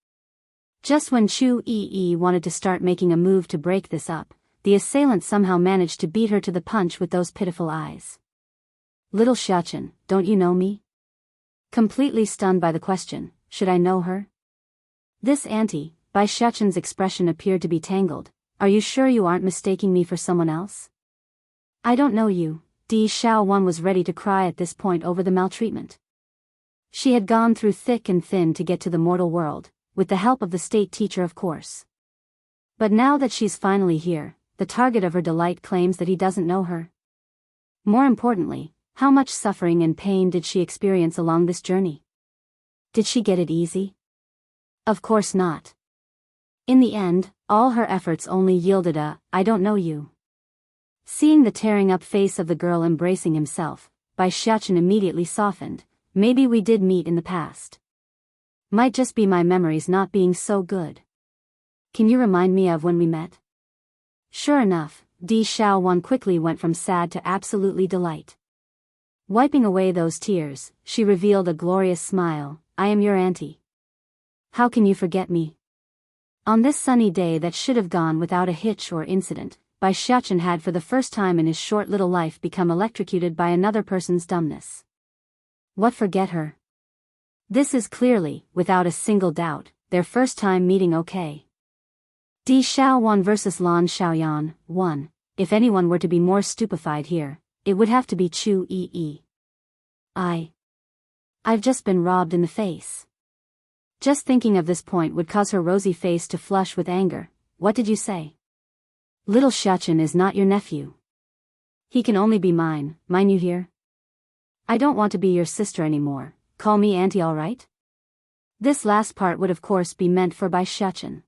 Just when Chu Yi wanted to start making a move to break this up, the assailant somehow managed to beat her to the punch with those pitiful eyes. Little Shechen, don't you know me? Completely stunned by the question, should I know her? This auntie, Bai Shechen's expression appeared to be tangled. Are you sure you aren't mistaking me for someone else? I don't know you. Di Xiaowan was ready to cry at this point over the maltreatment. She had gone through thick and thin to get to the mortal world, with the help of the state teacher of course. But now that she's finally here, the target of her delight claims that he doesn't know her. More importantly, how much suffering and pain did she experience along this journey? Did she get it easy? Of course not. In the end, all her efforts only yielded a, I don't know you. Seeing the tearing up face of the girl embracing himself, Bai Shechen immediately softened. Maybe we did meet in the past. Might just be my memories not being so good. Can you remind me of when we met? Sure enough, Di Xiaowan quickly went from sad to absolutely delight. Wiping away those tears, she revealed a glorious smile. I am your auntie. How can you forget me? On this sunny day that should have gone without a hitch or incident, Bai Shechen had for the first time in his short little life become electrocuted by another person's dumbness. What forget her? This is clearly, without a single doubt, their first time meeting. Okay. Di Xiaowan vs Lan Xiaoyan, 1. If anyone were to be more stupefied here, it would have to be Chu Yi. I've just been robbed in the face. Just thinking of this point would cause her rosy face to flush with anger. What did you say? Little Shechen is not your nephew. He can only be mine you hear? I don't want to be your sister anymore, call me auntie alright? This last part would of course be meant for Bai Shechen.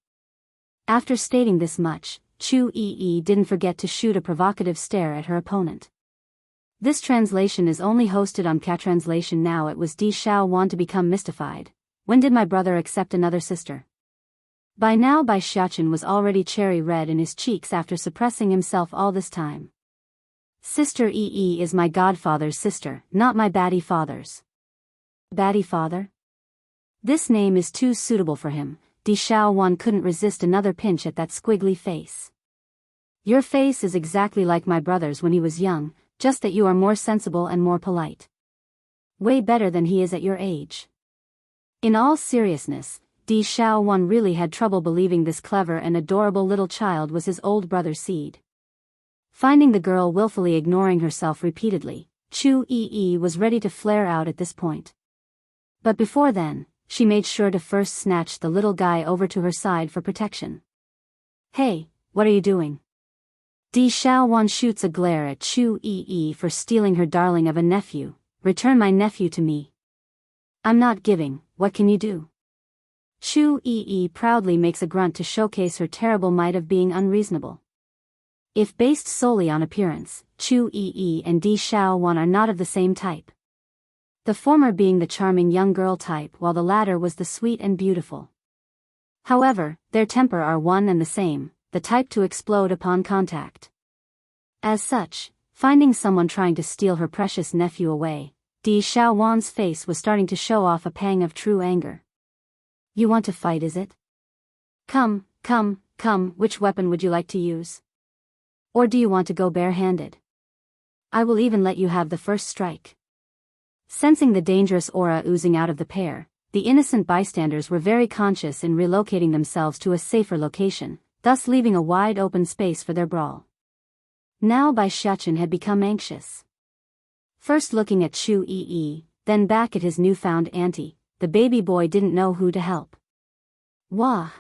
After stating this much, Chu Yi didn't forget to shoot a provocative stare at her opponent. This translation is only hosted on Catranslation now. It was Di Xiaowan to become mystified. When did my brother accept another sister? By now Bai Shechen was already cherry red in his cheeks after suppressing himself all this time. Sister Ee is my godfather's sister, not my baddie father's. Baddie father? This name is too suitable for him. Di Xiaowan couldn't resist another pinch at that squiggly face. Your face is exactly like my brother's when he was young, just that you are more sensible and more polite. Way better than he is at your age. In all seriousness, Di Xiaowan really had trouble believing this clever and adorable little child was his old brother's seed. Finding the girl willfully ignoring herself repeatedly, Chu Yi was ready to flare out at this point. But before then, she made sure to first snatch the little guy over to her side for protection. Hey, what are you doing? Di Xiaowan shoots a glare at Chu Yi for stealing her darling of a nephew. Return my nephew to me. I'm not giving, what can you do? Chu Yi proudly makes a grunt to showcase her terrible might of being unreasonable. If based solely on appearance, Chu Yi and Di Xiaowan are not of the same type. The former being the charming young girl type while the latter was the sweet and beautiful. However, their temper are one and the same, the type to explode upon contact. As such, finding someone trying to steal her precious nephew away, Di Xiaowan's face was starting to show off a pang of true anger. You want to fight, is it? Come, which weapon would you like to use? Or do you want to go bare-handed? I will even let you have the first strike. Sensing the dangerous aura oozing out of the pair, the innocent bystanders were very conscious in relocating themselves to a safer location, thus leaving a wide open space for their brawl. Now Bai Xiachen had become anxious. First looking at Chu Yi, then back at his newfound auntie, the baby boy didn't know who to help. Wah!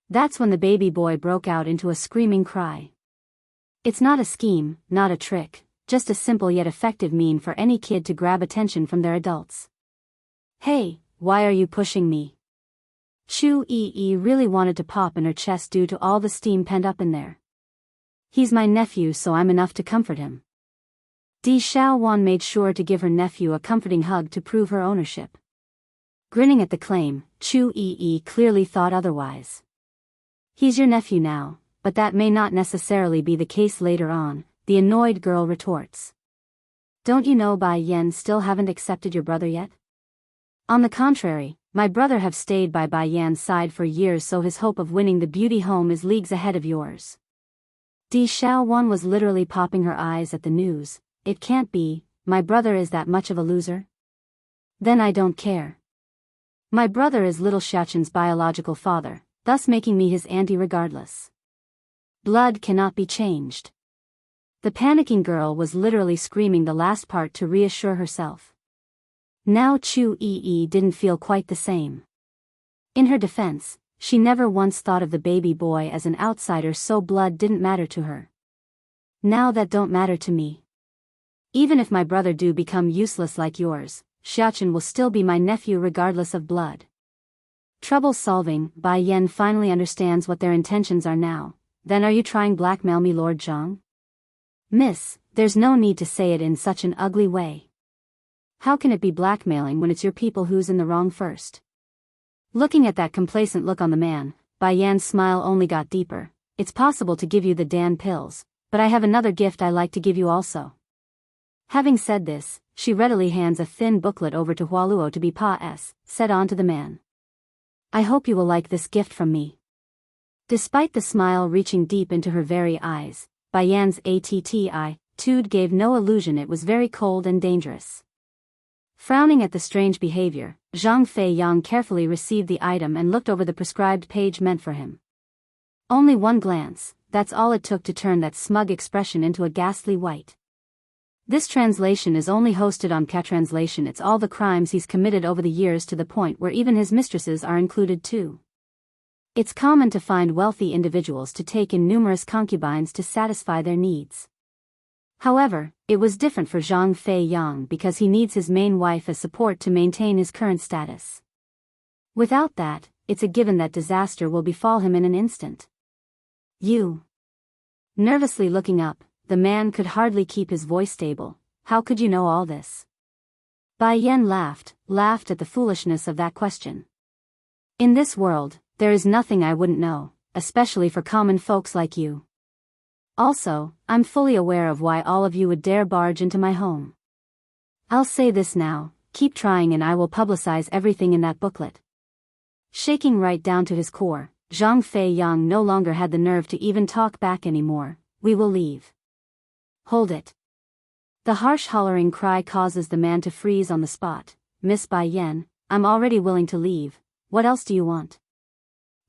That's when the baby boy broke out into a screaming cry. It's not a scheme, not a trick, just a simple yet effective means for any kid to grab attention from their adults. Hey, why are you pushing me? Chu Yi really wanted to pop in her chest due to all the steam pent up in there. He's my nephew, so I'm enough to comfort him. Di Xiaowan made sure to give her nephew a comforting hug to prove her ownership. Grinning at the claim, Chu Yi clearly thought otherwise. He's your nephew now, but that may not necessarily be the case later on, the annoyed girl retorts. Don't you know Bai Yan still haven't accepted your brother yet? On the contrary, my brother have stayed by Bai Yan's side for years, so his hope of winning the beauty home is leagues ahead of yours. Di Xiaowan was literally popping her eyes at the news. It can't be, my brother is that much of a loser? Then I don't care. My brother is little Xiachen's biological father, thus making me his auntie regardless. Blood cannot be changed. The panicking girl was literally screaming the last part to reassure herself. Now Chu Yi didn't feel quite the same. In her defense, she never once thought of the baby boy as an outsider, so blood didn't matter to her. Now that don't matter to me. Even if my brother do become useless like yours, Xiachen will still be my nephew regardless of blood. Trouble solving. Bai Yan finally understands what their intentions are now. Then are you trying blackmail me, Lord Zhang? Miss, there's no need to say it in such an ugly way. How can it be blackmailing when it's your people who's in the wrong first? Looking at that complacent look on the man, Bai Yan's smile only got deeper. It's possible to give you the Dan pills, but I have another gift I like to give you also. Having said this, she readily hands a thin booklet over to Hualuo to be said on to the man. I hope you will like this gift from me. Despite the smile reaching deep into her very eyes, Bai Yan's attitude gave no illusion it was very cold and dangerous. Frowning at the strange behavior, Zhang Feiyang carefully received the item and looked over the prescribed page meant for him. Only one glance, that's all it took to turn that smug expression into a ghastly white. This translation is only hosted on K-Translation. It's all the crimes he's committed over the years, to the point where even his mistresses are included too. It's common to find wealthy individuals to take in numerous concubines to satisfy their needs. However, it was different for Zhang Feiyang because he needs his main wife as support to maintain his current status. Without that, it's a given that disaster will befall him in an instant. You. Nervously looking up, the man could hardly keep his voice stable. How could you know all this? Bai Yan laughed at the foolishness of that question. In this world, there is nothing I wouldn't know, especially for common folks like you. Also, I'm fully aware of why all of you would dare barge into my home. I'll say this now, keep trying and I will publicize everything in that booklet. Shaking right down to his core, Zhang Fei Yang no longer had the nerve to even talk back anymore. We will leave. Hold it. The harsh hollering cry causes the man to freeze on the spot. Miss Bai Yan, I'm already willing to leave, what else do you want?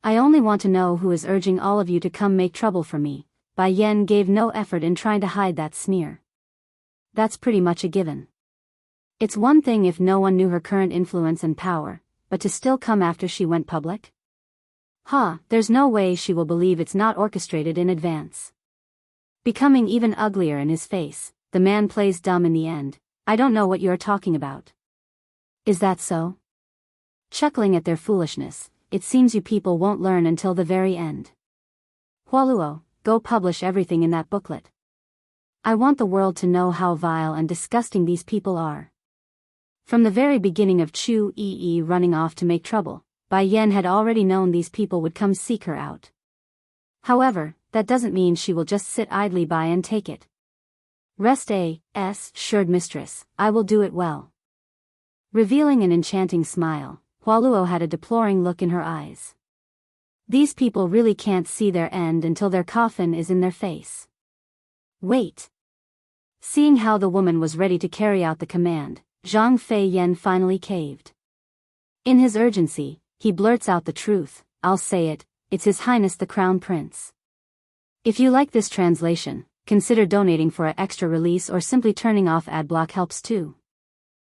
I only want to know who is urging all of you to come make trouble for me. Bai Yan gave no effort in trying to hide that sneer. That's pretty much a given. It's one thing if no one knew her current influence and power, but to still come after she went public? There's no way she will believe it's not orchestrated in advance. Becoming even uglier in his face, the man plays dumb in the end. I don't know what you're talking about. Is that so? Chuckling at their foolishness, it seems you people won't learn until the very end. Hualuo, go publish everything in that booklet. I want the world to know how vile and disgusting these people are. From the very beginning of Chu Yi running off to make trouble, Bai Yan had already known these people would come seek her out. However, that doesn't mean she will just sit idly by and take it. Rest assured mistress, I will do it well. Revealing an enchanting smile, Hualuo had a deploring look in her eyes. These people really can't see their end until their coffin is in their face. Wait. Seeing how the woman was ready to carry out the command, Zhang Fei Yan finally caved. In his urgency, he blurts out the truth. I'll say it, it's His Highness the Crown Prince. If you like this translation, consider donating for an extra release or simply turning off ad block helps too.